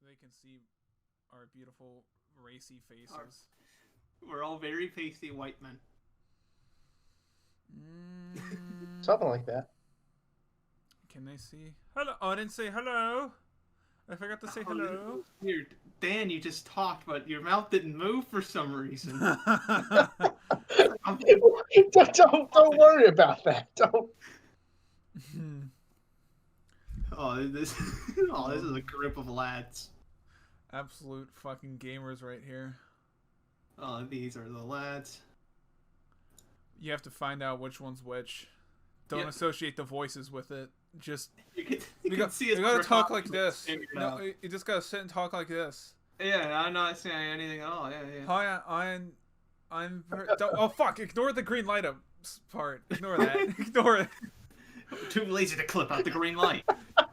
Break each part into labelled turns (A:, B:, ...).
A: they can see our beautiful racy faces.
B: We're all very pasty white men.
C: Something like that.
A: Can they see? Hello. Oh, I didn't say hello. I forgot to say hello.
B: Weird. Dan, you just talked, but your mouth didn't move for some reason.
C: Don't worry about that. Don't.
B: This is a group of lads.
A: Absolute fucking gamers right here.
B: Oh, these are the lads.
A: You have to find out which one's which. Don't associate the voices with it. Just
B: you can see
A: you gotta talk like this. No, you just gotta sit and talk like this.
B: Yeah, I'm not saying anything at all. Yeah.
A: Hi, I'm. Oh fuck! Ignore the green light up part. Ignore that. Ignore it.
B: Too lazy to clip out the green light.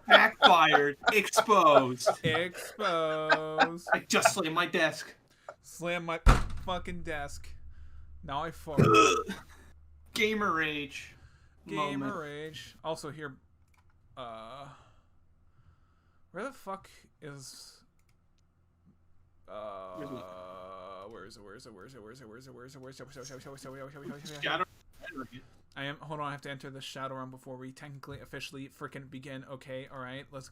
B: Backfired. Exposed.
A: Exposed.
B: I just slammed my desk.
A: Slam my fucking desk. Now I fart.
B: Gamer rage.
A: Gamer rage. Also here. Where the fuck is? Where is it?
B: Shadow.
A: I am. Hold on. I have to enter the shadow realm before we technically officially freaking begin. Okay. All right. Let's.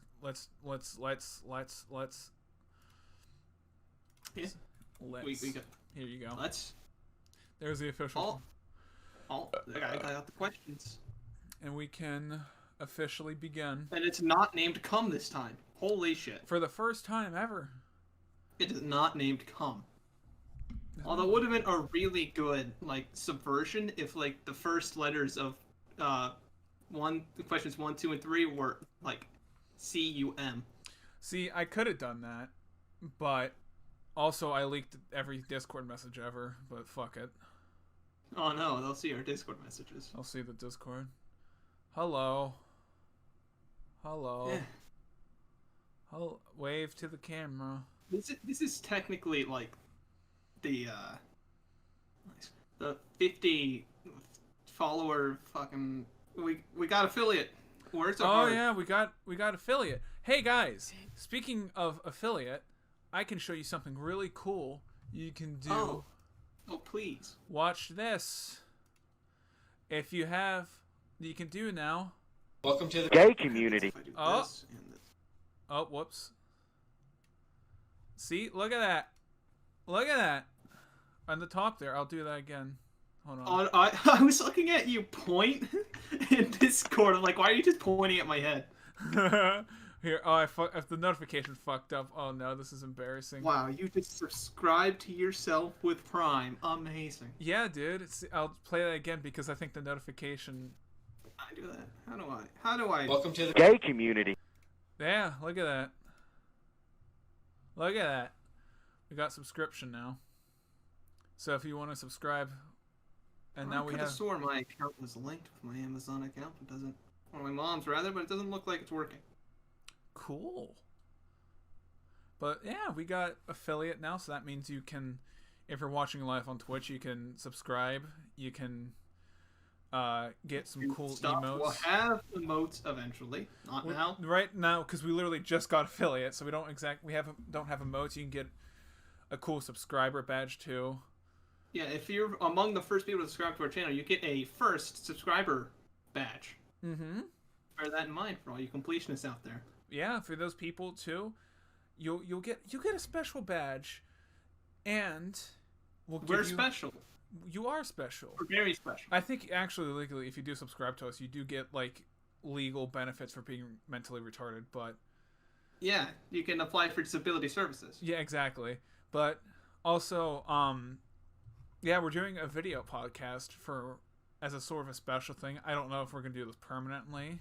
B: Yeah. We got.
A: Here you go.
B: Let's.
A: There's the official.
B: I got the questions.
A: And we can officially begin.
B: And it's not named Come this time. Holy shit.
A: For the first time ever.
B: It is not named Come. Although it would have been a really good, like, subversion if, like, the first letters of, questions 1, 2, and 3 were, like, C-U-M.
A: See, I could have done that, but also I leaked every Discord message ever, but fuck it.
B: Oh no, they'll see our Discord messages.
A: I'll see the Discord. Hello. Hello.
B: Yeah.
A: Hello. Wave to the camera.
B: This is technically like the 50 follower fucking we got affiliate. Words are hard.
A: Yeah, we got affiliate. Hey guys, speaking of affiliate, I can show you something really cool you can do.
B: Oh, please.
A: Watch this. If you have, you can do now.
D: Welcome to the gay community.
A: Oh, whoops. See, look at that. Look at that. On the top there, I'll do that again. Hold on.
B: I was looking at you point in Discord. I'm like, why are you just pointing at my head?
A: Here, if the notification fucked up. Oh no, this is embarrassing.
B: Wow, you just subscribed to yourself with Prime. Amazing.
A: Yeah, dude. I'll play that again because I think the notification.
B: I do that. How do I?
D: Welcome to the gay community.
A: Yeah, look at that. Look at that. We got subscription now. So if you want to subscribe, and now we have. I could have
B: sworn my account was linked with my Amazon account. It doesn't. Or my mom's rather, but it doesn't look like it's working.
A: Cool. But yeah, we got affiliate now, so that means you can, if you're watching live on Twitch, you can subscribe. You can get some cool emotes.
B: We'll have emotes eventually, not now.
A: Right now, because we literally just got affiliate, so we don't have emotes. You can get a cool subscriber badge too.
B: Yeah, if you're among the first people to subscribe to our channel, you get a first subscriber badge.
A: Mm-hmm.
B: Bear that in mind for all you completionists out there.
A: Yeah, for those people too, you'll get a special badge, and
B: we're special.
A: You are special.
B: We're very special.
A: I think actually legally, if you do subscribe to us, you do get like legal benefits for being mentally retarded. But
B: yeah, you can apply for disability services.
A: Yeah, exactly. But also, yeah, we're doing a video podcast as a sort of a special thing. I don't know if we're gonna do this permanently.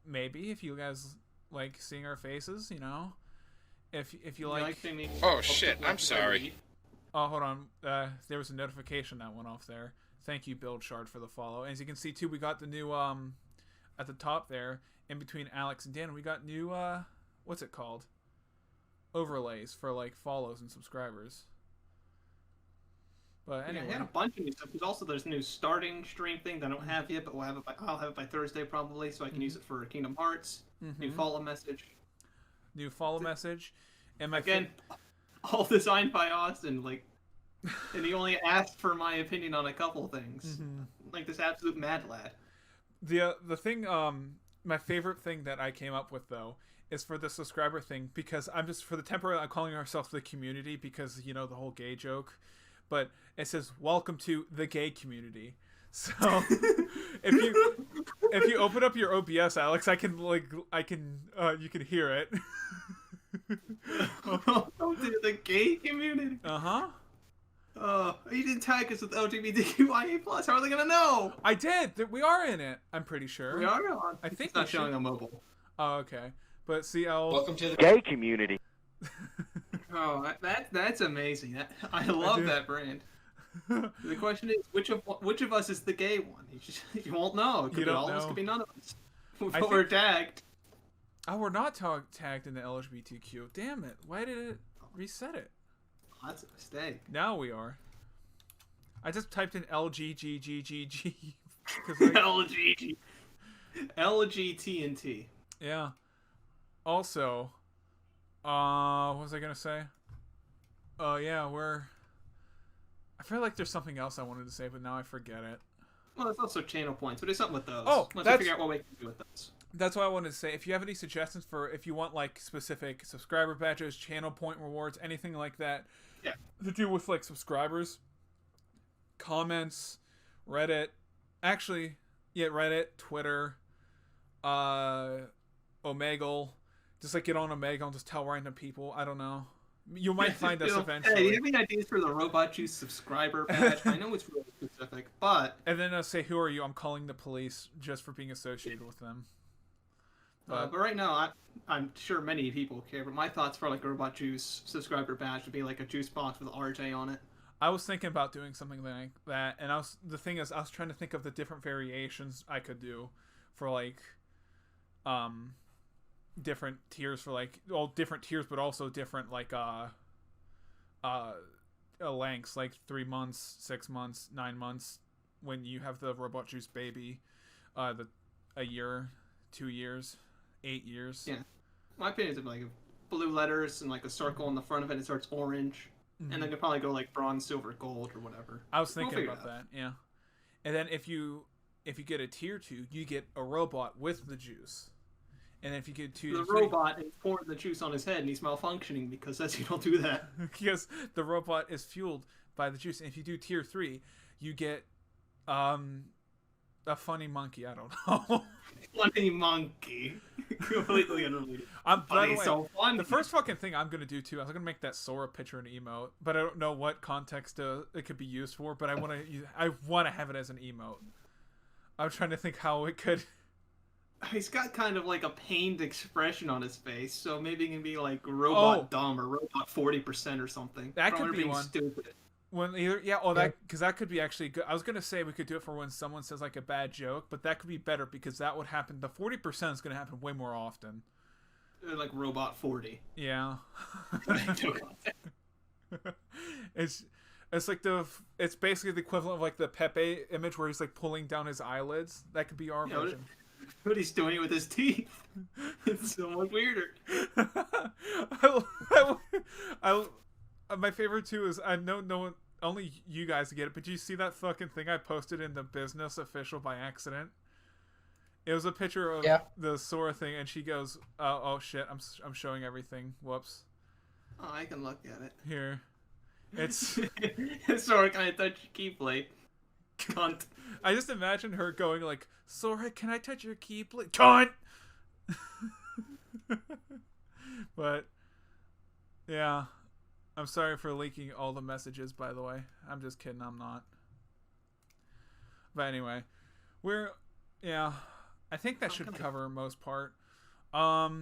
A: Maybe if you guys like seeing our faces, you know, if you like.
D: Oh shit! I'm sorry.
A: Oh, hold on. There was a notification that went off there. Thank you, Build Shard, for the follow. As you can see too, we got the new at the top there, in between Alex and Dan, we got new what's it called? Overlays for like follows and subscribers. But anyway,
B: yeah, we had a bunch of new stuff. There's a new starting stream thing that I don't have yet, but I'll have it by Thursday probably, so I can use it for Kingdom Hearts. New follow message.
A: new follow message. And my
B: Again, all designed by Austin, like, and he only asked for my opinion on a couple things. Like this absolute mad lad.
A: The thing, my favorite thing that I came up with though is for the subscriber thing, because I'm just for the temporary I'm calling ourselves the community because you know the whole gay joke, but it says welcome to the gay community. So if you open up your OBS, Alex, you can hear it.
B: Welcome to the gay community. You didn't tag us with LGBTQIA+. How are they gonna know?
A: I did. We are in it. I'm pretty sure.
B: We are on.
A: I think
B: it's not showing on mobile.
A: Oh, okay. But see,
D: Welcome to the gay community.
B: Oh, that's amazing. I love that brand. The question is, which of us is the gay one? You won't know. It could be all of us. Could be none of us. But we're tagged.
A: Oh, we're not tagged in the LGBTQ. Damn it! Why did it reset it?
B: That's a mistake.
A: Now we are. I just typed in LGGGGG.
B: LGTNT.
A: Yeah. Also, what was I gonna say? Yeah, I feel like there's something else I wanted to say, but now I forget it.
B: Well, there's also channel points, but there's something with those.
A: Oh,
B: let's figure out what we can do with those.
A: That's what I wanted to say. If you have any suggestions for if you want like specific subscriber badges, channel point rewards, anything like that, to do with like subscribers, comments, Reddit, Reddit, Twitter, Omegle, just like get on Omegle and just tell random people. I don't know. You might find us eventually.
B: Hey, do you have any ideas for the Robot Juice subscriber badge? I know it's really specific, but
A: and then say, "Who are you?" I'm calling the police just for being associated with them.
B: But right now, I'm sure many people care. But my thoughts for like a Robot Juice subscriber badge would be like a juice box with RJ on it.
A: I was thinking about doing something like that, and the thing is, I was trying to think of the different variations I could do for like, different tiers for like different tiers, but also different like lengths, like 3 months, 6 months, 9 months. When you have the Robot Juice baby, a year, 2 years, 8 years.
B: Yeah, my opinion is like blue letters and like a circle in the front of it. It starts orange, and then you probably go like bronze, silver, gold, or whatever.
A: I was thinking about that. Yeah, and then if you get a tier 2, you get a robot with the juice. And if you get
B: the robot is pouring the juice on his head and he's malfunctioning because says you don't do that.
A: Because the robot is fueled by the juice. And if you do tier 3, you get a funny monkey. I don't know.
B: Funny monkey. Completely unrelated.
A: By the way,
B: so funny.
A: The first fucking thing I'm gonna do too, I was gonna make that Sora picture an emote, but I don't know what context it could be used for. But I wanna have it as an emote. I'm trying to think how it could.
B: He's got kind of like a pained expression on his face, so maybe it can be like robot dumb or robot 40% or something.
A: That could be one.
B: Stupid.
A: Because that could be actually good. I was gonna say we could do it for when someone says like a bad joke, but that could be better because that would happen. The 40% is gonna happen way more often.
B: Like robot 40.
A: Yeah. It's like it's basically the equivalent of like the Pepe image where he's like pulling down his eyelids. That could be our version.
B: But he's doing it with his teeth. It's so much weirder.
A: My favorite too is I know no one, only you guys get it, but you see that fucking thing I posted in the business official by accident? It was a picture of the Sora thing, and she goes, "Oh shit, I'm showing everything. Whoops."
B: Oh, I can look at it.
A: Here, it's
B: Sora, can I touch your keyblade? Cunt.
A: I just imagine her going like, "Sora, can I touch your keyblade?" Cunt. But yeah, I'm sorry for leaking all the messages. By the way, I'm just kidding. I'm not. But anyway, I think that should cover most part. But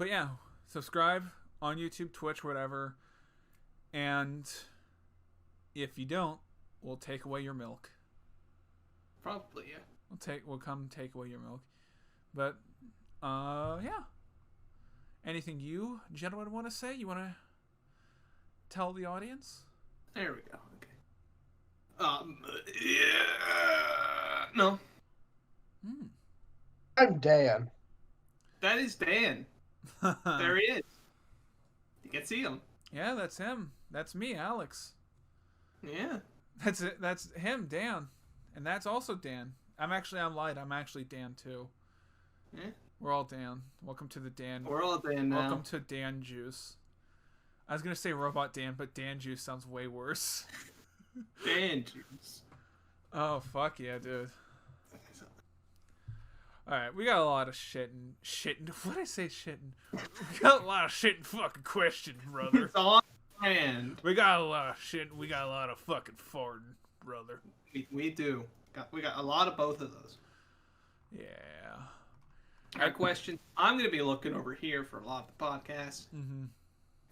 A: yeah, subscribe on YouTube, Twitch, whatever. And if you don't, we'll take away your milk.
B: Probably, yeah.
A: We'll come take away your milk. But yeah. Anything you gentlemen want to say? You want to tell the audience?
B: There we go. Okay. No.
C: I'm Dan.
B: That is Dan. There he is. You can see him.
A: Yeah, that's him. That's me, Alex.
B: Yeah.
A: That's it. That's him, Dan. And that's also Dan. I'm lied. I'm actually Dan too.
B: Yeah.
A: We're all Dan. Welcome to the Dan.
B: We're all Dan now.
A: Welcome to Dan Juice. I was gonna say Robot Dan, but Dan Juice sounds way worse.
B: Dan Juice.
A: Oh fuck yeah, dude. Alright, we got a lot of shitting. What did I say shitting? We got a lot of shitting fucking questions, brother.
B: It's on brand.
A: We got a lot of shit. We got a lot of fucking farting, brother.
B: We do. We got a lot of both of those.
A: Yeah.
B: Our questions. I'm going to be looking over here for a lot of the podcasts.
A: Mm-hmm.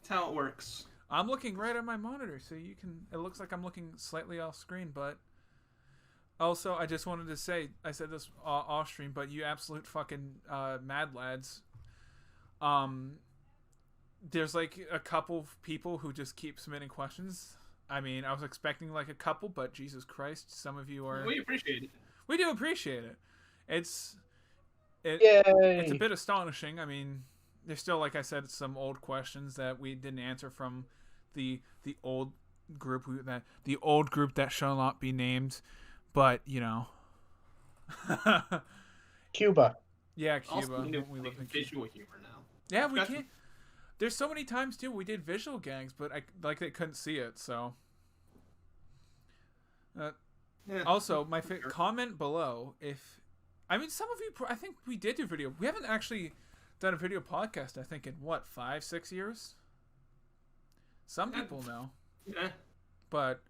B: That's how it works.
A: I'm looking right at my monitor, so you can. It looks like I'm looking slightly off screen, but also I just wanted to say, I said this off stream, but you absolute fucking mad lads. There's like a couple people who just keep submitting questions. I mean, I was expecting like a couple, but Jesus Christ, some of you are.
B: We appreciate it.
A: We do appreciate it. It's
C: Yay.
A: a bit astonishing. I mean, there's still, like I said, some old questions that we didn't answer from the old group that shall not be named, but you know.
C: Cuba.
B: Also,
A: Yeah, Cuba.
B: we live in visual humor now.
A: Yeah, we can't. There's so many times too we did visual gags, but they couldn't see it. So.
B: Yeah.
A: Also, my comment below if, I mean, some of you, I think we did do video. We haven't actually done a video podcast. I think in what 5-6 years. Some people know.
B: Yeah.
A: But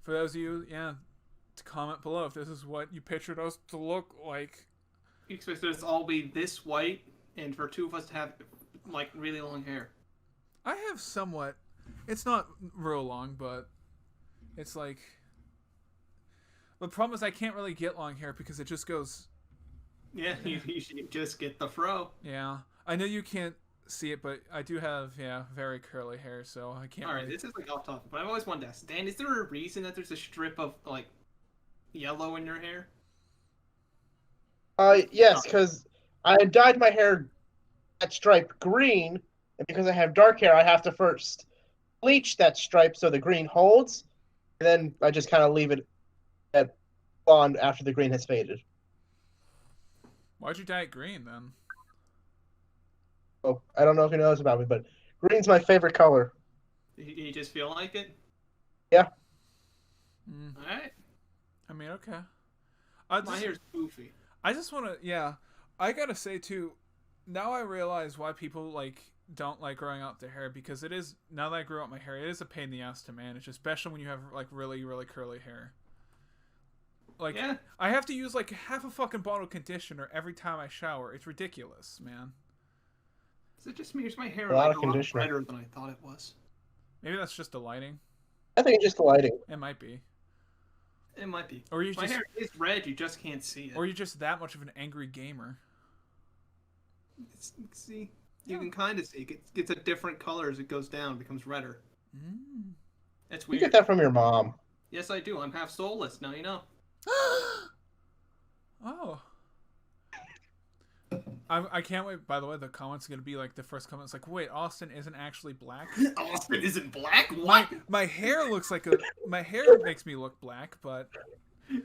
A: for those of you, to comment below if this is what you pictured us to look like.
B: You expect us to all be this white, and for two of us to have like really long hair.
A: I have somewhat. It's not real long, but it's like. The problem is I can't really get long hair because it just goes.
B: Yeah, you should just get the fro.
A: Yeah, I know you can't see it, but I do have very curly hair, so I can't.
B: All right,
A: really...
B: this is like off topic, but I've always wanted to ask Dan: is there a reason that there's a strip of like yellow in your hair?
C: Yes, because I dyed my hair that stripe green, and because I have dark hair, I have to first bleach that stripe so the green holds, and then I just kind of leave it at blonde after the green has faded.
A: Why'd you dye it green then?
C: Oh, I don't know if he knows about me, but green's my favorite color.
B: You just feel like it?
C: Yeah.
A: Mm.
B: All right.
A: I mean, okay.
B: My hair's goofy.
A: I just want to, I gotta say too, now I realize why people like don't like growing out their hair, because it is, now that I grew out my hair, it is a pain in the ass to manage, especially when you have like really, really curly hair. Like, I have to use like half a fucking bottle of conditioner every time I shower. It's ridiculous, man.
B: Is it just me? Is my hair
C: A lot
B: like
C: of
B: a lot
C: conditioner.
B: brighter than I thought it was?
A: Maybe that's just the lighting.
C: I think it's just the lighting.
A: It might be.
B: It might be.
A: Or you
B: my hair is red, you just can't see it.
A: Or you're just that much of an angry gamer.
B: See, you can kind of see it gets a different color as it goes down, it becomes redder.
A: Mm.
B: That's
C: You
B: weird.
C: get that from your mom.
B: Yes, I do. I'm half soulless. Now you know.
A: Oh. I can't wait. By the way, the comment's going to be like, the first comment's like, wait, Austin isn't actually black?
B: Austin isn't black? What?
A: My hair looks like my hair makes me look black, but...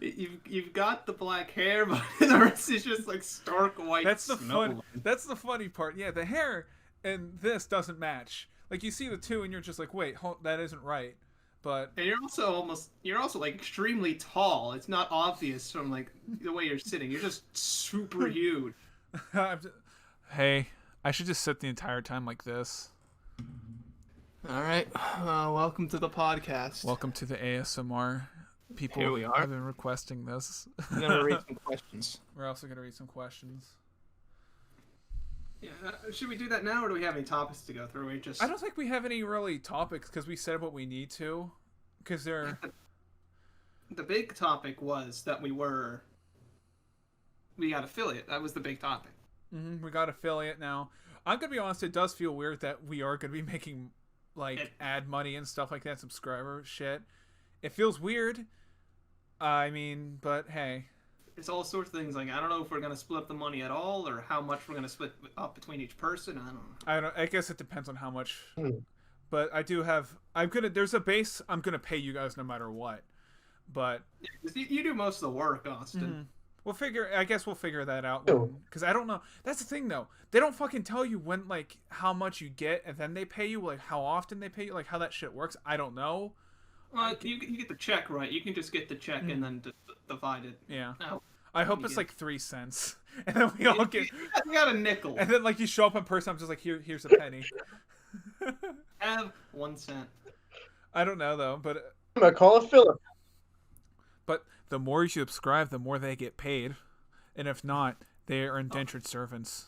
B: You've got the black hair, but the rest is just like stark white.
A: That's the funny part. Yeah, the hair and this doesn't match. Like, you see the two and you're just like, wait, that isn't right. But
B: and you're also like extremely tall. It's not obvious from like the way you're sitting. You're just super huge.
A: Hey, I should just sit the entire time like this.
B: All right, welcome to the podcast.
A: Welcome to the ASMR. People
B: Here we are.
A: have been requesting this.
B: I'm gonna read some questions.
A: We're also gonna read some questions.
B: Yeah, should we do that now, or do we have any topics to go through?
A: I don't think we have any really topics because we said what we need to. Because they're...
B: The big topic was that we got affiliate. That was the big topic.
A: Mm-hmm, we got affiliate now. I'm gonna be honest, it does feel weird that we are gonna be making like ad money and stuff like that, subscriber shit. It feels weird. I mean, but hey.
B: There's all sorts of things. Like, I don't know if we're gonna split up the money at all, or how much we're gonna split up between each person. I don't know.
A: I guess it depends on how much.
C: Hmm.
A: But I do have. There's a base. I'm gonna pay you guys no matter what. But
B: Yeah, 'cause you do most of the work, Austin.
A: I guess we'll figure that out.
C: Ew.
A: Because I don't know. That's the thing, though. They don't fucking tell you when, like, how much you get, and then they pay you, like, how often they pay you, like, how that shit works. I don't know.
B: Well, you get the check right. You can just get the check and then divide it.
A: Yeah.
B: Out.
A: I hope it's like 3 cents, and then we all get.
B: You got a nickel.
A: And then, like, you show up in person. I'm just like, here's a penny.
B: Have 1 cent.
A: I don't know though, but
C: I'm gonna call it Philip.
A: But the more you subscribe, the more they get paid, and if not, they are indentured servants.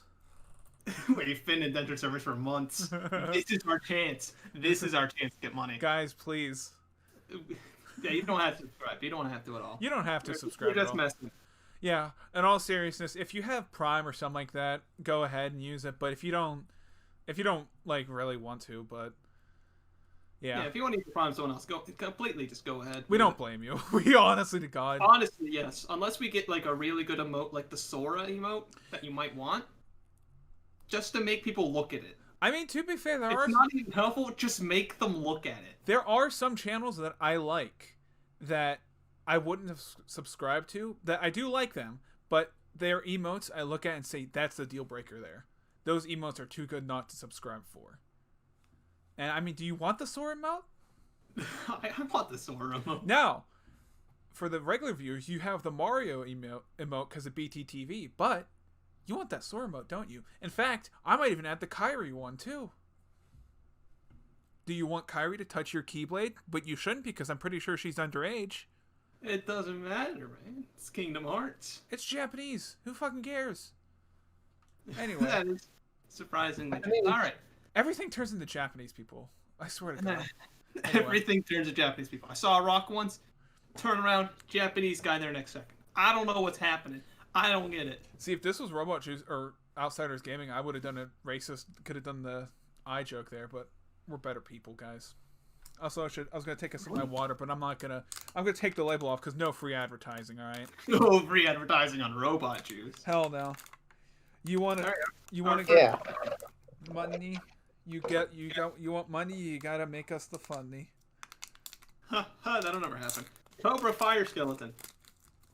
B: We've been indentured servants for months. This is our chance. This is our chance to get money.
A: Guys, please.
B: Yeah, you don't have to subscribe. You don't have to at all.
A: You don't have to subscribe.
B: You're
A: at
B: just
A: all.
B: messing.
A: Yeah, in all seriousness, if you have Prime or something like that, go ahead and use it. But if you don't like really want to, but yeah,
B: If you want to use Prime someone else, just go ahead.
A: we don't blame you. We honestly to God.
B: Honestly, yes. Unless we get like a really good emote, like the Sora emote that you might want, just to make people look at it.
A: I mean, to be fair,
B: It's not even helpful. Just make them look at it.
A: there are some channels that I like that I wouldn't have subscribed to. That I do like them, but their emotes I look at and say that's the deal breaker there. Those emotes are too good not to subscribe for. And I mean, do you want the Sora emote?
B: I want the Sora emote.
A: Now, for the regular viewers, you have the Mario emote because of BTTV, but you want that Sora emote, don't you? In fact, I might even add the Kyrie one too. Do you want Kyrie to touch your Keyblade? But you shouldn't because I'm pretty sure she's underage.
B: It doesn't matter, man. It's Kingdom Hearts.
A: It's Japanese. Who fucking cares? Anyway.
B: That is surprisingly.
C: I mean-
B: All right.
A: Everything turns into Japanese people. I swear to God.
B: Everything turns to Japanese people. I saw a rock once. Turn around, Japanese guy there next second. I don't know what's happening. I don't get it.
A: See, if this was Robot Juice or Outsiders Gaming, I would have done a racist. Could have done the eye joke there, but we're better people, guys. Also, I was gonna take a sip of my water, but I'm not gonna. I'm gonna take the label off because no free advertising. All right.
B: No free advertising on Robot Juice.
A: Hell no. You want to?
B: All right.
A: You want to
C: Yeah.
A: get money? You want money? You gotta make us the funny.
B: That'll never happen. Cobra Fire Skeleton.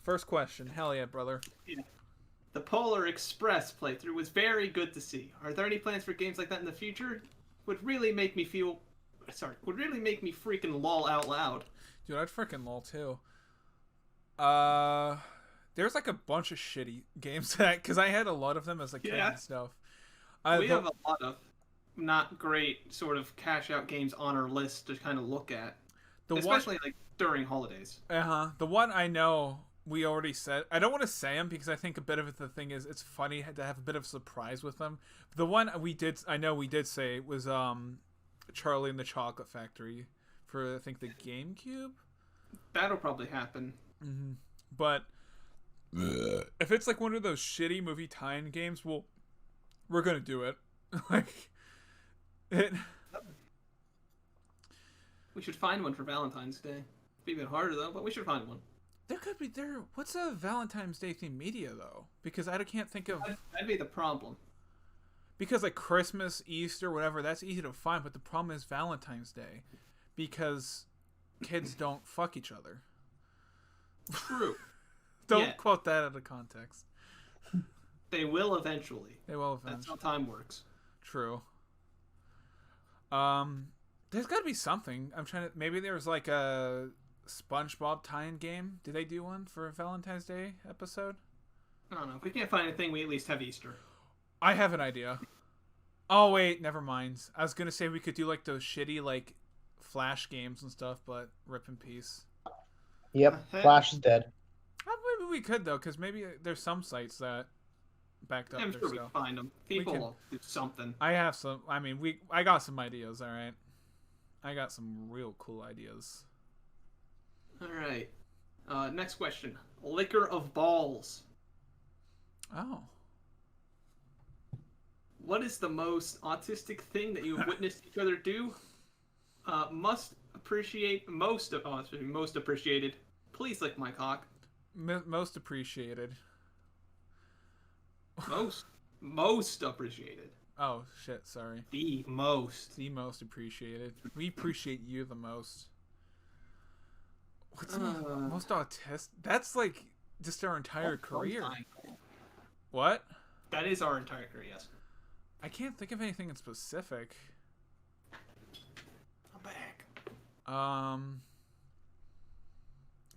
A: First question. Hell yeah, brother.
B: Yeah. The Polar Express playthrough was very good to see. Are there any plans for games like that in the future? Would really make me freaking lol out loud.
A: Dude, I'd freaking lol too. There's like a bunch of shitty games that because I had a lot of them as a kid and stuff.
B: We have a lot of not great sort of cash out games on our list to kind of look at, especially like during holidays.
A: The one I know we already said. I don't want to say them because I think a bit of it. The thing is, it's funny to have a bit of a surprise with them. The one we did say was Charlie and the Chocolate Factory for I think the GameCube.
B: That'll probably happen.
A: Mm-hmm. But if it's like one of those shitty movie tie-in games, well, we're gonna do it. Like it.
B: We should find one for Valentine's Day. Be a bit harder though, but we should find one.
A: There could be there. What's a Valentine's Day themed media though? Because I can't think of.
B: That'd be the problem.
A: Because like Christmas, Easter, whatever, that's easy to find. But the problem is Valentine's Day, because kids don't fuck each other.
B: True.
A: Don't quote that out of context.
B: They will eventually.
A: They will eventually.
B: That's how time works.
A: True. There's got to be something. I'm trying to. Maybe there's like a SpongeBob tie-in game. Did they do one for a Valentine's Day episode?
B: I don't know. If we can't find anything, we at least have Easter.
A: I have an idea. Oh wait, never mind. I was gonna say we could do like those shitty like Flash games and stuff, but rip in peace.
C: Yep, Flash is dead.
A: Maybe we could though, because maybe there's some sites that backed up
B: I'm
A: their
B: sure we
A: stuff.
B: can find them. People will do something.
A: I have some. I mean, I got some ideas. All right, I got some real cool ideas.
B: All right. Next question. Liquor of balls.
A: Oh.
B: What is the most autistic thing that you have witnessed each other do? Most appreciated. Please lick my cock.
A: Most appreciated.
B: Most appreciated.
A: Oh shit! Sorry.
B: The most
A: appreciated. We appreciate you the most. What's most autistic? That's like just our entire career. What?
B: That is our entire career. Yes.
A: I can't think of anything in specific.
B: I'm back.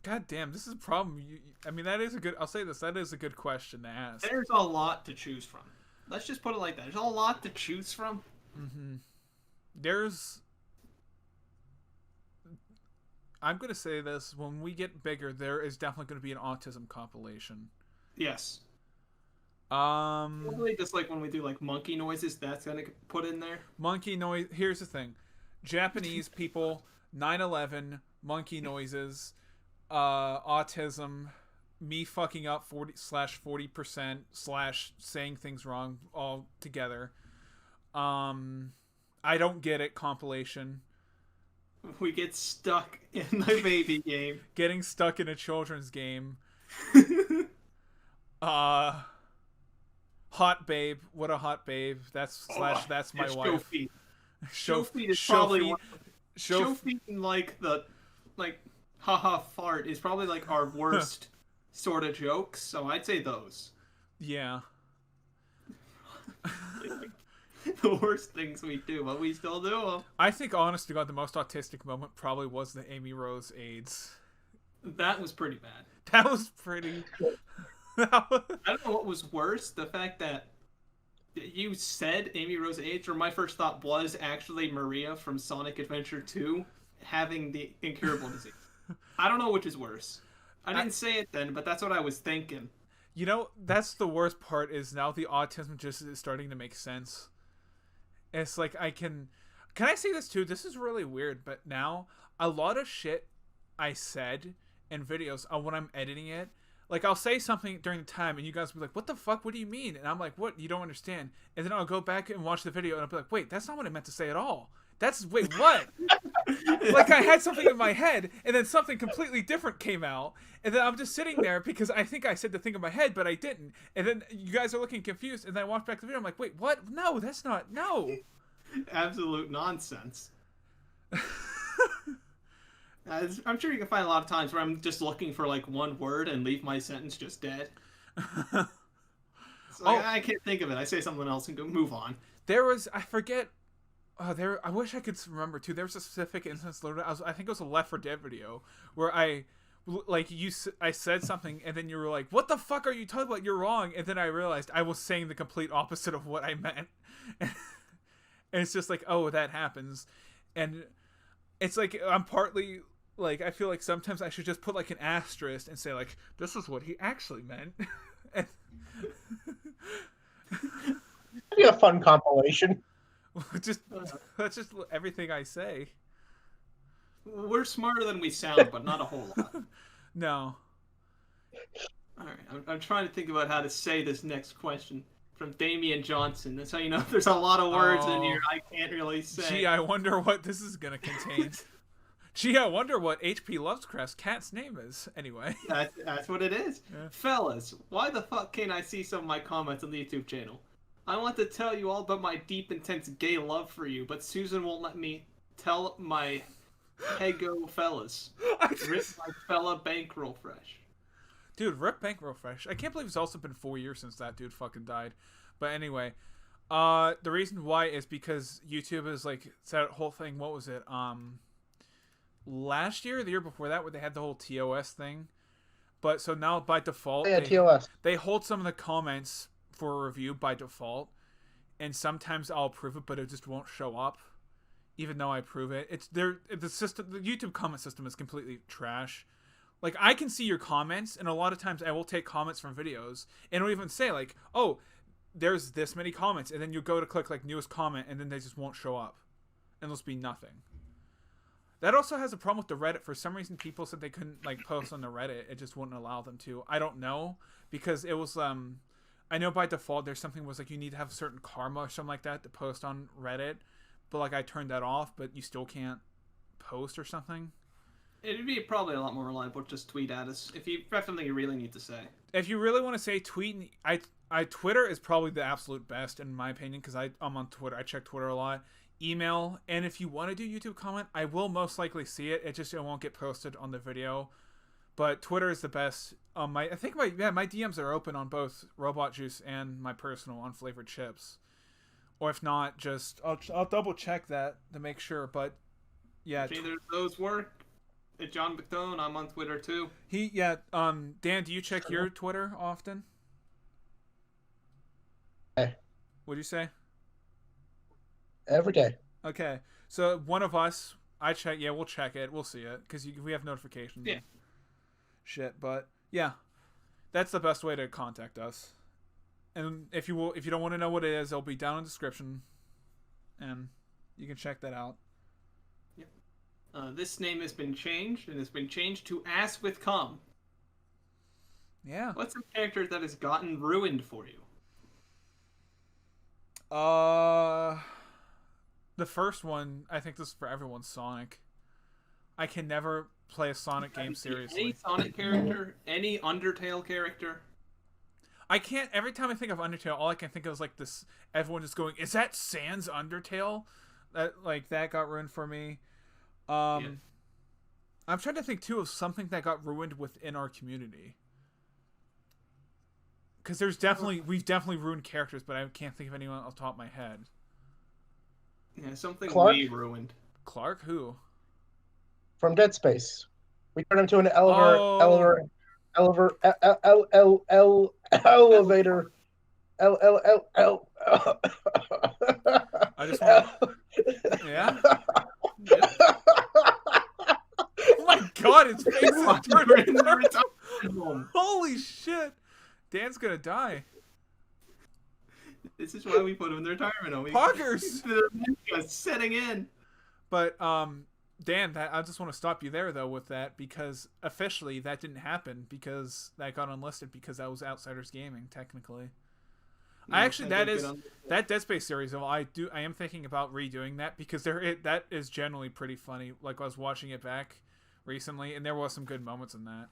A: God damn, this is a problem. I mean, that is a good. I'll say this. That is a good question to ask.
B: There's a lot to choose from. Let's just put it like that. There's a lot to choose from.
A: Mm-hmm. I'm gonna say this. When we get bigger, there is definitely gonna be an autism compilation.
B: Yes. Probably just like when we do like monkey noises, that's gonna get put in there.
A: Monkey noise. Here's the thing: Japanese people, 9/11, monkey noises, autism, me fucking up 40% / saying things wrong all together. I don't get it compilation.
B: We get stuck in the baby game.
A: Getting stuck in a children's game. Hot babe. What a hot babe. That's my wife.
B: Show feet is probably show feet and like haha fart is probably like our worst sort of jokes, so I'd say those.
A: Yeah.
B: The worst things we do, but we still do them.
A: I think, honest to God, the most autistic moment probably was the Amy Rose AIDS.
B: That was pretty bad.
A: That was pretty...
B: I don't know what was worse, the fact that you said Amy Rose AIDS, or my first thought was actually Maria from Sonic Adventure 2 having the incurable disease. I don't know which is worse. I didn't say it then, but that's what I was thinking.
A: You know, that's the worst part, is now the autism just is starting to make sense. It's like can I say this too? This is really weird, but now a lot of shit I said in videos, when I'm editing it, like I'll say something during the time and you guys will be like, what the fuck? What do you mean? And I'm like, what? You don't understand. And then I'll go back and watch the video and I'll be like, wait, that's not what I meant to say at all. Wait, what? Like I had something in my head and then something completely different came out. And then I'm just sitting there because I think I said the thing in my head, but I didn't. And then you guys are looking confused. And then I watch back the video. I'm like, wait, what? No, that's not. No.
B: Absolute nonsense. I'm sure you can find a lot of times where I'm just looking for like one word and leave my sentence just dead. I can't think of it. I say something else and go move on.
A: There was, I forget. I wish I could remember too. There was a specific instance. I think it was a Left 4 Dead video where I said something and then you were like, "What the fuck are you talking about? You're wrong." And then I realized I was saying the complete opposite of what I meant. And it's just like, oh, that happens, and it's like I'm partly like I feel like sometimes I should just put like an asterisk and say like, this is what he actually meant.
C: That'd be a fun compilation.
A: That's just everything I say.
B: We're smarter than we sound, but not a whole lot.
A: No.
B: All right, I'm trying to think about how to say this next question from Damian Johnson. That's how you know there's a lot of words in here I can't really say.
A: Gee, I wonder what this is gonna contain. Gee, I wonder what H.P. Lovecraft's cat's name is. Anyway.
B: That's what it is. Yeah. Fellas, why the fuck can't I see some of my comments on the YouTube channel? I want to tell you all about my deep, intense gay love for you, but Susan won't let me tell my Hego fellas. Rip my fella bankroll fresh.
A: Dude, rip bankroll fresh. I can't believe it's also been 4 years since that dude fucking died. But anyway, the reason why is because YouTube is like that whole thing. What was it? Last year, the year before that, where they had the whole TOS thing. But so now by default,
C: TOS.
A: They hold some of the comments for a review by default, and sometimes I'll approve it, but it just won't show up, even though I approve it. It's there. The system, the YouTube comment system, is completely trash. Like I can see your comments, and a lot of times I will take comments from videos, and it'll even say like, "Oh, there's this many comments," and then you go to click like newest comment, and then they just won't show up, and there'll be nothing. That also has a problem with the Reddit. For some reason, people said they couldn't like post on the Reddit. It just wouldn't allow them to. I don't know, because it was I know by default there's something was like you need to have certain karma or something like that to post on Reddit, but like I turned that off, but you still can't post or something.
B: It'd be probably a lot more reliable. Just tweet at us if you have something you really need to say.
A: If you really want to say, tweet. Twitter is probably the absolute best in my opinion because I'm on Twitter. I check Twitter a lot. Email, and if you want to do YouTube comment, I will most likely see it. It won't get posted on the video. But Twitter is the best. I think my DMs are open on both Robot Juice and my personal Unflavored Chips. Or if not, just I'll double check that to make sure. But yeah,
B: Either those work. At John McDone, I'm on Twitter too.
A: Dan, do you check your Twitter often?
C: Hey.
A: What'd you say?
C: Every day.
A: Okay, so one of us, I check. Yeah, we'll check it. We'll see it because we have notifications.
B: Yeah.
A: Shit, but yeah, that's the best way to contact us. And if you don't want to know what it is, it'll be down in the description, and you can check that out.
B: This name has been changed, and it's been changed to Ass with Cum.
A: Yeah.
B: What's a character that has gotten ruined for you?
A: The first one, I think this is for everyone, Sonic. I can never play a Sonic game seriously.
B: Any Sonic character? Any Undertale character?
A: I can't, every time I think of Undertale, all I can think of is like this, everyone just going, is that Sans Undertale? That got ruined for me. I'm trying to think too of something that got ruined within our community. Because we've definitely ruined characters, but I can't think of anyone off the top of my head.
B: Yeah, something
C: Clark?
B: we ruined.
A: Clark? Who?
C: From Dead Space. We turned him to an elevator.
A: I just want. Yeah. Oh my god, his face is turning purple. Holy shit. Dan's gonna die.
B: This is why we put him in the retirement home.
A: Poggers!
B: The dementia's setting in.
A: But, Dan, I just want to stop you there, though, with that, because officially that didn't happen because that got unlisted because that was Outsiders Gaming, technically.
B: No,
A: that Dead Space series, though, I am thinking about redoing that because that is generally pretty funny. Like, I was watching it back recently, and there was some good moments in that.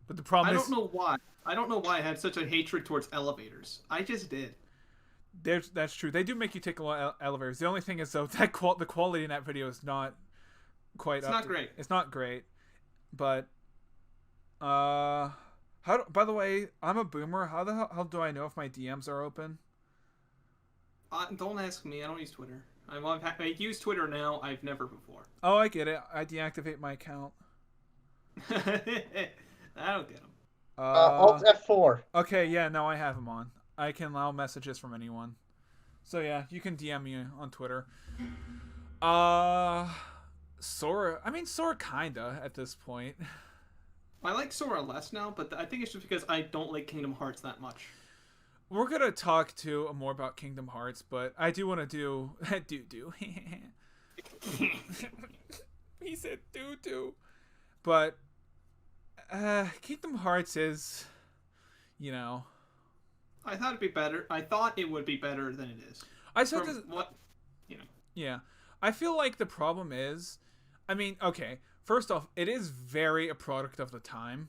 A: But the problem
B: I don't know why. I don't know why I had such a hatred towards elevators. I just did.
A: That's true. They do make you take a lot of elevators. The only thing is, though, the quality in that video is not quite.
B: It's not great.
A: It's not great, but by the way, I'm a boomer. How the hell do I know if my DMs are open?
B: Don't ask me. I don't use Twitter. I use Twitter now. I've never before.
A: Oh, I get it. I deactivate my account.
B: I don't get them.
C: Alt F4.
A: Okay, yeah, now I have them on. I can allow messages from anyone. So yeah, you can DM me on Twitter. Sora. I mean, Sora kinda at this point.
B: I like Sora less now, but I think it's just because I don't like Kingdom Hearts that much.
A: We're gonna talk more about Kingdom Hearts, but I do want to do do. He said do. But Kingdom Hearts is,
B: I thought it'd be better. I thought it would be better than it is.
A: I said Yeah. I feel like the problem is, okay, first off, it is very a product of the time.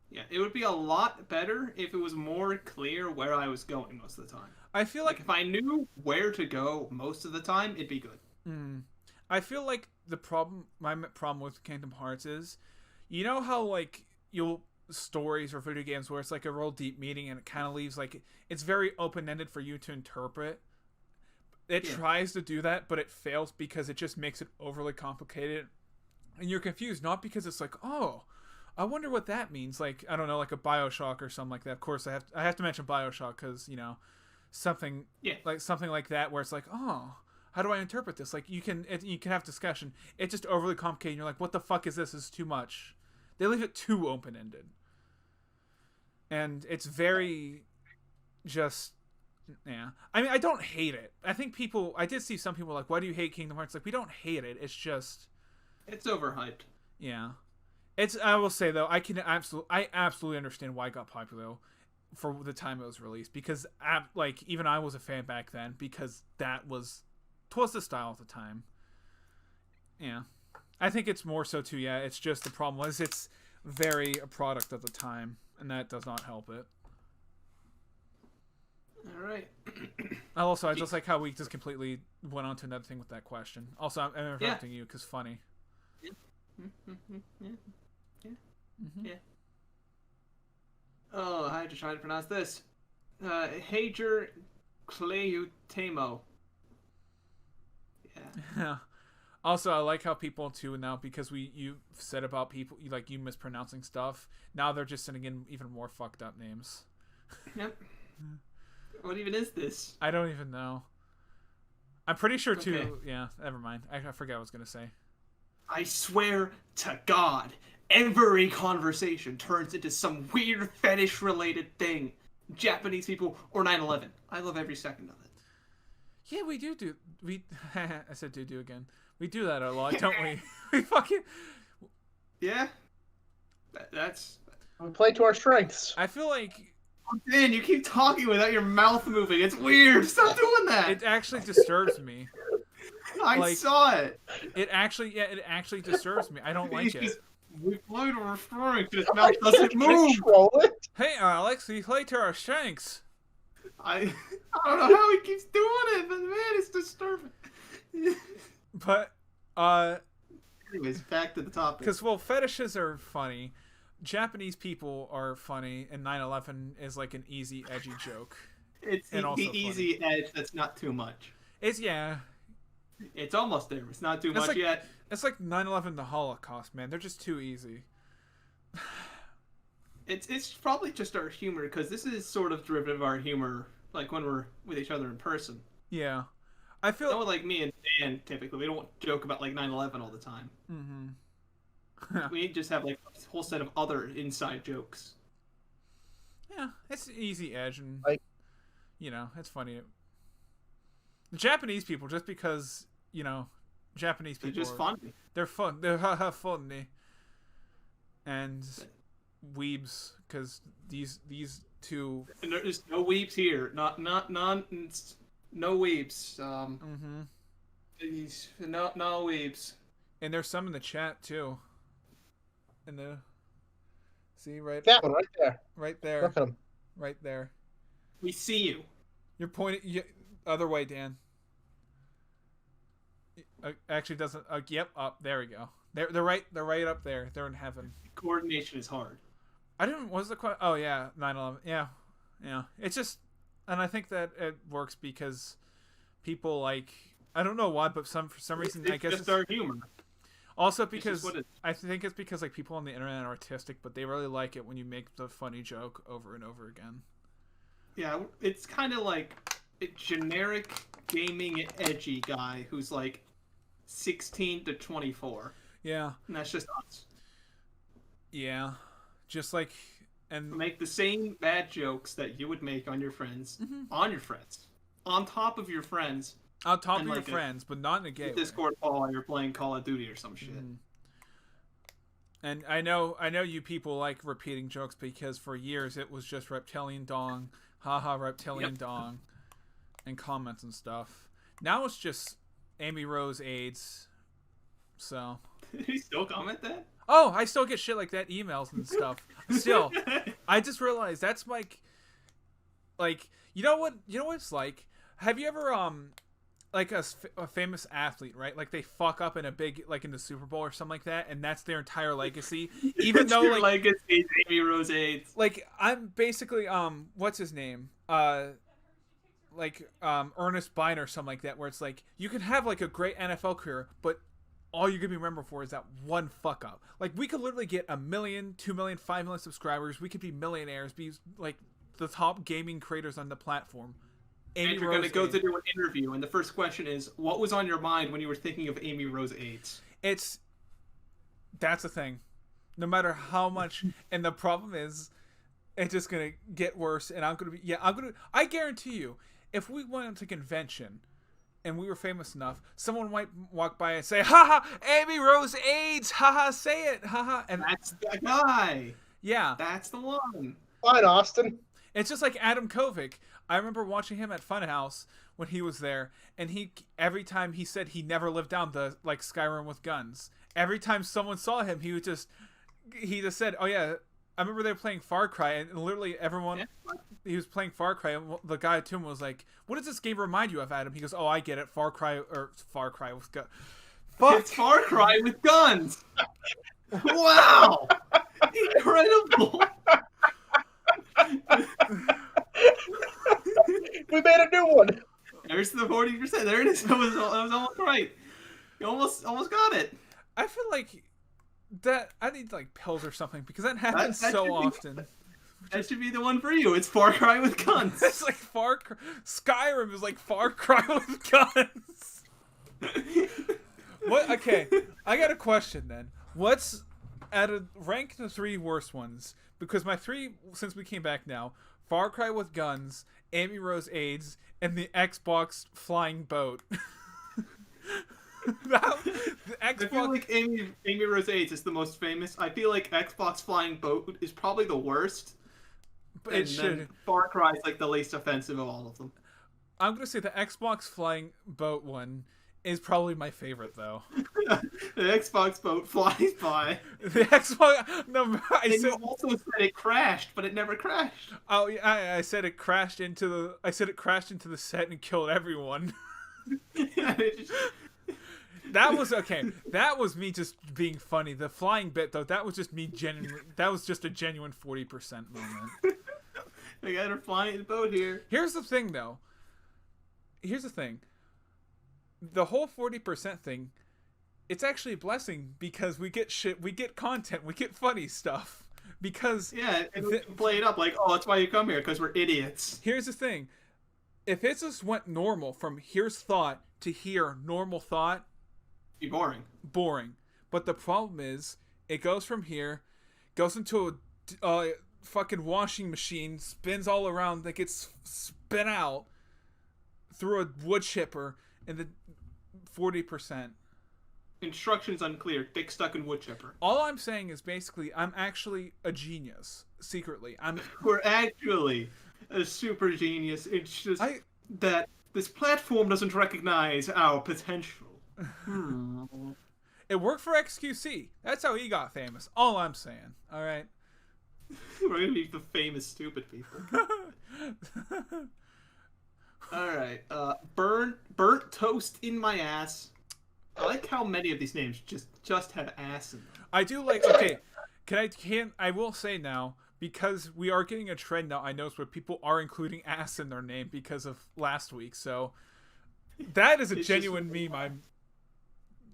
B: Yeah, it would be a lot better if it was more clear where I was going most of the time.
A: I feel like
B: if I knew where to go most of the time, it'd be good.
A: I feel like my problem with Kingdom Hearts is, you know how stories or video games where it's like a real deep meaning and it kind of leaves it's very open-ended for you to interpret. It tries to do that, but it fails because it just makes it overly complicated, and you're confused not because it's oh, I wonder what that means. I don't know, like a BioShock or something like that. Of course, I have to mention BioShock because something like that where it's oh, how do I interpret this? You can have discussion. It's just overly complicated. And you're like, what the fuck is this? This is too much. They leave it too open-ended. And it's very just, yeah. I don't hate it. I did see some people why do you hate Kingdom Hearts? We don't hate it. It's just,
B: it's overhyped.
A: Yeah. I will say though, I absolutely understand why it got popular for the time it was released, because even I was a fan back then because twas the style at the time. Yeah. I think it's more so too. Yeah, it's just the problem was it's very a product of the time, and that does not help it.
B: All right.
A: Also, I just like how we just completely went on to another thing with that question. Also, I'm interrupting you because funny.
B: Yeah. Yeah. Yeah.
A: Mm-hmm.
B: Yeah. Oh, I just trying to pronounce this. Hager Cleutemo. Yeah.
A: Yeah. Also, I like how people too now, because you said about people like you mispronouncing stuff. Now they're just sending in even more fucked up names.
B: Yep. What even is this?
A: I don't even know. I'm pretty sure too.
B: Okay.
A: Yeah, never mind. I forgot what I was gonna say.
B: I swear to God, every conversation turns into some weird fetish-related thing. Japanese people or 9/11. I love every second of it.
A: Yeah, we do. We I said do again. We do that a lot, don't we? We fucking.
B: Yeah. That's.
C: We play to our strengths.
A: I feel like
B: Man, you keep talking without your mouth moving. It's weird. Stop doing that.
A: it actually disturbs me.
B: I saw it.
A: It actually disturbs me. I don't like it.
B: We play to our strengths. His mouth doesn't move.
C: Control it.
A: Hey, Alex, we play to our strengths.
B: I don't know how he keeps doing it, but man, it's disturbing.
A: But
B: Anyways, back to the topic.
A: because well, fetishes are funny. Japanese people are funny, and 9/11 is like an easy, edgy joke.
B: It's
A: and
B: the
A: also
B: easy edge that's not too much.
A: It's yeah.
B: It's almost there. It's not too
A: It's
B: much
A: like-
B: yet.
A: It's like 9/11 the Holocaust, man. They're just too easy.
B: It's probably just our humor, because this is sort of derivative of our humor, like when we're with each other in person.
A: Yeah. I feel
B: Someone like me and Dan, typically, we don't joke about like 9/11 all the time.
A: Mm-hmm.
B: We just have like a whole set of other inside jokes.
A: Yeah, it's easy edge, and
C: Like-
A: you know, it's funny. The Japanese people, just because Japanese
B: They're
A: people
B: just funny.
A: They're fun. They're funny. And weebs, because these two.
B: And there's no weeps here. No weeps.
A: Mm-hmm.
B: No weeps.
A: And there's some in the chat too. In the. See right.
C: That one right there.
A: Right there.
C: Look at him.
A: Right there.
B: We see you.
A: You're pointing. Other way, Dan. Actually, doesn't. Yep. Up. There we go. They're right. They're right up there. They're in heaven.
B: Coordination is hard.
A: I didn't. What was the question? Oh yeah, 9/11. Yeah. It's just, and I think that it works because people like. I don't know why, but for some reason,
B: It's
A: I guess
B: just our humor.
A: also because
B: what it is.
A: I think it's because like people on the internet are artistic, but they really like it when you make the funny joke over and over again.
B: Yeah, it's kind of like a generic gaming edgy guy who's like 16 to 24.
A: Yeah.
B: And that's just us.
A: Yeah. Just like and
B: Make the same bad jokes that you would make on your friends, on top of your friends,
A: on top
B: and
A: of your
B: like
A: friends, but not in a gay way.
B: Discord call while you're playing Call of Duty or some shit.
A: Mhm. And I know you people like repeating jokes because for years it was just reptilian dong, haha reptilian dong, and comments and stuff. Now it's just Amy Rose AIDS. So.
B: Did you still comment that?
A: Oh, I still get shit like that, emails and stuff. Still, I just realized that's like you know what it's like. Have you ever like a famous athlete, right? Like they fuck up in a big like in the Super Bowl or something like that, and that's their entire legacy. Even though
B: your
A: like
B: legacy is Amy Rose AIDS.
A: like I'm basically what's his name? Like Ernest Bine or something like that, where it's like you can have like a great NFL career, but all you're gonna be remembered for is that one fuck up. Like we could literally get 1 million, 2 million, 5 million subscribers. We could be millionaires, be like the top gaming creators on the platform.
B: And you're going to go to do an interview, and the first question is, what was on your mind when you were thinking of Amy Rose AIDS?
A: That's the thing. No matter how much, and the problem is, it's just gonna get worse. And I guarantee you, if we went to a convention and we were famous enough, someone might walk by and say, haha, Amy Rose AIDS, haha, say it, haha. And
B: that's the guy.
A: Yeah.
B: That's the one.
C: Fine, Austin.
A: It's just like Adam Kovic. I remember watching him at Funhouse when he was there, and every time he said he never lived down the like Skyrim with guns. Every time someone saw him, he just said, "Oh yeah." I remember they were playing Far Cry, and literally everyone, he was playing Far Cry, and the guy to him was like, "What does this game remind you of, Adam?" He goes, "Oh, I get it. Far Cry with guns."
B: Fuck. It's Far Cry with guns. Wow. Incredible.
C: We made a new one.
B: There's the 40%. There it is. That was almost right. You almost got it.
A: I feel like that I need like pills or something because that happens so often.
B: That should be the one for you. It's Far Cry with guns.
A: It's like Skyrim is like Far Cry with guns. What? Okay, I got a question then. What's rank the 3 worst ones? Because my 3, since we came back now, Far Cry with guns, Amy Rose AIDS, and the Xbox flying boat. The Xbox...
B: I feel like Amy Rose AIDS is the most famous. I feel like Xbox flying boat is probably the worst.
A: But it should.
B: Far Cry is like the least offensive of all of them.
A: I'm gonna say the Xbox flying boat one is probably my favorite, though.
B: The Xbox boat flies by.
A: The Xbox. No,
B: you also said it crashed, but it never crashed.
A: Oh, yeah, I said it crashed into the. I said it crashed into the set and killed everyone. That was okay. That was me just being funny. The flying bit, though, that was just me genuinely. That was just a genuine 40% moment.
B: I got her flying the boat here.
A: Here's the thing, though. Here's the thing. The whole 40% thing, it's actually a blessing because we get shit, we get content, we get funny stuff. Because
B: and we can play it up like, oh, that's why you come here, because we're idiots.
A: Here's the thing. If it just went normal from here's thought to here normal thought,
B: be boring.
A: Boring. But the problem is, it goes from here, goes into a fucking washing machine, spins all around, that gets spin out through a wood chipper, and the 40%.
B: Instructions unclear. Dick stuck in wood chipper.
A: All I'm saying is basically, I'm actually a genius. Secretly,
B: We're actually a super genius. It's just that this platform doesn't recognize our potential.
A: It worked for XQC. That's how he got famous. All I'm saying. All right.
B: We're gonna be the famous stupid people. All right. Burnt toast in my ass. I like how many of these names just have ass in them.
A: I do like. Okay, I will say now, because we are getting a trend now. I notice where people are including ass in their name because of last week. So that is a genuine meme. I'm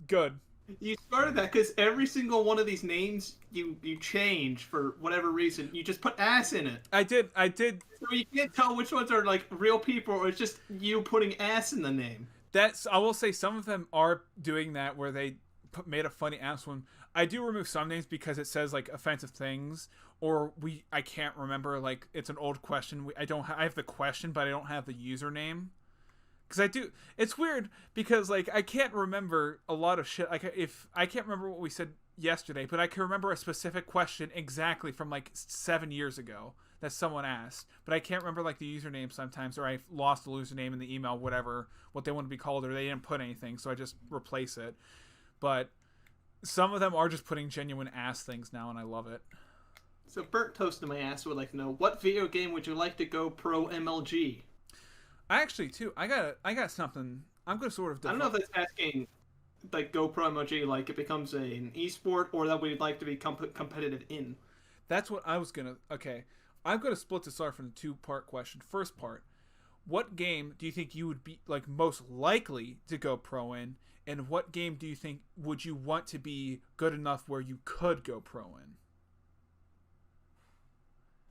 A: good.
B: You started that because every single one of these names you change for whatever reason. You just put ass in it.
A: I did.
B: So you can't tell which ones are like real people or it's just you putting ass in the name.
A: I will say some of them are doing that where they made a funny ass one. I do remove some names because it says like offensive things, or I can't remember, like it's an old question. I have the question, but I don't have the username. Because it's weird because like I can't remember a lot of shit. Like if I can't remember what we said yesterday, but I can remember a specific question exactly from like 7 years ago that someone asked, but I can't remember like the username sometimes, or I lost the username in the email, whatever, what they want to be called, or they didn't put anything, so I just replace it. But some of them are just putting genuine ass things now, and I love it.
B: So Burnt Toast in my ass would like to know, what video game would you like to go pro MLG?
A: Actually, too, I got something. I'm gonna sort of.
B: I don't know if that's asking, like go pro MLG, like it becomes an esport, or that we'd like to be competitive in.
A: That's what I was gonna. Okay, I'm gonna split this off into a 2-part question. First part: what game do you think you would be like most likely to go pro in, and what game do you think would you want to be good enough where you could go pro in?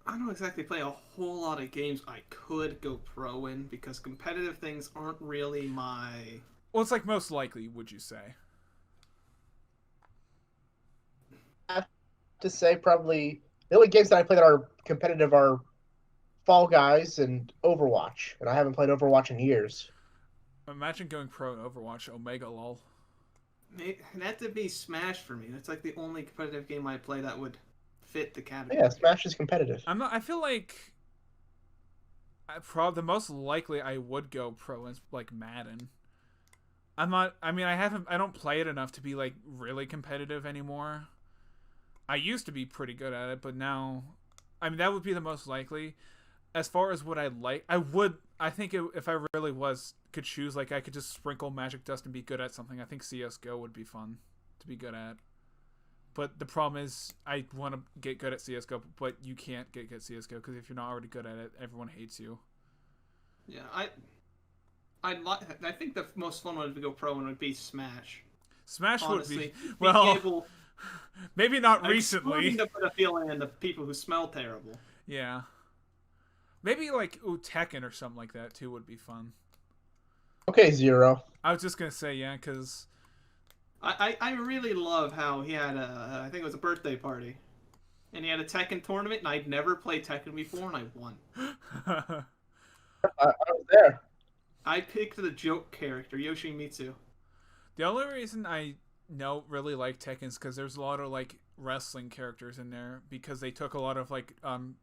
B: I don't exactly play a whole lot of games I could go pro in because competitive things aren't really my...
A: Well, it's like most likely, would you say?
C: I have to say probably the only games that I play that are competitive are Fall Guys and Overwatch, and I haven't played Overwatch in years.
A: Imagine going pro in Overwatch, Omega lol.
B: It'd have to be Smash for me. That's like the only competitive game I play that would fit the category.
C: Yeah, Smash is competitive.
A: I feel like the most likely I would go pro is like Madden. I'm not. I mean, I don't play it enough to be like really competitive anymore. I used to be pretty good at it, but now, I mean, that would be the most likely. As far as what I like, I think if I really could choose, like I could just sprinkle magic dust and be good at something. I think CS:GO would be fun to be good at. But the problem is, I want to get good at CS:GO, but you can't get good at CS:GO because if you're not already good at it, everyone hates you.
B: Yeah, I think the most fun one to go pro one would be Smash.
A: Smash
B: Honestly,
A: would be well.
B: Able,
A: maybe not recently.
B: To put a feeling in the people who smell terrible.
A: Yeah. Maybe like Tekken or something like that too would be fun.
C: Okay, Zero.
A: I was just gonna say yeah, because
B: I really love how he had I think it was a birthday party, and he had a Tekken tournament, and I'd never played Tekken before, and I won.
C: I was there.
B: I picked the joke character, Yoshimitsu.
A: The only reason I really like Tekken is because there's a lot of like wrestling characters in there because they took a lot of like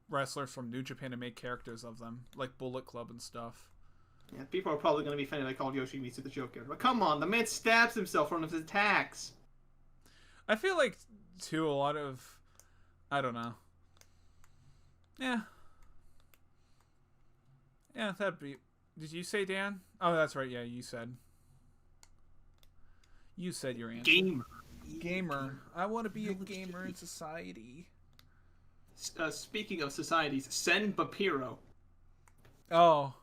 A: wrestlers from New Japan and made characters of them, like Bullet Club and stuff.
B: Yeah, people are probably going to be offended I called Yoshimitsu the joke character. But come on, the man stabs himself from his attacks.
A: I feel like, too, a lot of... I don't know. Yeah. Yeah, that'd be... Did you say, Dan? Oh, that's right, yeah, you said. You said your answer. Gamer. I want to be a gamer in society.
B: Speaking of societies, Sen Bapiro.
A: Oh.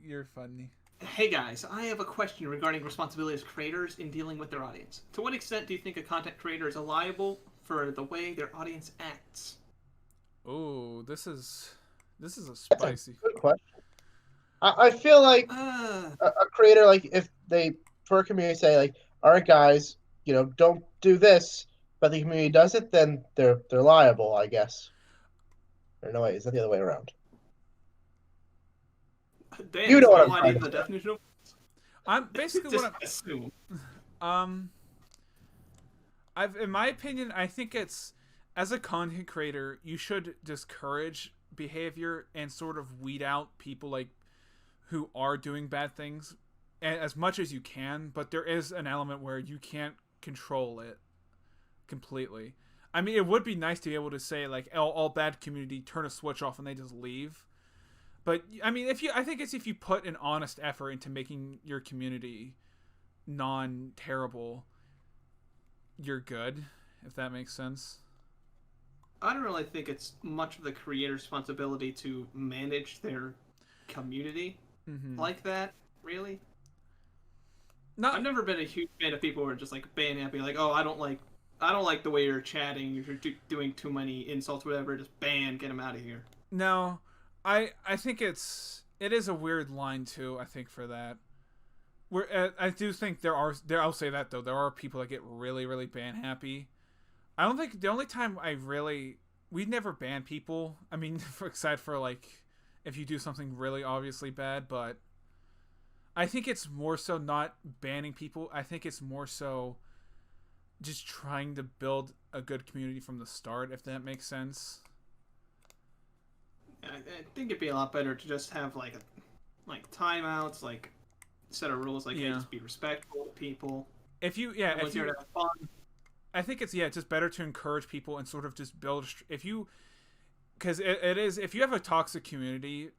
A: You're funny.
B: Hey guys, I have a question regarding responsibility as creators in dealing with their audience. To what extent do you think a content creator is liable for the way their audience acts?
A: Oh, this is a spicy.
C: That's a good question. I feel like a creator, like if they for a community say like, all right guys, don't do this, but the community does it, then they're liable, I guess. Or no, wait, is that the other way around?
B: Dan,
C: You know what I'm
B: idea the definition of.
A: I'm basically
B: Just
A: what
B: assume.
A: in my opinion, I think it's as a content creator, you should discourage behavior and sort of weed out people like who are doing bad things as much as you can. But there is an element where you can't control it completely. I mean, it would be nice to be able to say like, all bad community turn a switch off and they just leave. But I mean, I think it's if you put an honest effort into making your community non-terrible, you're good. If that makes sense.
B: I don't really think it's much of the creator's responsibility to manage their community like that. Really. I've never been a huge fan of people who are just like banning happy, like, oh, I don't like the way you're chatting. You're doing too many insults, whatever. Just ban, get them out of here.
A: No. I think it is a weird line too. I think for that, I do think I'll say that though, there are people that get really really ban happy. I don't think the only time we never ban people. I mean, except for like if you do something really obviously bad, but I think it's more so not banning people. I think it's more so just trying to build a good community from the start, if that makes sense.
B: I think it'd be a lot better to just have like timeouts, like set of rules, like hey, just be respectful to people.
A: If you here to have fun. I think it's just better to encourage people and sort of just build because it is if you have a toxic community,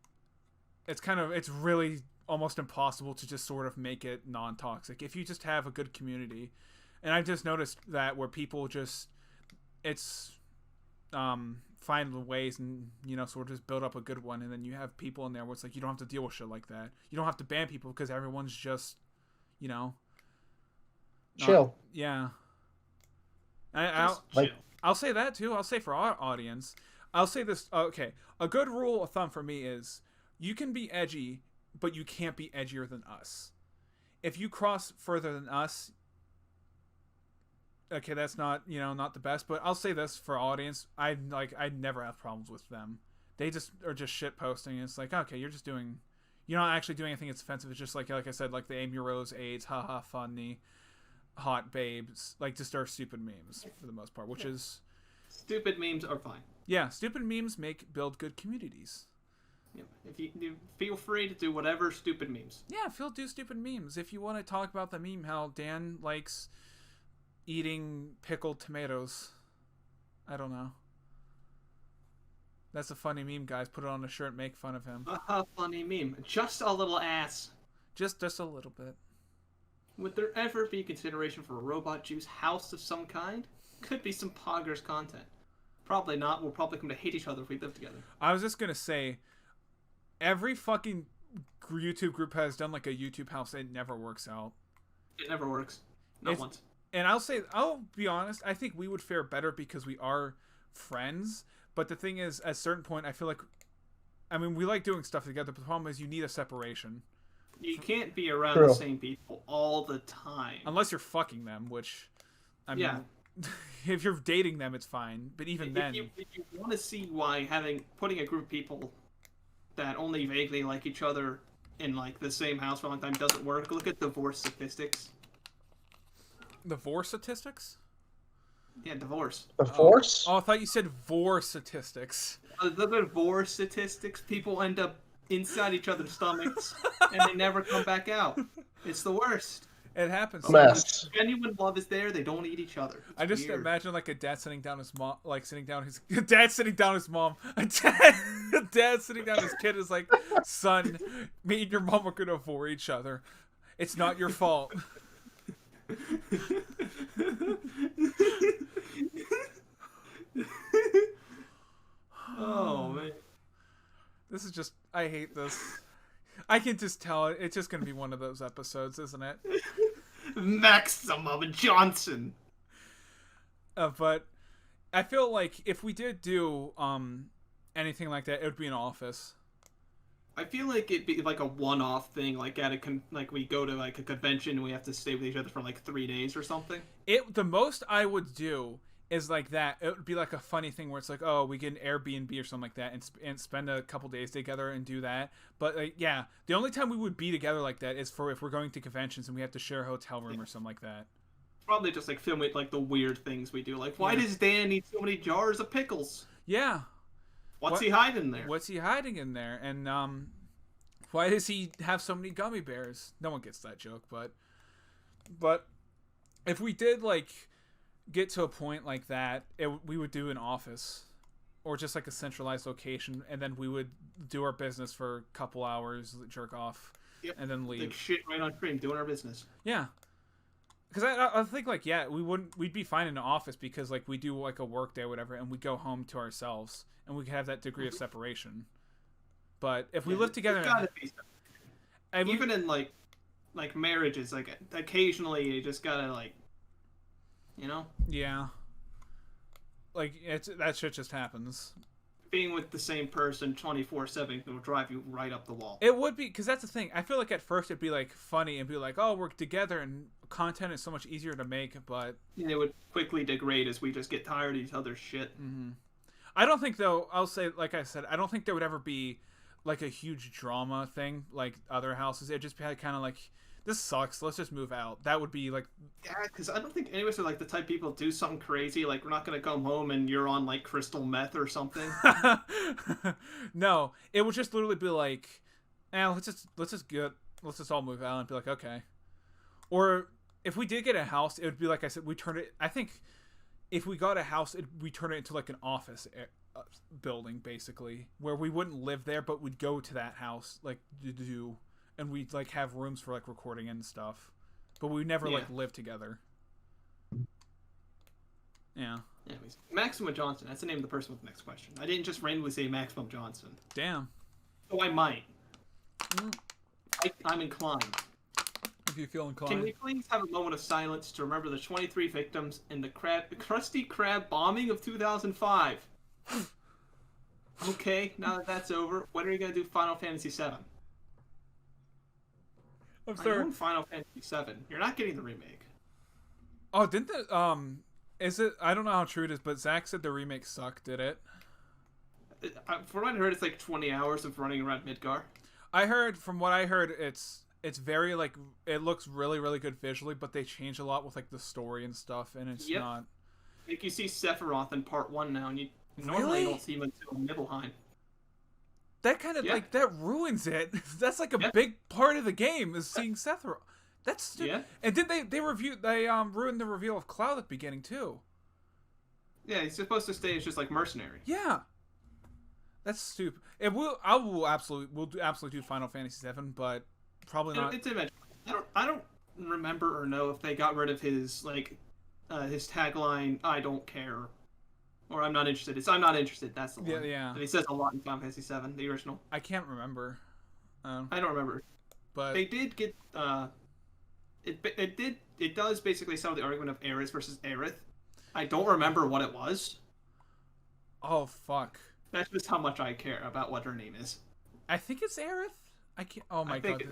A: it's really almost impossible to just sort of make it non-toxic if you just have a good community. And I've just noticed that where people just find ways and sort of just build up a good one, and then you have people in there where it's like you don't have to deal with shit like that. You don't have to ban people because everyone's just
C: chill.
A: Yeah. I'll say that too. I'll say for our audience, I'll say this. Okay, a good rule of thumb for me is you can be edgy, but you can't be edgier than us. If you cross further than us, okay, that's not not the best. But I'll say this for our audience, I never have problems with them. They just are just shit posting. It's like, okay, you're not actually doing anything that's offensive. It's just like I said, like the Amy Rose AIDS, haha, funny, hot babes, like just our stupid memes for the most part, which is
B: stupid memes are fine.
A: Yeah, stupid memes build good communities.
B: If you feel free to do whatever stupid memes.
A: Yeah, do stupid memes. If you want to talk about the meme, how Dan likes eating pickled tomatoes. I don't know. That's a funny meme, guys. Put it on a shirt, make fun of him.
B: A funny meme. Just a little ass.
A: Just a little bit.
B: Would there ever be consideration for a robot juice house of some kind? Could be some poggers content. Probably not. We'll probably come to hate each other if we live together.
A: I was just gonna say, every fucking YouTube group has done like a YouTube house. It never works out.
B: It never works. Not once.
A: And I'll be honest, I think we would fare better because we are friends. But the thing is, at a certain point, I feel like, I mean, we like doing stuff together, but the problem is you need a separation.
B: You can't be around the same people all the time.
A: Unless you're fucking them, which, I mean, if you're dating them, it's fine. But even then...
B: If you want to see why putting a group of people that only vaguely like each other in like the same house for a long time doesn't work, look at divorce statistics.
A: Divorce statistics?
B: Yeah, divorce.
C: Divorce?
A: Oh, I thought you said vor statistics.
B: The divorce statistics, people end up inside each other's stomachs and they never come back out. It's the worst.
A: It happens.
C: Mess.
B: Genuine love is there. They don't eat each other. It's
A: I just
B: weird.
A: imagine like a dad sitting down his mom, like sitting down his dad sitting down his mom. A dad sitting down his kid is like, son, me and your mom are gonna vor each other. It's not your fault.
B: Oh man,
A: this is just, I hate this. I can just tell it's just gonna be one of those episodes, isn't it?
B: Maximum Johnson.
A: But I feel like if we did do anything like that, it would be an office.
B: I feel like it'd be like a one-off thing, like like we go to like a convention and we have to stay with each other for like 3 days or something.
A: The most I would do is like that. It would be like a funny thing where it's like, oh, we get an Airbnb or something like that and spend a couple days together and do that. But like, yeah, the only time we would be together like that is for if we're going to conventions and we have to share a hotel room or something like that.
B: Probably just like film it like the weird things we do. Like, why does Dan need so many jars of pickles?
A: Yeah.
B: What's he hiding there?
A: What's he hiding in there? And why does he have so many gummy bears? No one gets that joke, but if we did like get to a point like that, we would do an office or just like a centralized location, and then we would do our business for a couple hours, jerk off, and then leave.
B: Like shit right on stream, doing our business.
A: Yeah. Because I think like, yeah, we'd be fine in an office because like we do like a work day or whatever, and we go home to ourselves and we have that degree of separation. But if we live together,
B: even in like marriages, like occasionally you just gotta like, you know.
A: Yeah. Like that shit just happens.
B: Being with the same person 24/7 will drive you right up the wall.
A: It would be, because that's the thing. I feel like at first it'd be like funny and be like, oh, we're together and content is so much easier to make, but
B: it would quickly degrade as we just get tired of each other's shit.
A: Mm-hmm. I don't think though. I'll say, like I said, I don't think there would ever be like a huge drama thing like other houses. It'd just be kind of like, this sucks, let's just move out. That would be like...
B: Yeah, because I don't think any of us are like the type of people do something crazy. Like, we're not going to come home and you're on like crystal meth or something.
A: No, it would just literally be like, let's just all move out and be like, okay. Or if we did get a house, it would be like I said, we turn it... I think if we got a house, we turn it into like an office building, basically, where we wouldn't live there, but we'd go to that house, like, to do... And we'd like have rooms for like recording and stuff, but we never like live together. Yeah.
B: Anyways, Maximum Johnson. That's the name of the person with the next question. I didn't just randomly say Maximum Johnson.
A: Damn.
B: So I might. I'm inclined.
A: If you feel inclined.
B: Can we please have a moment of silence to remember the 23 victims in the Krusty Krab bombing of 2005? Okay, now that that's over, when are you gonna do Final Fantasy VII?
A: I'm sorry.
B: I own Final Fantasy VII. You're not getting the remake.
A: Oh, didn't the is it? I don't know how true it is, but Zach said the remake sucked. Did it?
B: From what I heard, it's like 20 hours of running around Midgar.
A: From what I heard, it's very like, it looks really really good visually, but they change a lot with like the story and stuff, and it's not.
B: Like you see Sephiroth in Part 1 now, and you normally don't see him until Nibelheim.
A: that kind of like that ruins it. That's like a big part of the game is seeing Sephiroth. That's stupid. Yeah. And did they ruined the reveal of Cloud at the beginning too.
B: Yeah, he's supposed to stay as just like mercenary.
A: Yeah. That's stupid. We'll absolutely do Final Fantasy VII, but probably not.
B: It's eventually. I don't remember or know if they got rid of his his tagline. I don't care, or I'm not interested. It's I'm not interested. That's the one.
A: Yeah.
B: And he says a lot in Final Fantasy VII, the original.
A: I can't remember.
B: I don't remember.
A: But
B: they did get it does basically settle the argument of Aerith versus Aerith. I don't remember what it was.
A: Oh fuck.
B: That's just how much I care about what her name is.
A: I think it's Aerith. I can't. Oh my god.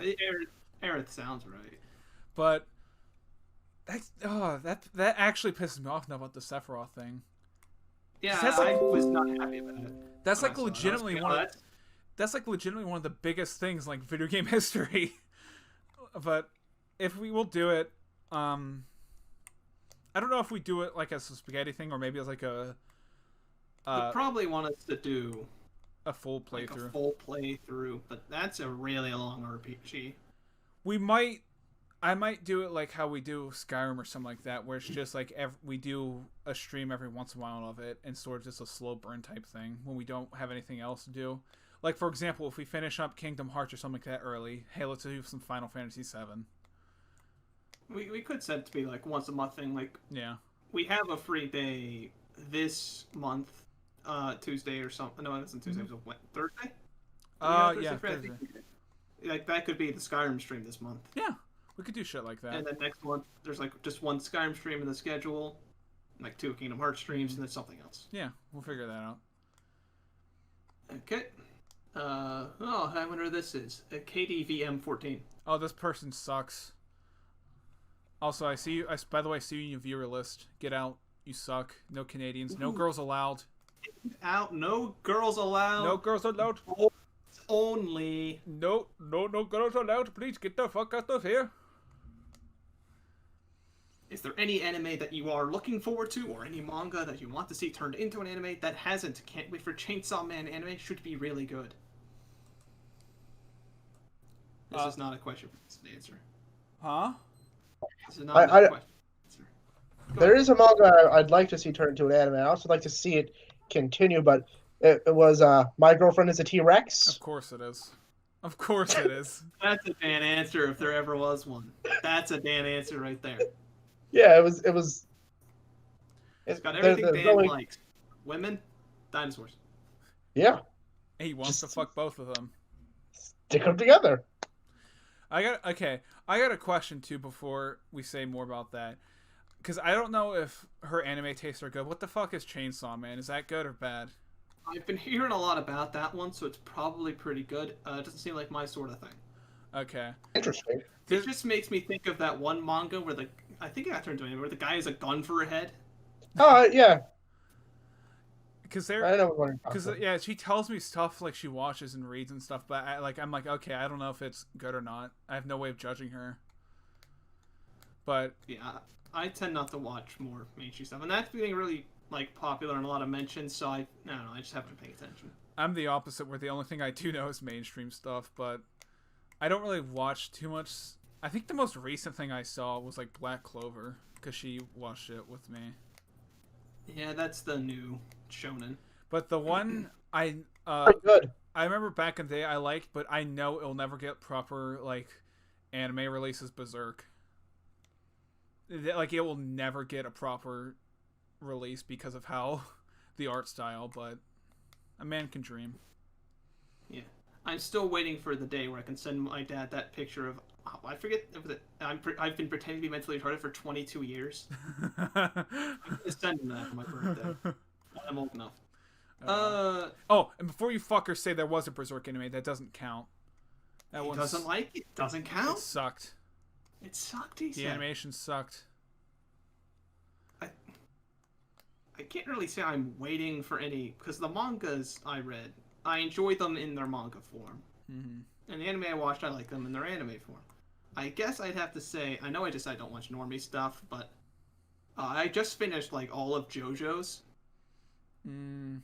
B: Aerith sounds right.
A: But that actually pisses me off now about the Sephiroth thing.
B: Yeah, I was not happy about it.
A: That's like legitimately that's like legitimately one of the biggest things like video game history. But if we will do it, I don't know if we do it like as a spaghetti thing or maybe as like a.
B: They probably want us to do
A: a full playthrough.
B: Like a full playthrough, but that's a really long RPG.
A: I might do it like how we do Skyrim or something like that, where it's just like we do a stream every once in a while of it, and sort of just a slow burn type thing when we don't have anything else to do. Like for example, if we finish up Kingdom Hearts or something like that early, hey, let's do some Final Fantasy VII.
B: We could set it to be like once a month thing. Like we have a free day this month. Tuesday or something. No, it wasn't Tuesday. It was Thursday.
A: Thursday.
B: Like that could be the Skyrim stream this month.
A: Yeah, we could do shit like that.
B: And then next month, there's like just one Skyrim stream in the schedule, like 2 Kingdom Hearts streams, and then something else.
A: Yeah, we'll figure that out.
B: Okay. I wonder who this is. KDVM14.
A: Oh, this person sucks. Also, I see you. By the way, I see you in your viewer list. Get out. You suck. No Canadians. No girls allowed.
B: Out. No girls allowed.
A: No girls allowed.
B: Only.
A: No girls allowed. Please get the fuck out of here.
B: Is there any anime that you are looking forward to, or any manga that you want to see turned into an anime that hasn't? Can't wait for Chainsaw Man anime. Should be really good. This is not a question for this to answer.
A: Huh?
B: This is not a question.
C: There is a manga I'd like to see turned into an anime. I also like to see it continue, but it was My Girlfriend is a T-Rex.
A: Of course it is. Of course it is.
B: That's a Dan answer if there ever was one. That's a Dan answer right there.
C: Yeah, it was.
B: It's got everything Dan likes. Women, dinosaurs.
C: Yeah.
A: He wants to fuck both of them.
C: Stick them together.
A: I got a question too before we say more about that. Because I don't know if her anime tastes are good. What the fuck is Chainsaw Man? Is that good or bad?
B: I've been hearing a lot about that one, so it's probably pretty good. It doesn't seem like my sort of thing.
A: Okay.
C: Interesting.
B: It just makes me think of that one manga where I think it got turned into it, where the guy has a gun for a head.
C: Oh, yeah.
A: Because she tells me stuff like she watches and reads and stuff, but I'm like, okay, I don't know if it's good or not. I have no way of judging her. But
B: yeah, I tend not to watch more mainstream stuff, and that's being really like popular and a lot of mentions. So I don't know, I just haven't been paying attention.
A: I'm the opposite, where the only thing I do know is mainstream stuff, but I don't really watch too much. I think the most recent thing I saw was like Black Clover, because she watched it with me.
B: Yeah, that's the new shonen.
A: But the one
C: good.
A: I remember back in the day I liked, but I know it'll never get proper like anime releases. Berserk. Like it will never get a proper release because of how the art style, but a man can dream.
B: Yeah, I'm still waiting for the day where I can send my dad that picture of. I forget. I've been pretending to be mentally retarded for 22 years. I'm gonna send him that for my birthday. I'm old enough.
A: And before you fuckers say there was a Berserk anime, that doesn't count.
B: That one doesn't like it. Doesn't count.
A: It sucked.
B: It sucked. He said.
A: The animation sucked.
B: I can't really say I'm waiting for any, because the mangas I read, I enjoy them in their manga form.
A: Mm-hmm.
B: And the anime I watched, I like them in their anime form. I guess I'd have to say, I know I don't watch normie stuff, but I just finished like all of JoJo's. And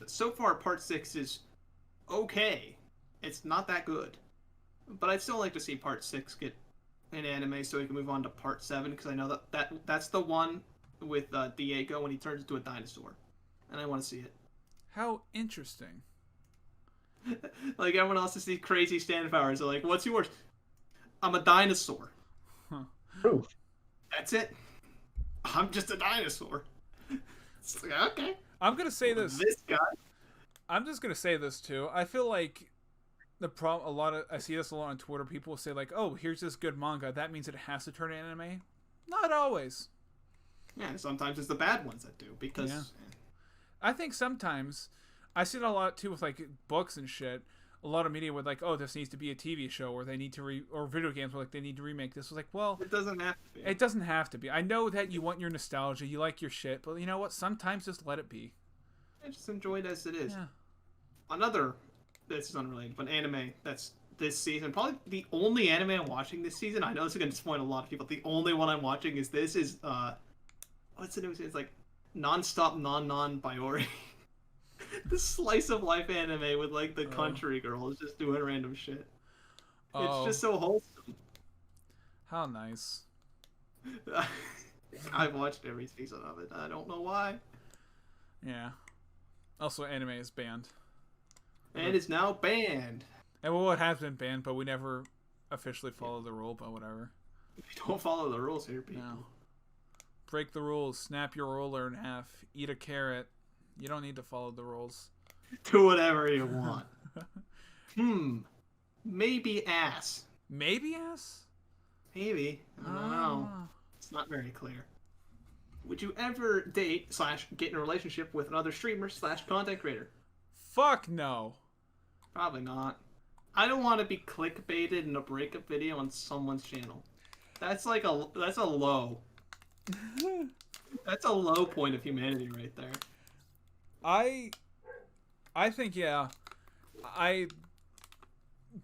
B: so far, part 6 is okay. It's not that good. But I'd still like to see Part 6 get an anime so we can move on to Part 7, because I know that's the one with Diego when he turns into a dinosaur. And I want to see it.
A: How interesting.
B: Like, everyone else to see crazy stand powers. They're like, what's yours? I'm a dinosaur.
A: Huh.
C: Proof.
B: That's it. I'm just a dinosaur. It's like, okay.
A: I'm gonna say this.
B: This guy.
A: I'm just gonna say this too. I feel like I see this a lot on Twitter. People say like, "Oh, here's this good manga. That means it has to turn anime." Not always.
B: Yeah, sometimes it's the bad ones that do, because...
A: Yeah. I think sometimes I see it a lot too with like books and shit. A lot of media would like, "Oh, this needs to be a TV show," or they need to or video games where like they need to remake this. It was like, well,
B: it doesn't have to be.
A: It doesn't have to be. I know that you want your nostalgia, you like your shit, but you know what? Sometimes just let it be.
B: I just enjoy it as it is.
A: Yeah.
B: Another, this is unrelated, but anime that's this season, probably the only anime I'm watching this season. I know this is gonna disappoint a lot of people. The only one I'm watching is what's the name? It's like Non-Stop Non Biori. This slice of life anime with like the country girls just doing random shit. It's just so wholesome.
A: How nice.
B: I've watched every season of it. I don't know why.
A: Yeah. Also, anime is banned.
B: And it's now banned.
A: And well, it has been banned, but we never officially follow the rule, but whatever.
B: We don't follow the rules here, people.
A: No. Break the rules. Snap your roller in half. Eat a carrot. You don't need to follow the rules.
B: Do whatever you want. Maybe ass.
A: Maybe ass?
B: Maybe. I don't know. It's not very clear. Would you ever date / get in a relationship with another streamer / content creator?
A: Fuck no.
B: Probably not. I don't want to be clickbaited in a breakup video on someone's channel. That's like that's a low. That's a low point of humanity right there.
A: I think, yeah.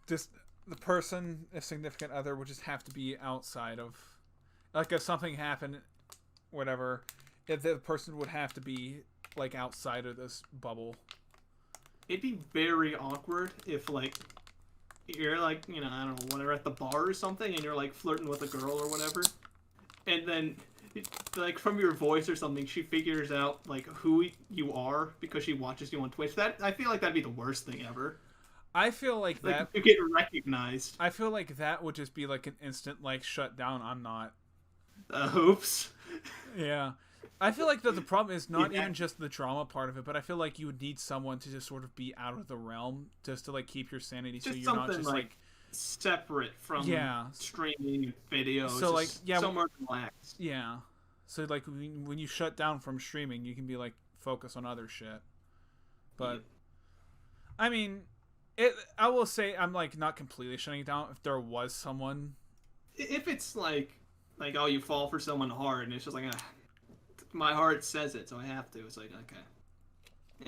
A: The person, a significant other, would just have to be outside of, like, if something happened, whatever, if the person would have to be, like, outside of this bubble.
B: It'd be very awkward if, like, you're, like, you know, I don't know, whatever, at the bar or something, and you're, like, flirting with a girl or whatever, and then, like, from your voice or something, she figures out, like, who you are because she watches you on Twitch. I feel like that'd be the worst thing ever.
A: I feel like that...
B: you get recognized.
A: I feel like that would just be, like, an instant, like, shut down. I'm not.
B: Oops.
A: Yeah. I feel like that the problem is not even just the drama part of it, but I feel like you would need someone to just sort of be out of the realm just to, like, keep your sanity, so you're not just, like
B: separate from streaming videos.
A: So, like,
B: somewhere relaxed.
A: Yeah. So, like, when you shut down from streaming, you can be, like, focus on other shit. But, I mean, I will say I'm, like, not completely shutting it down if there was someone.
B: If it's, like, oh, you fall for someone hard, and it's just like, my heart says it, so I have to. It's like, okay.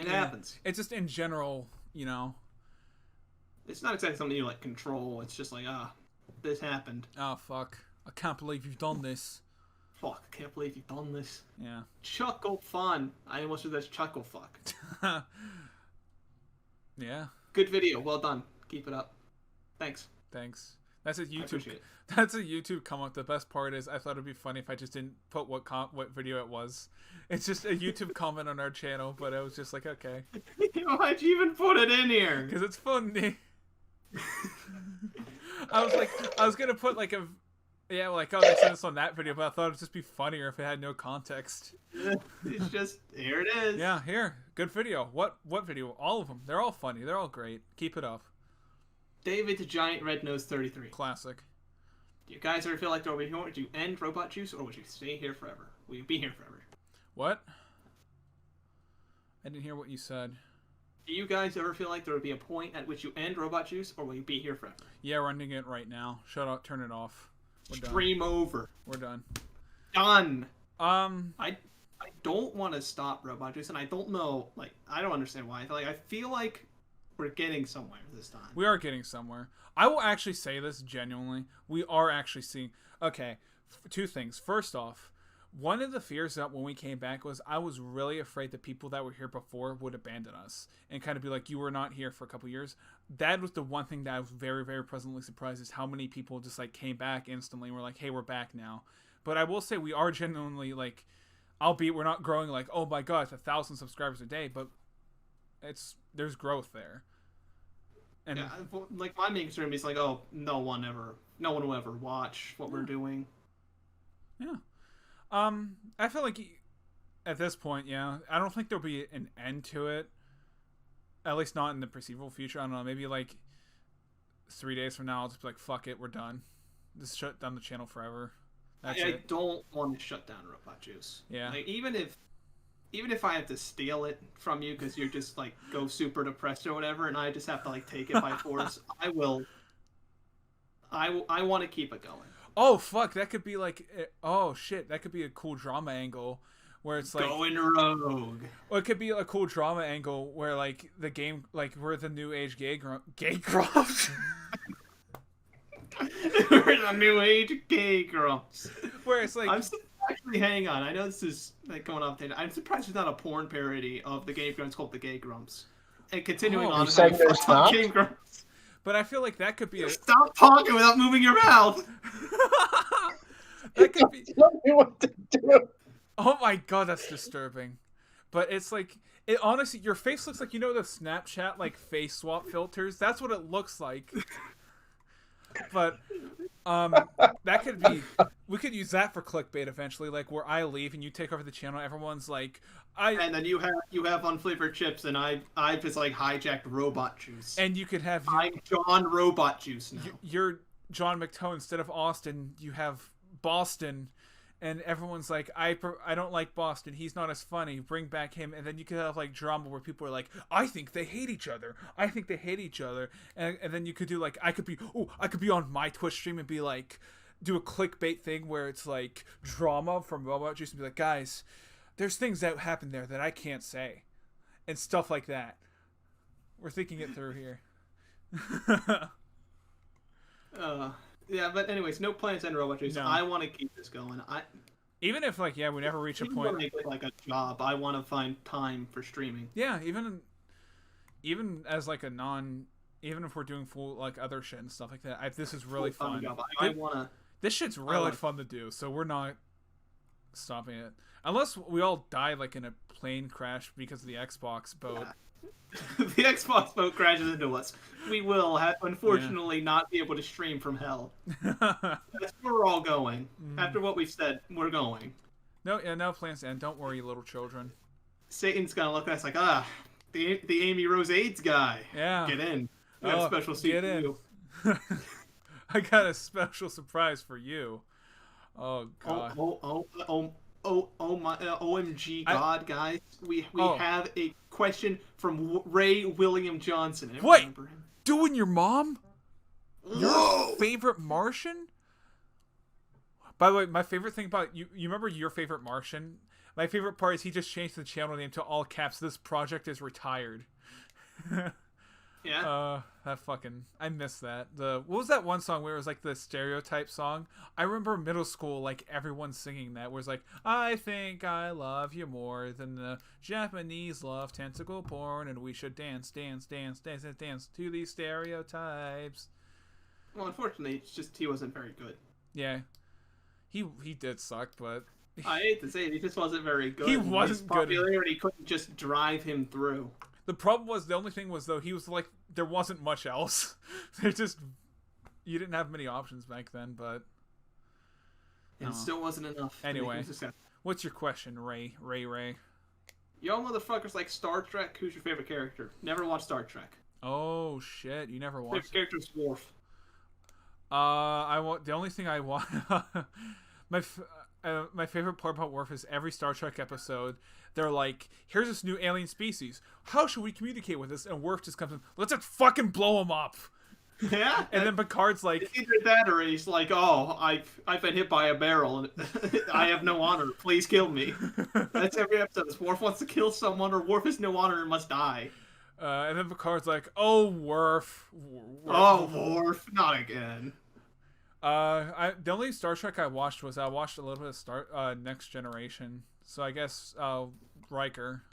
B: It happens.
A: It's just in general, you know.
B: It's not exactly something you, like, control. It's just like, this happened.
A: Oh, fuck. I can't believe you've done this.
B: Fuck, I can't believe you've done this.
A: Yeah.
B: Chuckle fun. I almost said that's chuckle fuck.
A: Yeah.
B: Good video. Well done. Keep it up. Thanks.
A: That's a YouTube. That's a YouTube comment. The best part is I thought it'd be funny if I just didn't put what video it was. It's just a YouTube comment on our channel, but I was just like, okay.
B: Why'd you even put it in here?
A: Because it's funny. I was gonna put like oh, they said this on that video, but I thought it'd just be funnier if it had no context.
B: It's just, here it is.
A: Yeah, here. Good video. What video? All of them. They're all funny. They're all great. Keep it up.
B: David the Giant Red Nose 33.
A: Classic.
B: Do you guys ever feel like would you end Robot Juice, or would you stay here forever? Will you be here forever?
A: What? I didn't hear what you said.
B: Do you guys ever feel like there would be a point at which you end Robot Juice, or will you be here forever?
A: Yeah, we're ending it right now. Shut up. Turn it off. We're done.
B: Stream over.
A: We're done.
B: Done.
A: I
B: don't want to stop Robot Juice, and I don't know, like, I don't understand why. I feel like we're getting somewhere this time.
A: We are getting somewhere. I will actually say this genuinely. We are actually seeing... Okay, two things. First off, One of the fears that when we came back was I was really afraid the people that were here before would abandon us and kind of be like, you were not here for a couple years. That was the one thing that I was very, very pleasantly surprised is how many people just like came back instantly and were like, hey, we're back now. But I will say we are genuinely like, albeit we're not growing like, oh my god, it's 1,000 subscribers a day, but there's growth there. And
B: yeah, like my main concern is like, oh, no one will ever watch what we're doing.
A: Yeah. I feel like at this point, yeah, I don't think there'll be an end to it. At least not in the perceivable future. I don't know, maybe like 3 days from now, I'll just be like, fuck it, we're done. Just shut down the channel forever. That's
B: I don't want to shut down Robot Juice.
A: Yeah.
B: Like, even if I have to steal it from you because you're just like go super depressed or whatever, and I just have to like take it by force, I will. I want to keep it going.
A: Oh fuck! That could be like, oh shit! That could be a cool drama angle, where it's like
B: going rogue.
A: Or it could be a cool drama angle where like the game, like we're the new age gay grumps.
B: We're the new age gay grumps.
A: Where it's like,
B: actually, hang on. I know this is like going off. I'm surprised there's not a porn parody of the gay grumps called the Gay Grumps. And continuing on, Gay Grumps.
A: But I feel like that could be
B: Stop talking without moving your mouth!
A: That could be...
C: Tell me what to do.
A: Oh my god, that's disturbing. But it's like... It honestly... Your face looks like, you know the Snapchat, like, face swap filters? That's what it looks like. But... that could be... We could use that for clickbait eventually, like, where I leave and you take over the channel, everyone's like...
B: And then you have unflavored chips, and I've just like hijacked Robot Juice.
A: And you could have...
B: I'm John Robot Juice now.
A: You're John McToe instead of Austin. You have Boston, and everyone's like, I don't like Boston. He's not as funny. Bring back him. And then you could have like drama where people are like, I think they hate each other. I think they hate each other. And then you could do like, I could be on my Twitch stream and be like, do a clickbait thing where it's like drama from Robot Juice and be like, guys, there's things that happen there that I can't say, and stuff like that. We're thinking it through here.
B: Yeah, but anyways, no plans on Robot Juice. No. I want to keep this going.
A: Even if like, yeah, we never reach a point.
B: Make it like a job. I want to find time for streaming.
A: Yeah, even as like a even if we're doing full like other shit and stuff like that, this is really fun.
B: I wanna.
A: This shit's really fun to do, so we're not stopping it. Unless we all die like in a plane crash because of the Xbox boat.
B: Yeah. The Xbox boat crashes into us. We will unfortunately not be able to stream from hell. That's where we're all going. After what we've said, we're going.
A: No plans to end. Don't worry, little children.
B: Satan's gonna look at us like, the Amy Rose AIDS guy.
A: Yeah.
B: Get in. We got a special seat for you.
A: I got a special surprise for you. Oh god.
B: OMG God, guys. We have a question from Ray William Johnson.
A: Wait, doing your mom? Your favorite Martian? By the way, my favorite thing about you remember your favorite Martian? My favorite part is he just changed the channel name to all caps. This project is retired.
B: Yeah.
A: I miss that. What was that one song where it was like the stereotype song? I remember middle school, like everyone singing that, where it's like, I think I love you more than the Japanese love tentacle porn, and we should dance to these stereotypes.
B: Well, unfortunately, it's just he wasn't very good.
A: Yeah. He did suck, but
B: I hate to say it, he just wasn't very good.
A: He wasn't
B: His popularity couldn't just drive him through.
A: The problem was, the only thing was, though, he was like, there wasn't much else. You didn't have many options back then, but...
B: It still wasn't enough.
A: Anyway, what's your question, Ray?
B: Y'all motherfuckers like Star Trek? Who's your favorite character? Never watched Star Trek.
A: Oh, shit, you never watched...
B: Favorite character's Worf.
A: The only thing I want... my favorite part about Worf is every Star Trek episode, they're like, here's this new alien species. How should we communicate with this? And Worf just comes in, let's just fucking blow them up.
B: Yeah?
A: And then Picard's like...
B: It's either that or he's like, I've been hit by a barrel and I have no honor. Please kill me. That's every episode. Worf wants to kill someone or Worf has no honor and must die.
A: And then Picard's like, oh, Worf.
B: Oh, Worf. Not again.
A: The only Star Trek I watched was I watched a little bit of Next Generation. So I guess Riker.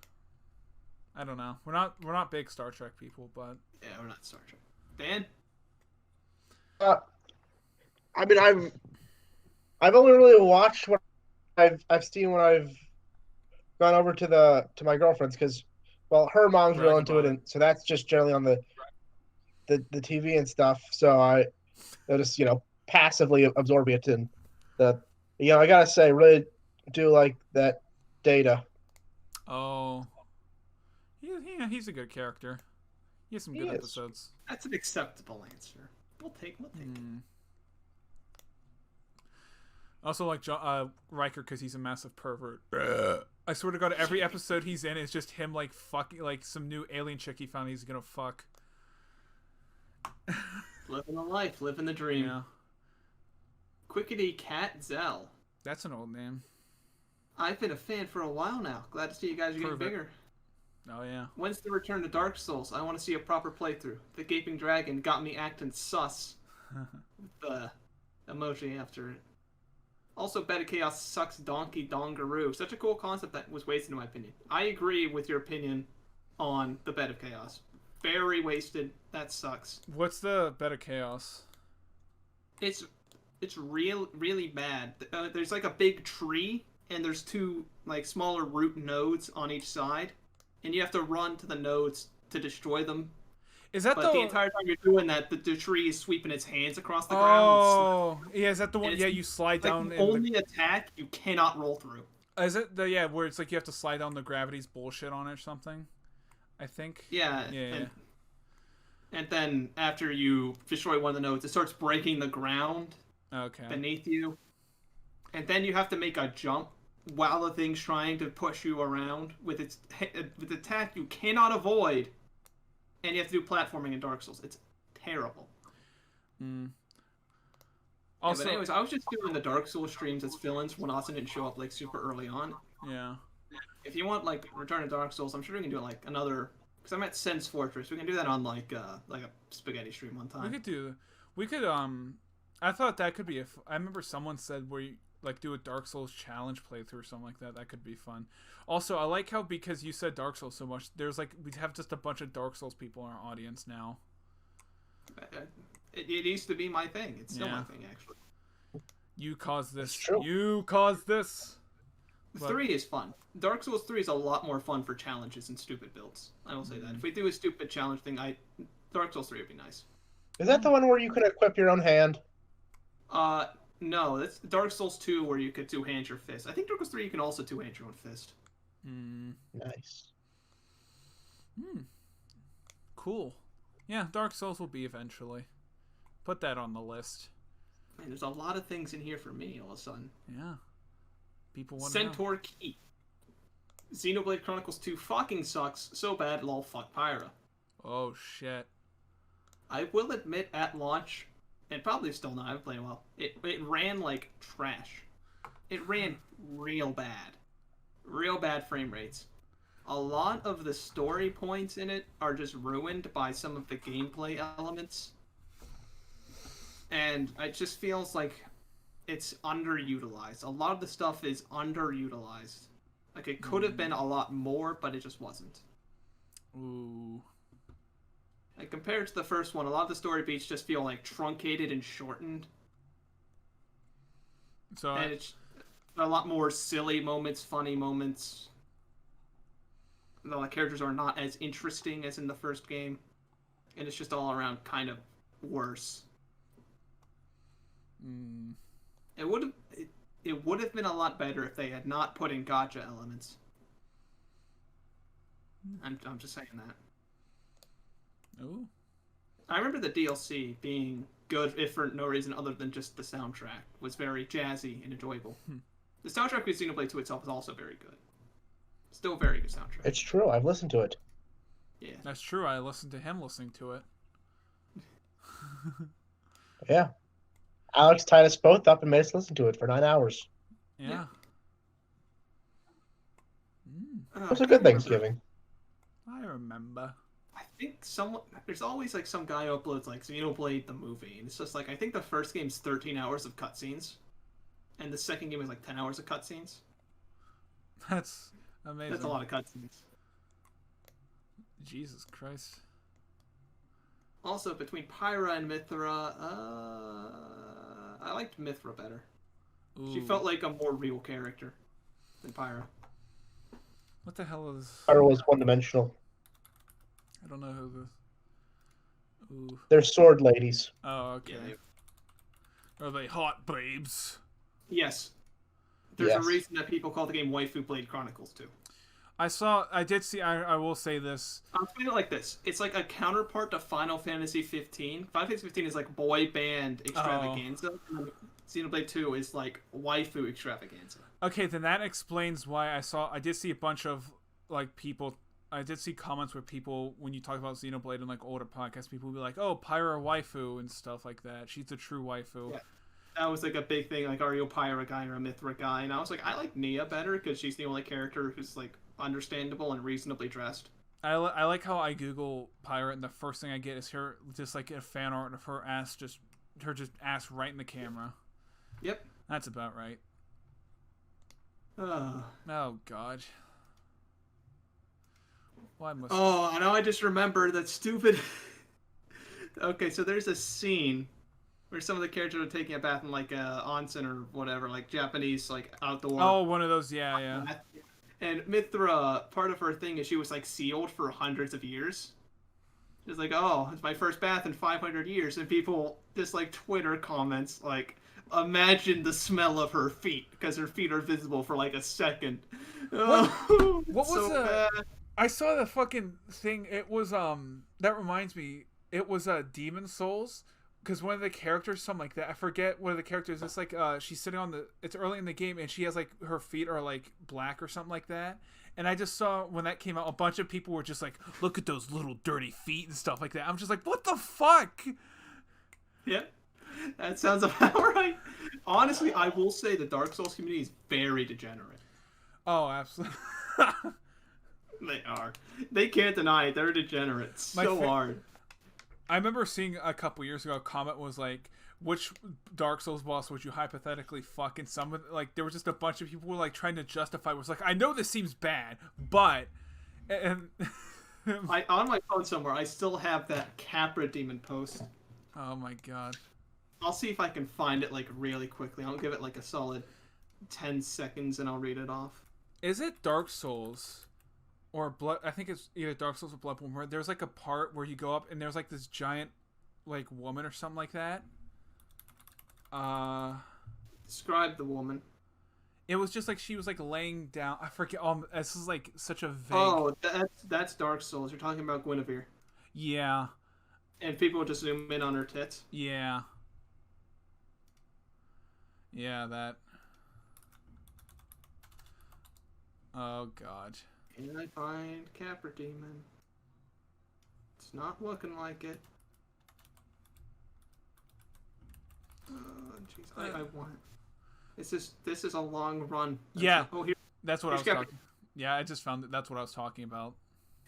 A: I don't know. We're not big Star Trek people, but
B: yeah, we're not Star Trek. Dan?
C: I mean, I've only really watched what I've seen when I've gone over to my girlfriend's because, well, her mom's real into it, and so that's just generally on the TV and stuff. So I just passively absorb it, and I gotta say, really do like that Data.
A: Oh, he's a good character. He has some good episodes.
B: That's an acceptable answer. We'll take it.
A: Also like Riker because he's a massive pervert. I swear to God, every episode he's in is just him like fucking like some new alien chick he found he's gonna fuck.
B: Living the life, living the dream.
A: Yeah.
B: Quickity Cat Zell.
A: That's an old name.
B: I've been a fan for a while now. Glad to see you guys are getting bigger.
A: Oh yeah.
B: When's the return to Dark Souls? I want to see a proper playthrough. The Gaping Dragon got me acting sus. The emoji after it. Also, Bed of Chaos sucks donkey dongaroo. Such a cool concept that was wasted in my opinion. I agree with your opinion on the Bed of Chaos. Very wasted. That sucks.
A: What's the Bed of Chaos?
B: It's really bad. There's like a big tree, and there's two like smaller root nodes on each side, and you have to run to the nodes to destroy them.
A: Is that
B: the entire time you're doing that, the tree is sweeping its hands across the ground?
A: Oh, yeah. Is that the one? Yeah, you slide down.
B: The only attack you cannot roll through.
A: Is it where it's like you have to slide down the gravity's bullshit on it or something? I think.
B: Yeah. And then after you destroy one of the nodes, it starts breaking the ground.
A: Okay.
B: Beneath you, and then you have to make a jump while the thing's trying to push you around with its attack you cannot avoid, and you have to do platforming in Dark Souls. It's terrible.
A: Also,
B: but anyways, I was just doing the Dark Souls streams as fill-ins when Austin didn't show up like super early on.
A: Yeah.
B: If you want like Return to Dark Souls, I'm sure we can do like another. Because I'm at Sense Fortress, we can do that on like a spaghetti stream one time.
A: We could I thought that could be I remember someone said where you like do a Dark Souls challenge playthrough or something like that. That could be fun. Also, I like how because you said Dark Souls so much, there's like we have just a bunch of Dark Souls people in our audience now.
B: It used to be my thing. It's still my thing, actually.
A: You caused this. You caused this.
B: 3 is fun. Dark Souls 3 is a lot more fun for challenges and stupid builds. I will say that. If we do a stupid challenge thing, Dark Souls 3 would be nice.
C: Is that the one where you can equip your own hand?
B: No, that's Dark Souls 2 where you could two-hand your fist. I think Dark Souls 3 you can also two-hand your own fist.
C: Nice.
A: Cool. Yeah, Dark Souls will be eventually. Put that on the list.
B: Man, there's a lot of things in here for me all of a sudden.
A: Yeah. People want to
B: Centaur Key. Xenoblade Chronicles 2 fucking sucks. So bad, lol, fuck Pyra.
A: Oh, shit.
B: I will admit at launch, and probably still not, I haven't played well, it ran like trash. It ran real bad. Real bad frame rates. A lot of the story points in it are just ruined by some of the gameplay elements. And it just feels like it's underutilized. A lot of the stuff is underutilized. Like, it could have been a lot more, but it just wasn't.
A: Ooh.
B: Like, compared to the first one, a lot of the story beats just feel, like, truncated and shortened. And it's a lot more silly moments, funny moments. The characters are not as interesting as in the first game. And it's just all around kind of worse. It would have been a lot better if they had not put in gacha elements. I'm just saying that.
A: Ooh.
B: I remember the DLC being good, if for no reason other than just the soundtrack was very jazzy and enjoyable. The soundtrack with Xenoblade 2 itself is also very good. Still a very good soundtrack.
C: It's true. I've listened to it.
B: Yeah.
A: That's true. I listened to him listening to it.
C: Yeah. Alex tied us both up and made us listen to it for 9 hours.
A: Yeah.
C: It was a good Thanksgiving.
A: I remember.
B: I think there's always like some guy who uploads like Xenoblade the movie, and it's just like I think the first game's 13 hours of cutscenes, and the second game is like 10 hours of cutscenes.
A: That's amazing.
B: That's a lot of cutscenes.
A: Jesus Christ.
B: Also, between Pyra and Mithra, I liked Mithra better.
A: Ooh.
B: She felt like a more real character than Pyra.
A: What the hell is...
C: Pyra was one-dimensional.
A: I don't know who this... Ooh.
C: They're sword ladies.
A: Oh, okay.
B: Yeah,
A: Are they hot babes?
B: Yes. There's a reason that people call the game Waifu Blade Chronicles too.
A: I did see, I will say this.
B: I'll put it like this. It's like a counterpart to Final Fantasy 15. Final Fantasy 15 is like boy band extravaganza. And Xenoblade 2 is like waifu extravaganza.
A: Okay, then that explains why I did see a bunch of, like, people, I did see comments where people, when you talk about Xenoblade in, like, older podcasts, people would be like, oh, Pyra waifu and stuff like that. She's a true waifu. Yeah.
B: That was like a big thing, like, are you a Pyra guy or a Mithra guy? And I was like, I like Nia better because she's the only character who's, like, understandable and reasonably dressed.
A: I like how I Google Pyra and the first thing I get is her, just like a fan art of her ass, just ass right in the camera.
B: Yep.
A: That's about right. Oh, God. Why must...
B: Oh, I know, I just remembered that stupid... Okay, so there's a scene where some of the characters are taking a bath in, like, onsen or whatever, like, Japanese, like, outdoor...
A: Oh, one of those, yeah.
B: And Mithra, part of her thing is she was, like, sealed for hundreds of years. It's like, oh, it's my first bath in 500 years. And people, just, like, Twitter comments, like... Imagine the smell of her feet, because her feet are visible for like a second.
A: What was
B: so bad.
A: I saw the fucking thing. It was that reminds me. It was Demon Souls, because one of the characters, something like that. I forget one of the characters. It's like she's sitting on the. It's early in the game, and she has like her feet are like black or something like that. And I just saw when that came out, a bunch of people were just like, "Look at those little dirty feet and stuff like that." I'm just like, "What the fuck?"
B: Yeah. That sounds about right. Honestly, I will say the Dark Souls community is very degenerate.
A: Oh, absolutely.
B: They are. They can't deny it. They're degenerate so hard.
A: I remember seeing a couple years ago a comment was like, which Dark Souls boss would you hypothetically fuck? And some of, like, there was just a bunch of people who were like trying to justify it. Was like, I know this seems bad, but... And
B: on my phone somewhere, I still have that Capra Demon post.
A: Oh my god.
B: I'll see if I can find it, like, really quickly. I'll give it, like, a solid 10 seconds, and I'll read it off.
A: Is it Dark Souls or Blood? I think it's either Dark Souls or Bloodborne, where there's, like, a part where you go up, and there's, like, this giant, like, woman or something like that.
B: Describe the woman.
A: It was just, like, she was, like, laying down. I forget. This is, like, such a vague...
B: Oh, that's Dark Souls. You're talking about Guinevere.
A: Yeah.
B: And people would just zoom in on her tits.
A: Yeah. Yeah, that. Oh, God.
B: Can I find Capra Demon? It's not looking like it. Oh, jeez. I want it. This is a long run.
A: Yeah.
B: Here.
A: That's what I was talking. Yeah, I just found it. That's what I was talking about.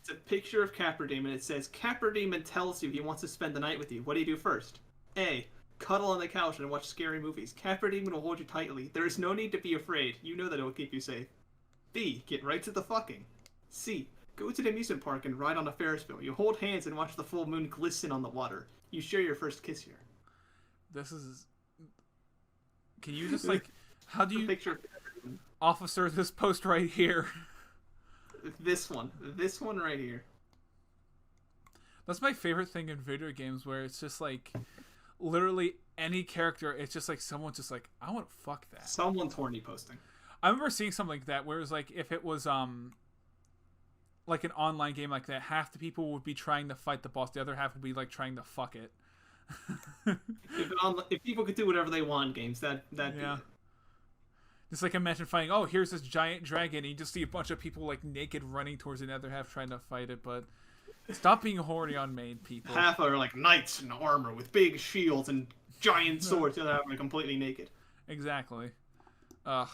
B: It's a picture of Capra Demon. It says, Capra Demon tells you he wants to spend the night with you. What do you do first? A. Cuddle on the couch and watch scary movies. Capra Demon will hold you tightly. There is no need to be afraid. You know that it will keep you safe. B. Get right to the fucking. C. Go to the amusement park and ride on a Ferris wheel. You hold hands and watch the full moon glisten on the water. You share your first kiss here.
A: This is... Can you just, like... How do you...
B: Picture...
A: Officer, this post right here.
B: This one. This one right here.
A: That's my favorite thing in video games, where it's just, like... Literally any character, it's just like someone's just like, I want to fuck that.
B: Someone's horny posting.
A: I remember seeing something like that where it was like, if it was like an online game like that, half the people would be trying to fight the boss, the other half would be like trying to fuck it.
B: If people could do whatever they want in games, that'd
A: yeah. Just like imagine fighting, oh, here's this giant dragon, and you just see a bunch of people like naked running towards the other half trying to fight it, but stop being horny on main people.
B: Half are like knights in armor with big shields and giant swords, the other half are completely naked.
A: Exactly. Ugh.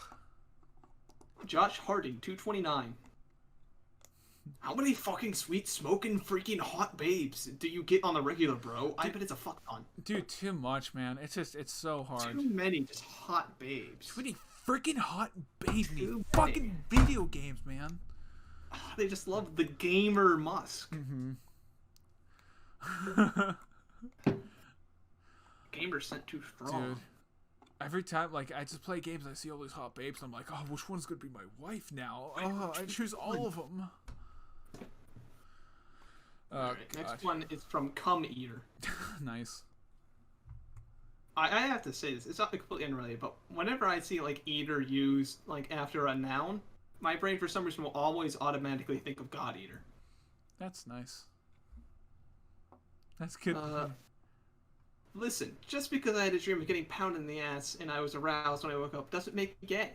B: Josh Harding, 229. How many fucking sweet smoking freaking hot babes do you get on the regular, bro? I bet it's a fuck ton.
A: Dude, too much, man. It's so hard.
B: Too many just hot babes.
A: Too many freaking hot babes in
B: Too
A: fucking video games, man.
B: They just love the gamer Musk. Gamer sent too strong.
A: Dude. Every time, like, I just play games, I see all these hot babes, I'm like, oh, which one's gonna be my wife now? Oh, I choose all of them.
B: Right, next one is from Cum Eater.
A: Nice.
B: I have to say this, it's not completely unrelated, but whenever I see, like, Eater used, like, after a noun, my brain, for some reason, will always automatically think of God Eater.
A: That's nice. That's good.
B: Listen, just because I had a dream of getting pounded in the ass and I was aroused when I woke up doesn't make me gay.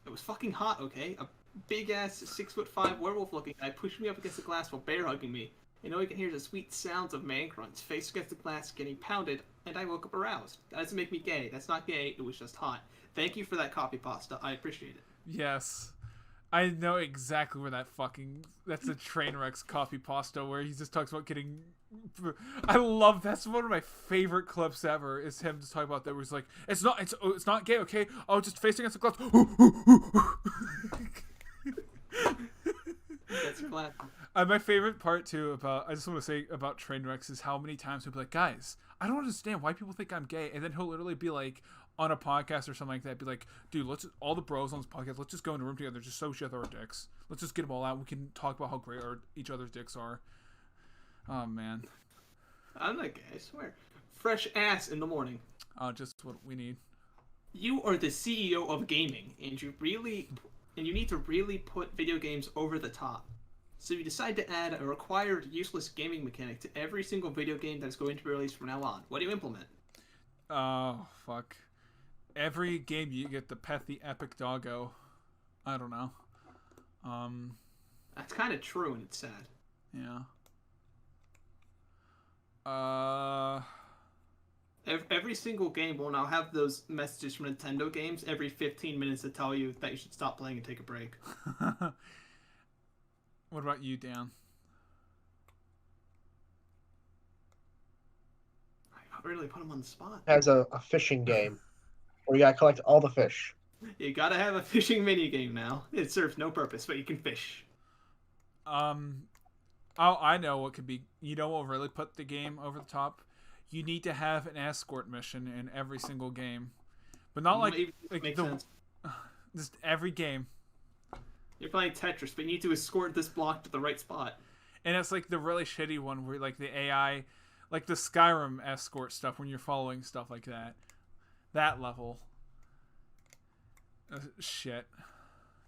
B: It was fucking hot, okay? A big-ass, 6'5" werewolf-looking guy pushed me up against the glass while bear-hugging me. And all you can hear is the sweet sounds of man grunts, face against the glass, getting pounded, and I woke up aroused. That doesn't make me gay. That's not gay. It was just hot. Thank you for that copy pasta. I appreciate it.
A: Yes. I know exactly where that fucking... That's a Trainwreck's copy pasta where he just talks about getting... I love... That's one of my favorite clips ever, is him just talking about that where he's like, it's not gay, okay? Oh, just face against the glass.
B: That's classic.
A: My favorite part, too, about... I just want to say about Trainwrecks is how many times he'll be like, guys, I don't understand why people think I'm gay. And then he'll literally be like... on a podcast or something like that, be like, dude, let's all the bros on this podcast, let's just go in a room together, just show each other our dicks. Let's just get them all out. We can talk about how great each other's dicks are. Oh man,
B: I'm not gay, I swear. Fresh ass in the morning.
A: Just what we need.
B: You are the CEO of gaming, and you need to really put video games over the top. So you decide to add a required useless gaming mechanic to every single video game that's going to be released from now on. What do you implement?
A: Oh fuck. Every game you get the pet the epic doggo. I don't know.
B: That's kind of true and it's sad.
A: Yeah.
B: Every single game will now have those messages from Nintendo games every 15 minutes to tell you that you should stop playing and take a break.
A: What about you, Dan?
B: I really put him on the spot.
C: Has a fishing game where you gotta collect all the fish.
B: You gotta have a fishing mini game now. It serves no purpose, but you can fish.
A: Oh, I know what could be. You know what will really put the game over the top? You need to have an escort mission in every single game, but not like
B: Makes sense.
A: Just every game.
B: You're playing Tetris, but you need to escort this block to the right spot.
A: And it's like the really shitty one where like the AI, like the Skyrim escort stuff when you're following stuff like that. That level. Shit.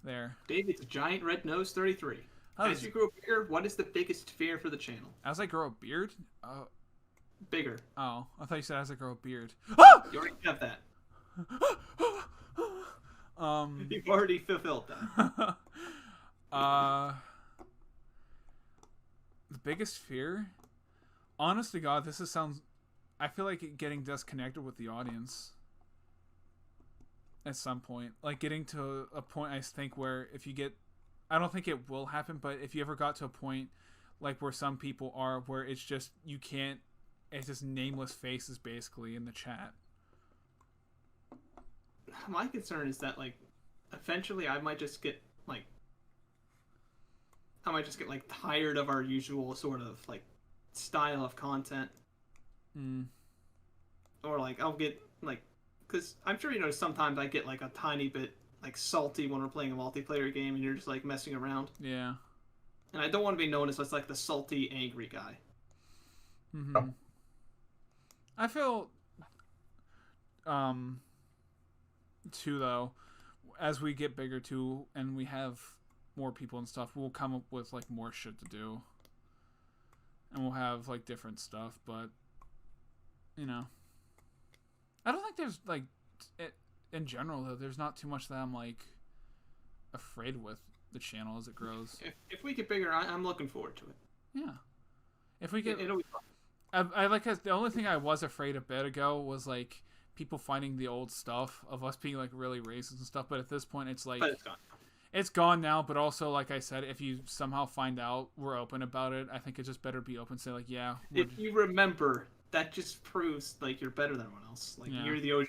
A: There.
B: David's giant red nose 33. As you grow bigger, what is the biggest fear for the channel?
A: As I grow a beard?
B: Bigger.
A: Oh, I thought you said as I grow a beard.
B: You already have that.
A: Um,
B: You've already fulfilled that.
A: The biggest fear? Honest to God, sounds... I feel like getting disconnected with the audience. At some point. Like, getting to a point, I think, where if you get... I don't think it will happen, but if you ever got to a point, like, where some people are, where it's just, you can't... It's just nameless faces, basically, in the chat.
B: My concern is that, like, eventually I might just get, like... tired of our usual sort of, like, style of content. Or, like, I'll get, like... Because I'm sure, you know, sometimes I get, like, a tiny bit, like, salty when we're playing a multiplayer game and you're just, like, messing around.
A: Yeah.
B: And I don't want to be known as, like, the salty, angry guy.
A: Mm-hmm. I feel... too, though, as we get bigger, too, and we have more people and stuff, we'll come up with, like, more shit to do. And we'll have, like, different stuff, but, you know. I don't think there's, like, in general, though, there's not too much that I'm, like, afraid with the channel as it grows.
B: If we get bigger, I'm looking forward to it.
A: Yeah. If we get...
B: It'll be fun.
A: I like, the only thing I was afraid a bit ago was, like, people finding the old stuff of us being, like, really racist and stuff, but at this point, it's, like...
B: But it's gone.
A: It's gone now, but also, like I said, if you somehow find out we're open about it, I think it just better be open. Say like, yeah.
B: If you remember, that just proves like you're better than everyone else. Like you're the OG.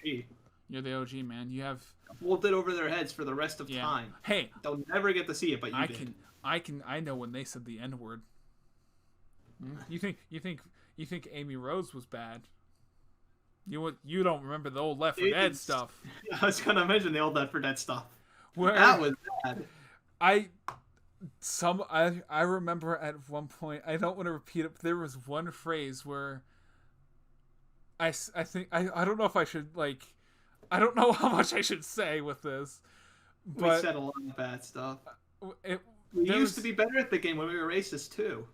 A: You're the OG, man. You have
B: hold it over their heads for the rest of time.
A: Hey,
B: they'll never get to see it, but you
A: I know when they said the N-word. You think Amy Rose was bad? You don't remember the old Left 4 Dead stuff.
B: I was gonna mention the old Left 4 Dead stuff.
A: Where
B: that was bad.
A: I remember at one point, I don't want to repeat it, but there was one phrase where I think I don't know if I should like, I don't know how much I should say with this, but
B: we said a lot of bad stuff. We used to be better at the game when we were racist too.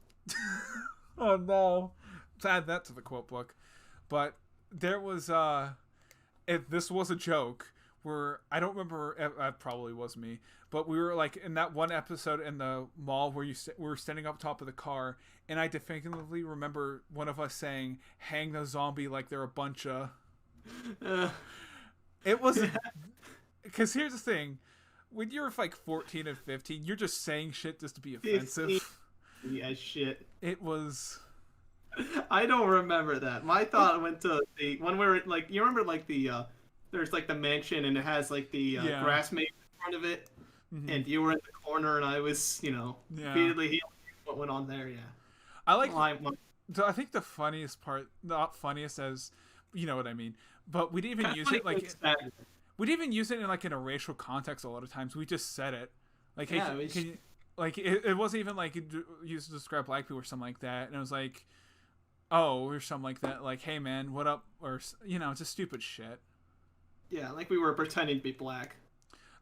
A: Oh no, let's add that to the quote book. But there was this was a joke where I don't remember, it probably was me, but we were like in that one episode in the mall where we were standing up top of the car, and I definitively remember one of us saying, "Hang the zombie like they're a bunch of." It was because here's the thing: when you're like 14 and 15, you're just saying shit just to be offensive.
B: Yeah, shit.
A: It was.
B: I don't remember that. My thought went to the one where like you remember like the there's like the mansion and it has like the grass made in front of it, and you were in the corner and I was repeatedly healing what went on there. Yeah,
A: I like. I think the funniest part, not funniest as you know what I mean, but we'd even use it like we'd even use it in like in a racial context. A lot of times we just said it like, hey, can you, like it wasn't even like used to describe black people or something like that, and it was like. Oh, or something like that. Like, hey, man, what up? Or, just stupid shit.
B: Yeah, like we were pretending to be black.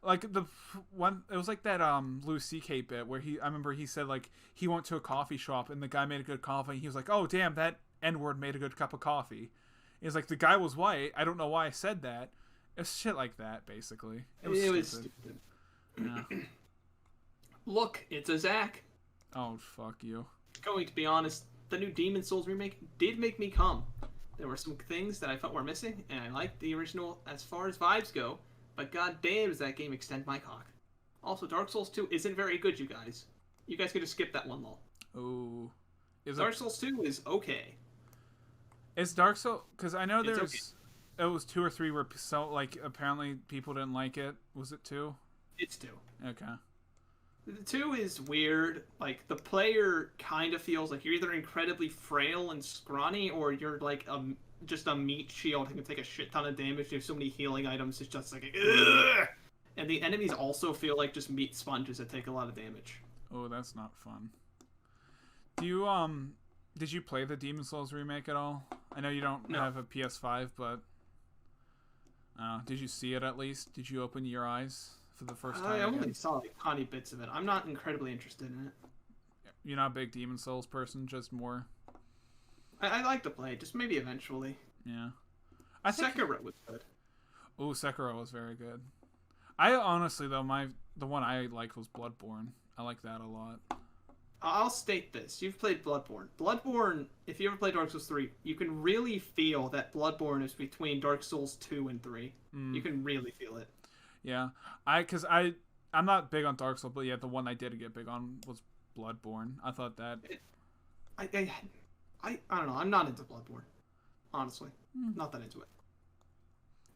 A: Like, the one... It was like that Louis C.K. bit where I remember he said, like, he went to a coffee shop and the guy made a good coffee. And he was like, oh, damn, that N-word made a good cup of coffee. He was like, the guy was white. I don't know why I said that. It's shit like that, basically. It was stupid. Yeah.
B: Look, it's a Zach.
A: Oh, fuck you.
B: Going to be honest... The new Demon's Souls remake did make me come. There were some things that I felt were missing, and I liked the original as far as vibes go, but goddamn does that game extend my cock. Also, Dark Souls 2 isn't very good, you guys. You guys could have skipped that one, lol.
A: Ooh.
B: Dark Souls 2 is okay.
A: Is Dark Souls... Because I know it was 2 or 3 where like, apparently people didn't like it. Was it 2?
B: It's 2.
A: Okay.
B: The 2 is weird. Like, the player kind of feels like you're either incredibly frail and scrawny, or you're like just a meat shield who can take a shit ton of damage. You have so many healing items, it's just like, ugh! And the enemies also feel like just meat sponges that take a lot of damage.
A: Oh, that's not fun. Do you, did you play the Demon's Souls remake at all? I know you don't have a PS5, but, did you see it at least? Did you open your eyes? For the first time,
B: I only saw like tiny bits of it. I'm not incredibly interested in it.
A: You're not a big Demon's Souls person, just more.
B: I like to play, just maybe eventually.
A: Yeah,
B: I think Sekiro was good.
A: Oh, Sekiro was very good. I honestly though, the one I liked was Bloodborne. I like that a lot.
B: I'll state this: you've played Bloodborne. Bloodborne, if you ever played Dark Souls 3, you can really feel that Bloodborne is between Dark Souls 2 and 3. You can really feel it.
A: Yeah, I'm not big on Dark Souls, but yeah, the one I did get big on was Bloodborne. I thought that.
B: I don't know. I'm not into Bloodborne, honestly. Not that into it.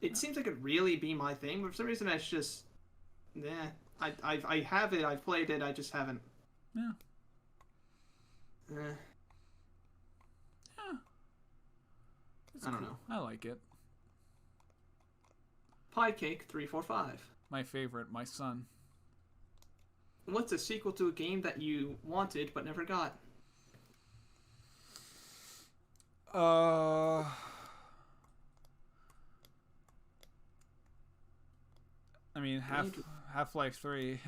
B: It seems like it'd really be my thing, but for some reason that's just, I have it. I've played it. I just haven't.
A: Yeah.
B: Yeah. I don't know.
A: I like it.
B: Pie Cake 345.
A: My favorite, my son.
B: What's a sequel to a game that you wanted but never got?
A: I mean, Half-Life 3.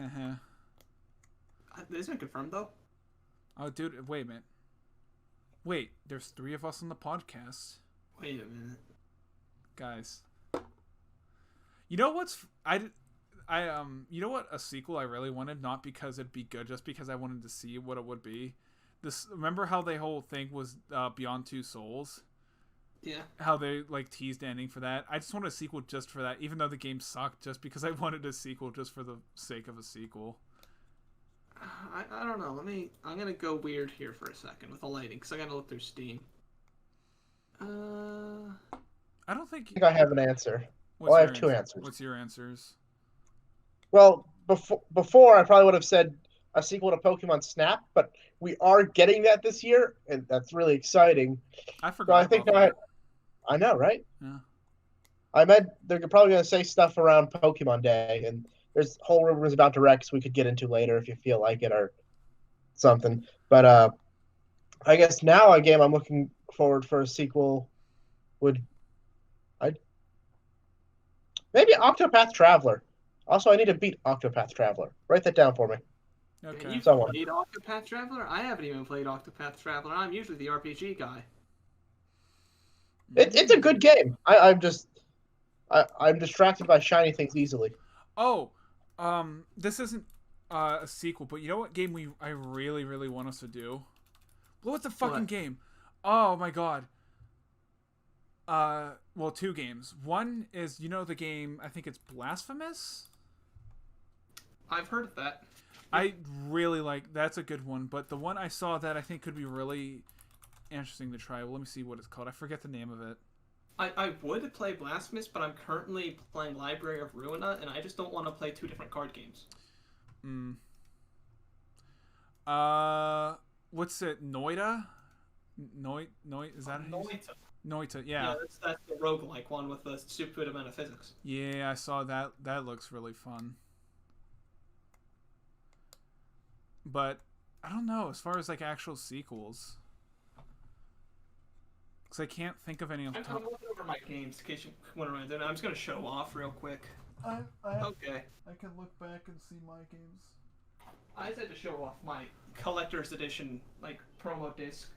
B: Isn't it confirmed though?
A: Oh, dude, wait a minute. Wait, there's 3 of us on the podcast.
B: Wait a minute,
A: guys. You know what's you know what a sequel I really wanted, not because it'd be good, just because I wanted to see what it would be. Remember how the whole thing was Beyond Two Souls?
B: Yeah.
A: How they like teased ending for that. I just wanted a sequel just for that, even though the game sucked, just because I wanted a sequel just for the sake of a sequel.
B: I don't know. I'm gonna go weird here for a second with the lighting, because I gotta look through Steam.
A: I don't think...
C: I think I have an answer.
A: What's
C: Well, I
A: your
C: have two
A: answer?
C: answers.
A: What's your answers?
C: Well, before I probably would have said a sequel to Pokemon Snap, but we are getting that this year, and that's really exciting.
A: I
C: So
A: forgot
C: I think
A: about that.
C: I know, right?
A: Yeah.
C: I meant they're probably going to say stuff around Pokemon Day, and there's whole rumors about directs we could get into later if you feel like it or something. But I guess now a game I'm looking forward for a sequel would maybe Octopath Traveler. Also, I need to beat Octopath Traveler. Write that down for me.
A: Okay.
B: You've
C: Someone.
B: played Octopath Traveler? I haven't even played Octopath Traveler. I'm usually the RPG guy.
C: It's a good game. I'm distracted by shiny things easily.
A: Oh, this isn't a sequel, but you know what game I really, really want us to do? Well, what's the fucking
B: What?
A: game? Oh my god. Well, two games. One is, you know the game, I think it's Blasphemous?
B: I've heard of that.
A: I really like, that's a good one, but the one I saw that I think could be really interesting to try. Well, let me see what it's called. I forget the name of it.
B: I would play Blasphemous, but I'm currently playing Library of Ruina, and I just don't want to play two different card games.
A: What's it? Noita? Noit? Is that it?
B: Noita.
A: Noita, yeah.
B: Yeah, that's the roguelike one with the stupid amount of physics.
A: Yeah, I saw that. That looks really fun. But I don't know as far as like actual sequels, because I can't think of any of
B: I'm
A: them.
B: looking over my games in case you want to run it. I'm just gonna show off real quick. Okay.
A: I can look back and see my games.
B: I just had to show off my collector's edition like promo disc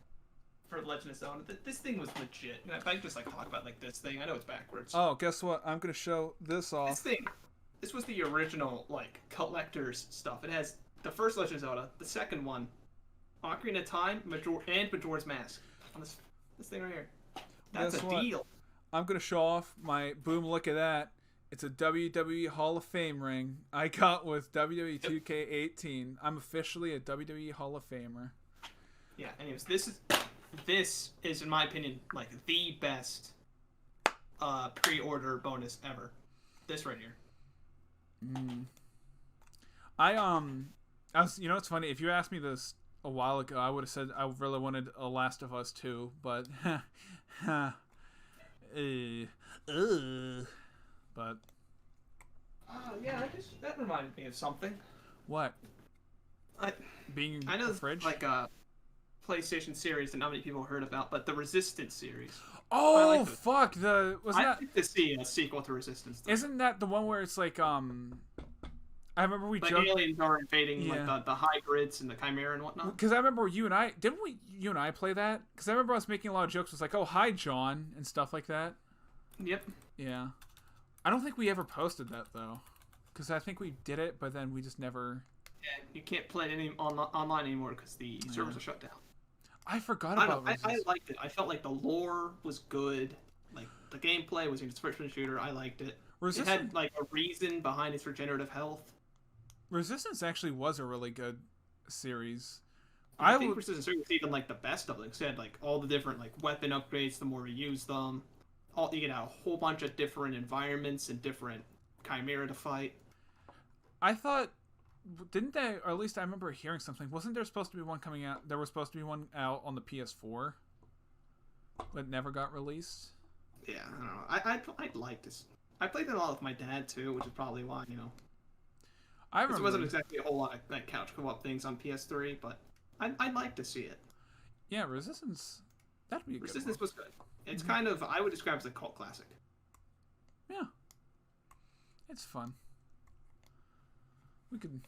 B: for Legend of Zelda. This thing was legit. And if I just like talk about like this thing, I know it's backwards.
A: Oh, guess what? I'm gonna show this off.
B: This was the original like collector's stuff. It has the first Legend of Zelda, the second one, Ocarina of Time, and Majora's Mask on this thing right here. That's
A: Guess
B: a
A: what?
B: deal.
A: I'm gonna show off my boom. Look at that. It's a WWE Hall of Fame ring I got with WWE 2K18. I'm officially a WWE Hall of Famer.
B: Yeah. Anyways, this is in my opinion like the best pre-order bonus ever. This right here.
A: I was, you know, it's funny. If you asked me this a while ago, I would have said I really wanted a Last of Us 2, but but
B: Yeah, that reminded me of something.
A: what?
B: I know
A: the
B: it's
A: fridge?
B: like a PlayStation series that not many people heard about, but the Resistance series.
A: Oh,
B: like
A: fuck! I'd
B: like to see a sequel to Resistance. Though.
A: Isn't that the one where it's like I remember we
B: like
A: joked,
B: aliens are invading
A: Yeah.
B: like the hybrids and the chimera and whatnot.
A: because I remember you and I play that? Because I remember I was making a lot of jokes. It was like, oh, hi, John, and stuff like that.
B: Yep.
A: Yeah, I don't think we ever posted that though, because I think we did it, but then we just never.
B: Yeah, you can't play it online anymore because the servers are shut down.
A: I forgot
B: I
A: about.
B: I liked it. I felt like the lore was good. Like the gameplay was a first-person shooter. I liked it. It had like a reason behind its regenerative health.
A: Resistance actually was a really good series.
B: I think Resistance was even like the best of them. It had like all the different like weapon upgrades the more you use them. You get a whole bunch of different environments and different chimera to fight.
A: I thought, didn't they? Or at least I remember hearing something. Wasn't there supposed to be one coming out? There was supposed to be one out on the PS4, but never got released.
B: Yeah, I don't know. I'd like this. I played it a lot with my dad too, which is probably why
A: I remember.
B: It wasn't exactly a whole lot of like couch co-op things on PS3, but I'd like to see it.
A: Yeah, Resistance. That'd be a good one.
B: Resistance was good. It's kind of, I would describe as a cult classic.
A: Yeah, it's fun. We could.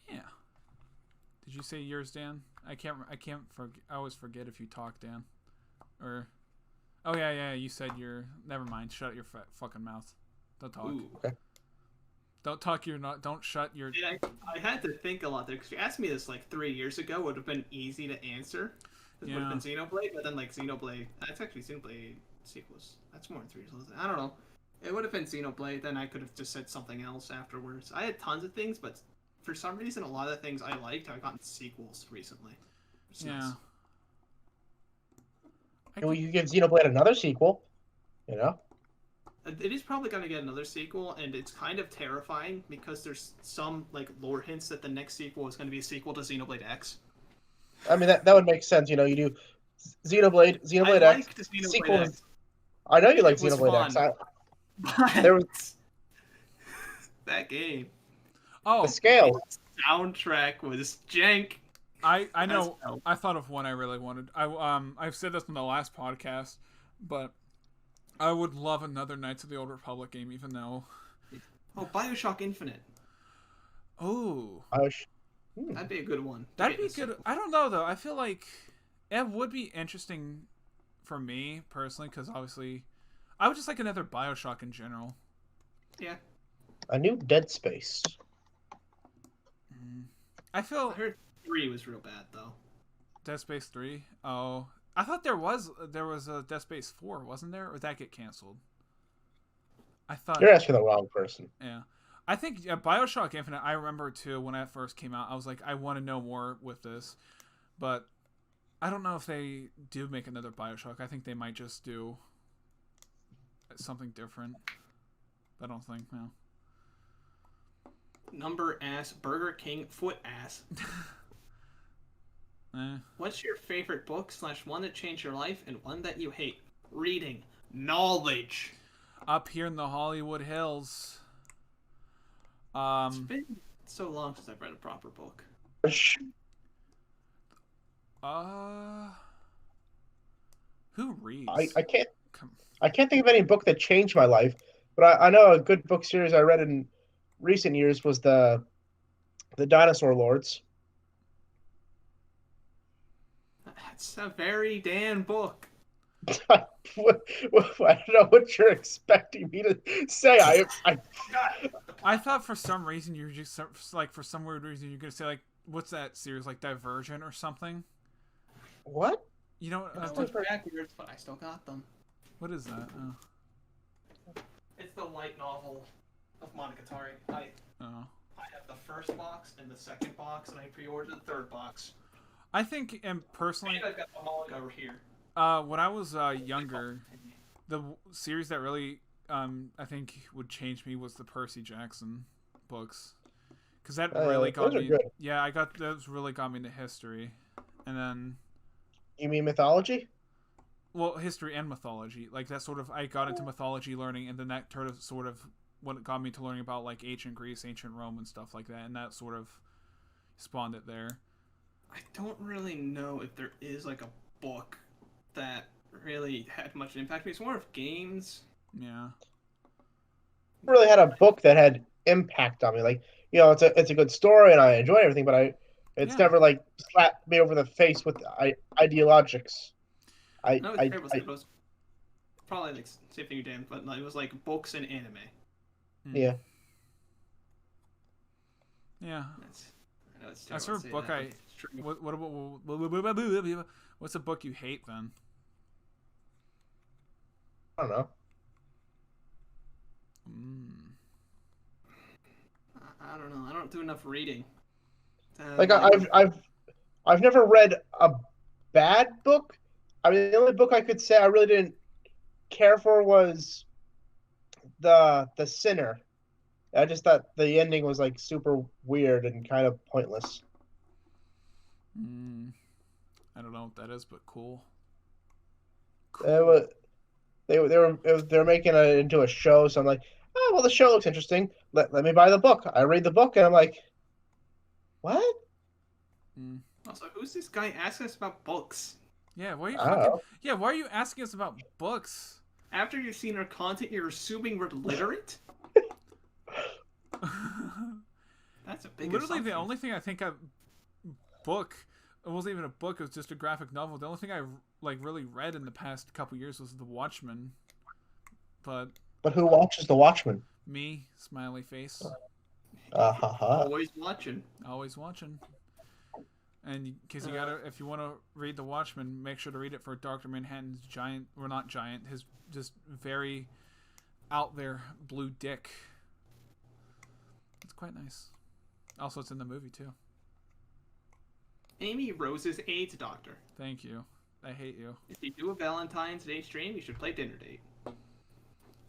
A: Yeah. Did you say yours, Dan? I can't. I always forget if you talk, Dan. Or. Oh yeah. You said your. Never mind. Shut your fucking mouth. Don't talk.
B: Ooh.
C: Okay.
A: Don't talk your. Don't shut your.
B: Yeah, I had to think a lot there because you asked me this like 3 years ago. Would have been easy to answer. This would have been Xenoblade, but then like Xenoblade, that's actually Xenoblade sequels. That's more than 3 years old. I don't know. It would have been Xenoblade, then I could have just said something else afterwards. I had tons of things, but for some reason, a lot of the things I liked have gotten sequels recently. It's nice.
C: Well, you give Xenoblade another sequel, you know?
B: It is probably going to get another sequel, and it's kind of terrifying because there's some like lore hints that the next sequel is going to be a sequel to Xenoblade X.
C: I mean, that would make sense. You know, you do Xenoblade X.
B: Xenoblade X.
C: I know you like Xenoblade X. There was
B: that game.
A: Oh,
C: the scale.
B: The soundtrack was jank.
A: I know. I thought of one I really wanted. I've said this in the last podcast, but I would love another Knights of the Old Republic game, even though.
B: Oh, BioShock Infinite.
A: Oh.
B: That'd be a good one.
A: That'd be good. I don't know though. I feel like it would be interesting for me personally, because obviously, I would just like another BioShock in general.
B: Yeah.
C: A new Dead Space.
A: I
B: heard 3 was real bad though.
A: Dead Space 3? Oh, I thought there was a Dead Space 4, wasn't there? Or did that get canceled? I thought
C: you're asking the wrong person.
A: Yeah, I think BioShock Infinite. I remember too when that first came out. I was like, I want to know more with this, but I don't know if they do make another BioShock. I think they might just do something different. I don't think no.
B: Number ass, Burger King foot ass. What's your favorite book / one that changed your life and one that you hate? Reading. Knowledge.
A: Up here in the Hollywood Hills.
B: It's been so long since I've read a proper book.
A: Who reads?
C: I can't think of any book that changed my life, but I know a good book series I read in recent years was the Dinosaur Lords.
B: That's a very Dan book.
C: I don't know what you're expecting me to say.
A: I thought for some reason you were just like, for some weird reason you're gonna say like, what's that series, like Divergent or something?
C: What?
B: You know, backwards, but I still got them.
A: What is that? Oh.
B: It's the light novel of Monogatari. I have the first box and the second box, and I pre-ordered the third box.
A: I think, and personally,
B: and I've got the manga over here.
A: When I was younger, the series that really, I think would change me was the Percy Jackson books, because that really got me. Good. Yeah, those really got me into history, and then.
C: You mean mythology?
A: Well, history and mythology, like that sort of. I got into mythology learning, and then that sort of what got me to learning about like ancient Greece, ancient Rome, and stuff like that, and that sort of spawned it there.
B: I don't really know if there is like a book that really had much impact. It's more of games.
A: Yeah.
C: I really had a book that had impact on me. Like, you know, it's a good story and I enjoy everything, but it's never like slapped me over the face with ideologics.
B: It was probably like same thing you did, but it was like books and anime.
C: Yeah.
A: Yeah. That's sort of book
B: that,
A: what's a book you hate then?
C: I don't know.
B: I don't know. I don't do enough reading.
C: Like I've never read a bad book. I mean, the only book I could say I really didn't care for was the Sinner. I just thought the ending was like super weird and kind of pointless.
A: I don't know what that is, but cool.
C: They were making it into a show, so I'm like, oh well, the show looks interesting. Let me buy the book. I read the book and I'm like, what?
B: Also, who's this guy asking us about books?
A: Yeah, why are you asking us about books?
B: After you've seen our content, you're assuming we're literate? That's a big
A: Literally, the only thing I think it wasn't even a book, it was just a graphic novel. The only thing I like really read in the past couple years was The Watchmen. But
C: who watches The Watchmen?
A: Me, smiley face.
B: Always watching.
A: Always watching. And because you gotta, if you want to read The Watchmen, make sure to read it for Dr. Manhattan's giant, or not giant, his just very out there blue dick. It's quite nice. Also, it's in the movie too.
B: Amy Rose's AIDS doctor.
A: Thank you. I hate you.
B: If you do a Valentine's Day stream, you should play Dinner Date.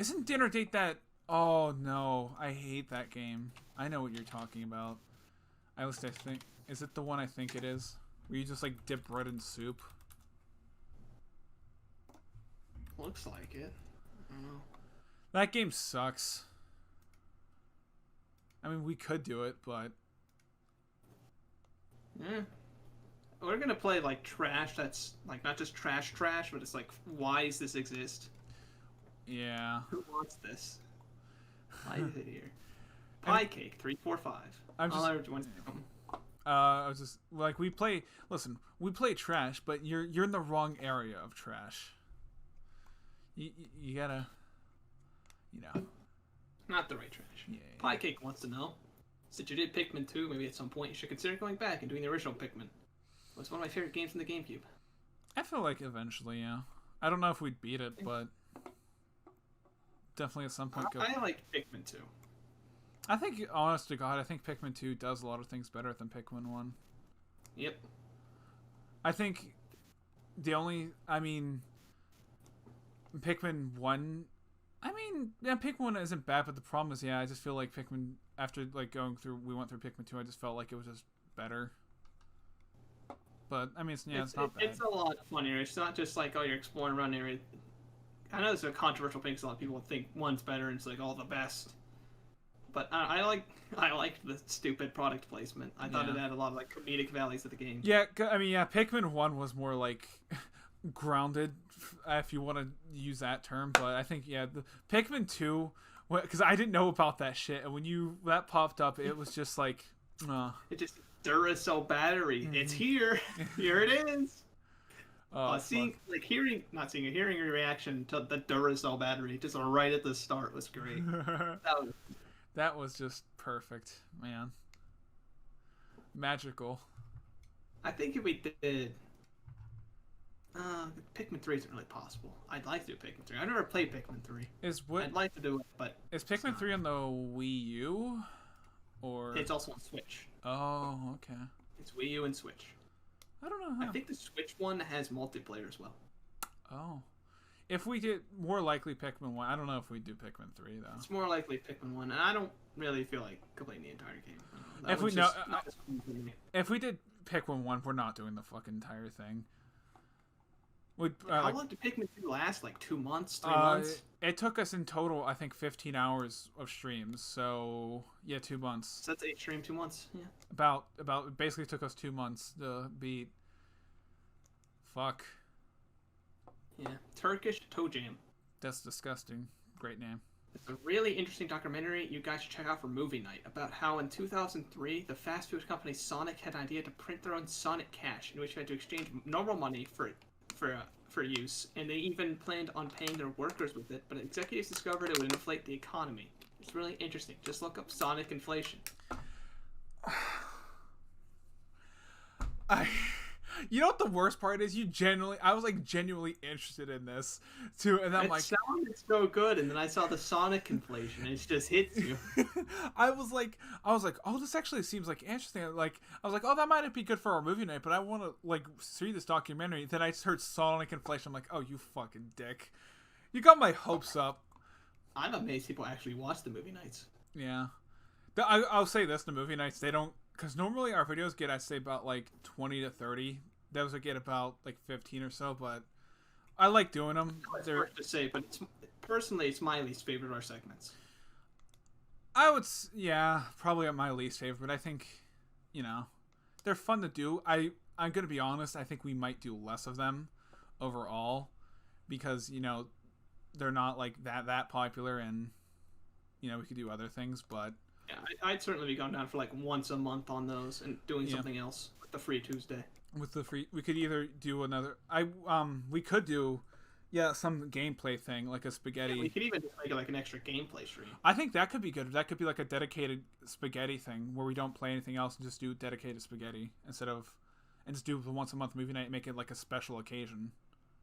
A: Isn't Dinner Date that? Oh no, I hate that game. I know what you're talking about. At least I think. Is it the one I think it is? Where you just like dip bread in soup?
B: Looks like it. I don't know.
A: That game sucks. I mean, we could do it, but...
B: Yeah. We're gonna play, like, trash that's, like, not just trash, but it's like, why does this exist?
A: Yeah.
B: Who wants this? Why is it here? Pie Cake 345.
A: I'm just... I was just, like, we play... Listen, we play trash, but you're in the wrong area of trash. You gotta... You know...
B: Not the right trash.
A: Yeah.
B: Pie Cake wants to know. Since you did Pikmin 2, maybe at some point you should consider going back and doing the original Pikmin. It was one of my favorite games from the GameCube.
A: I feel like eventually, yeah. I don't know if we'd beat it, but... Definitely at some point go...
B: I like Pikmin 2.
A: I think, honest to God, I think Pikmin 2 does a lot of things better than Pikmin 1.
B: Yep.
A: I think the only... I mean... Pikmin 1... I mean, yeah, Pikmin 1 isn't bad, but the problem is, yeah, I just feel like Pikmin... After, like, we went through Pikmin 2, I just felt like it was just better. But, I mean, it's not bad.
B: It's a lot funnier. It's not just like, oh, you're exploring around area. I know it's a controversial thing because a lot of people think 1's better and it's, like, all the best. But I liked the stupid product placement. I thought it had a lot of, like, comedic values of the game.
A: Yeah, I mean, yeah, Pikmin 1 was more, like, grounded, if you want to use that term. But I think, yeah, the Pikmin 2, because I didn't know about that shit. And when that popped up, it was just like...
B: It just... Duracell battery. Mm-hmm. It's here. Here it is. Hearing your reaction to the Duracell battery just right at the start was great.
A: That was just perfect, man. Magical.
B: I think if we did, Pikmin 3 isn't really possible. I'd like to do Pikmin 3. I've never played Pikmin 3. I'd like to do it, but
A: is Pikmin 3 on the Wii U? Or
B: it's also on Switch.
A: Oh, okay.
B: It's Wii U and Switch.
A: I don't know how.
B: I think the Switch one has multiplayer as well.
A: Oh. If we did, more likely Pikmin 1. I don't know if we do Pikmin 3, though.
B: It's more likely Pikmin 1, and I don't really feel like completing the entire game.
A: If we did Pikmin 1, we're not doing the fucking entire thing.
B: How long did Pikmin 2 last? Like 2 months, 3 months?
A: It took us in total, I think, 15 hours of streams. So yeah, 2 months.
B: So that's 8 stream, 2 months. Yeah.
A: About it basically took us 2 months to beat. Fuck.
B: Yeah, Turkish Toe Jam.
A: That's disgusting. Great name.
B: It's a really interesting documentary you guys should check out for movie night about how in 2003 the fast food company Sonic had an idea to print their own Sonic Cash, in which you had to exchange normal money for use, and they even planned on paying their workers with it, but executives discovered it would inflate the economy. It's really interesting. Just look up Sonic inflation.
A: You know what the worst part is? I was like genuinely interested in this too, and I'm like,
B: it sounded so good, and then I saw the Sonic inflation, and it just hits you.
A: I was like, oh, this actually seems like interesting. Like, I was like, oh, that might be good for our movie night, but I want to like see this documentary. Then I just heard Sonic inflation. I'm like, oh, you fucking dick! You got my hopes up.
B: I'm amazed people actually watch the movie nights.
A: Yeah, I'll say this: the movie nights, they don't. Because normally our videos get, I'd say, about, like, 20 to 30. Those would get about, like, 15 or so, but I like doing them.
B: It's hard to say, but personally, it's my least favorite of our segments.
A: Yeah, probably my least favorite, but I think, you know, they're fun to do. I'm going to be honest, I think we might do less of them overall because, you know, they're not, like, that popular and, you know, we could do other things, but...
B: Yeah, I'd certainly be going down for like once a month on those and doing something else with the free Tuesday.
A: We could either do another. We could do, some gameplay thing like a spaghetti.
B: Yeah, we could even just make it like an extra gameplay stream.
A: I think that could be good. That could be like a dedicated spaghetti thing where we don't play anything else and just do dedicated spaghetti instead of and just do the once a month movie night and make it like a special occasion.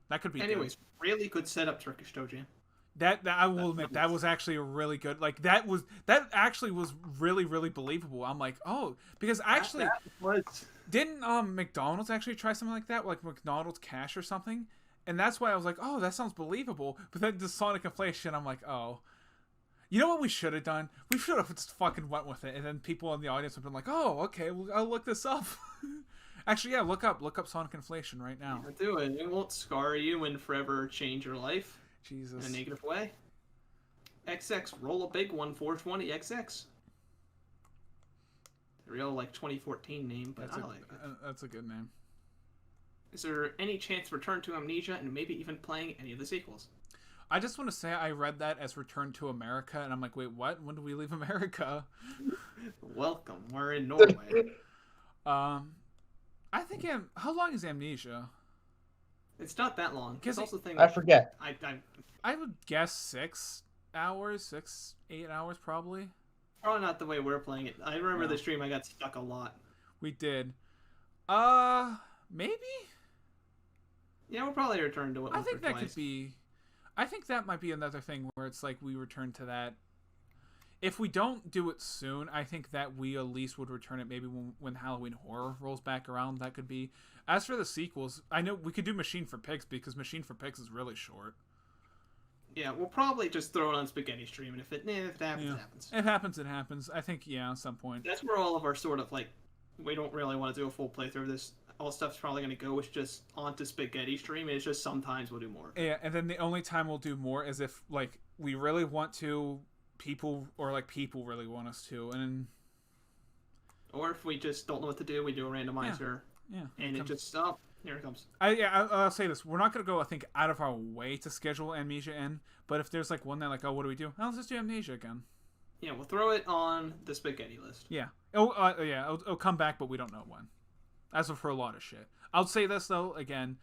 A: That could be
B: Anyways,
A: good.
B: really good setup, Turkish Toe Jam.
A: That I will admit, that was actually a really good, like, that actually was really, really believable. I'm like, oh, because actually,
B: that was...
A: didn't McDonald's actually try something like that, like McDonald's Cash or something? And that's why I was like, oh, that sounds believable. But then the Sonic Inflation, I'm like, oh. You know what we should have done? We should have just fucking went with it, and then people in the audience would have been like, oh, okay, well, I'll look this up. Actually, yeah, look up Sonic Inflation right now.
B: Yeah, do it. It won't scar you and forever change your life.
A: Jesus.
B: In a negative way. XX, roll a big one, 420 XX. The real, like, 2014 name, but I like it.
A: That's a good name.
B: Is there any chance Return to Amnesia and maybe even playing any of the sequels?
A: I just want to say I read that as Return to America, and I'm like, wait, what? When do we leave America?
B: Welcome, we're in Norway.
A: I think how long is Amnesia?
B: It's not that long. It's also thing.
C: I forget.
A: I would guess 6 hours, 8 hours probably.
B: Probably not the way we're playing it. I remember the stream. I got stuck a lot.
A: We did. Maybe.
B: Yeah, we'll probably return to it.
A: I think that could be. I think that might be another thing where it's like we return to that. If we don't do it soon, I think that we at least would return it maybe when Halloween Horror rolls back around. That could be. As for the sequels, I know we could do Machine for Pigs because Machine for Pigs is really short.
B: Yeah, we'll probably just throw it on Spaghetti Stream, and if it happens, it happens.
A: It happens, it happens. I think, yeah, at some point.
B: That's where all of our sort of, like, we don't really want to do a full playthrough of this. All stuff's probably going to go is just onto Spaghetti Stream. It's just sometimes we'll do more.
A: Yeah, and then the only time we'll do more is if, like, we really want to, people really want us to, and...
B: Or if we just don't know what to do, we do a randomizer.
A: Yeah.
B: And it just stops. Here it comes.
A: I'll say this. We're not going to go, I think, out of our way to schedule Amnesia in, but if there's, like, one night, like, oh, what do we do? Oh, let's just do Amnesia again.
B: Yeah, we'll throw it on the spaghetti list.
A: Yeah. It'll come back, but we don't know when. As for a lot of shit. I'll say this, though, again.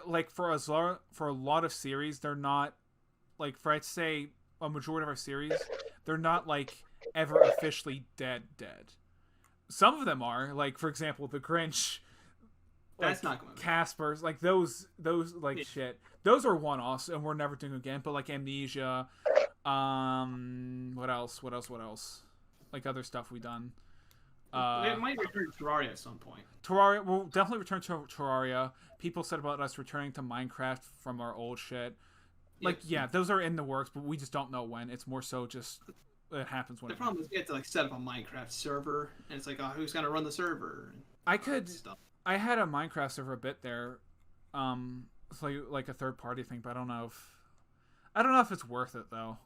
A: Like, for a lot of series, they're not, like, for, I'd say, a majority of our series, they're not, like, ever officially dead. Some of them are. Like, for example, The Grinch...
B: That's not going to
A: Casper's, like those like shit. Those are one-offs, and we're never doing again. But like Amnesia, what else? Like other stuff we done.
B: It might return to Terraria at some point.
A: Terraria, we'll definitely return to Terraria. People said about us returning to Minecraft from our old shit. Like, yeah, those are in the works, but we just don't know when. It's more so just it happens when.
B: The problem is you have to like set up a Minecraft server, and it's like, oh, who's gonna run the server?
A: I had a Minecraft server a bit there, it's like a third party thing, but I don't know if it's worth it though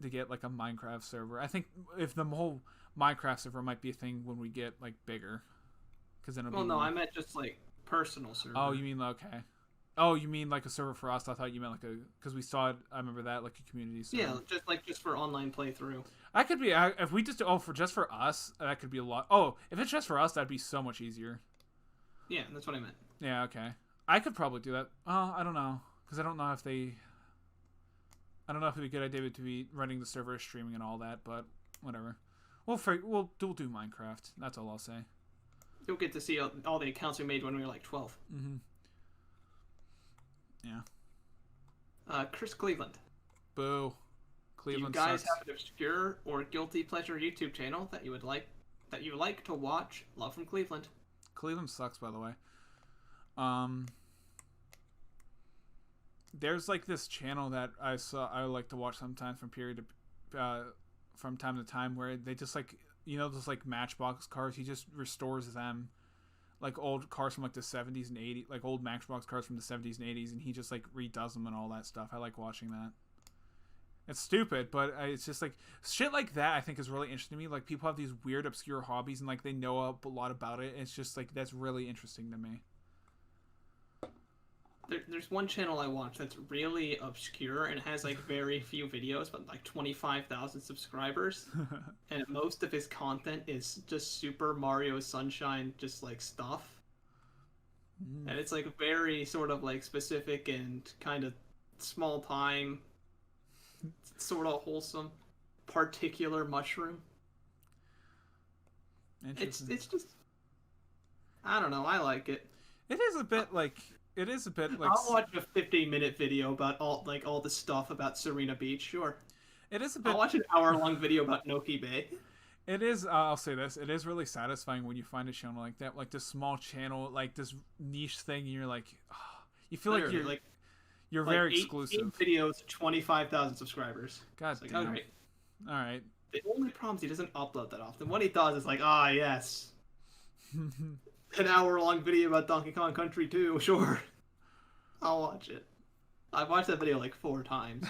A: to get like a Minecraft server. I think if the whole Minecraft server might be a thing when we get like bigger, because then.
B: I meant just like personal server.
A: Oh, you mean okay? Oh, you mean like a server for us? I thought you meant like because we saw it. I remember that like a community server.
B: Yeah, just for online playthrough.
A: I could be if we just just for us, that could be a lot. Oh, if it's just for us, that'd be so much easier.
B: Yeah, that's what I meant.
A: Yeah, okay. I could probably do that. Oh, I don't know. Because I don't know if it'd be a good idea to be running the server, streaming, and all that, but whatever. We'll do Minecraft. That's all I'll say.
B: You'll get to see all the accounts we made when we were like 12.
A: Mm-hmm. Yeah.
B: Chris Cleveland.
A: Boo. Cleveland
B: Do you guys
A: sucks.
B: have an obscure or guilty pleasure YouTube channel that you like to watch? Love from Cleveland.
A: Cleveland sucks, by the way. There's like this channel that I like to watch sometimes from time to time where they just like those like Matchbox cars. He just restores them, like old cars from like the 70s and 80s, like old Matchbox cars from the 70s and 80s, and he just like redoes them and all that stuff. I like watching that. It's stupid, but it's just like shit like that I think is really interesting to me. Like people have these weird obscure hobbies and like they know a lot about it. It's just like that's really interesting to me.
B: There's one channel I watch that's really obscure and has like very few videos, but like 25,000 subscribers, and most of his content is just Super Mario Sunshine, just like stuff. And it's like very sort of like specific and kind of small time. Sort of wholesome, particular mushroom. It's just I don't know. I like it.
A: It is a bit like. It is a bit like.
B: I'll watch a 15-minute video about all the stuff about Serena Beach. Sure.
A: It is a bit.
B: I'll watch an hour-long video about Noki Bay.
A: It is. I'll say this. It is really satisfying when you find a channel like that, like this small channel, like this niche thing, and you're like, oh, you feel
B: Literally,
A: like you're very
B: 18
A: exclusive.
B: Videos, 25,000 subscribers.
A: God
B: Like,
A: damn.
B: alright.
A: All right.
B: The only problem is he doesn't upload that often. What he does is like, yes, an hour-long video about Donkey Kong Country 2. Sure, I'll watch it. I've watched that video like 4 times.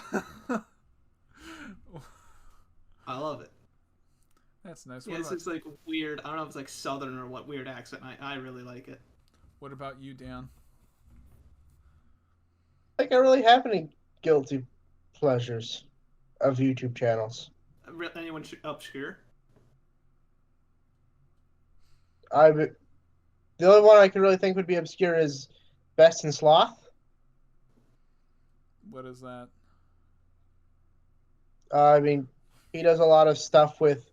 B: I love it.
A: That's nice.
B: Yeah, it's like weird. I don't know if it's like Southern or what weird accent. I really like it.
A: What about you, Dan?
C: I think I really have any guilty pleasures of YouTube channels.
B: Anyone obscure?
C: The only one I can really think would be obscure is Best in Sloth.
A: What is that?
C: I mean, he does a lot of stuff with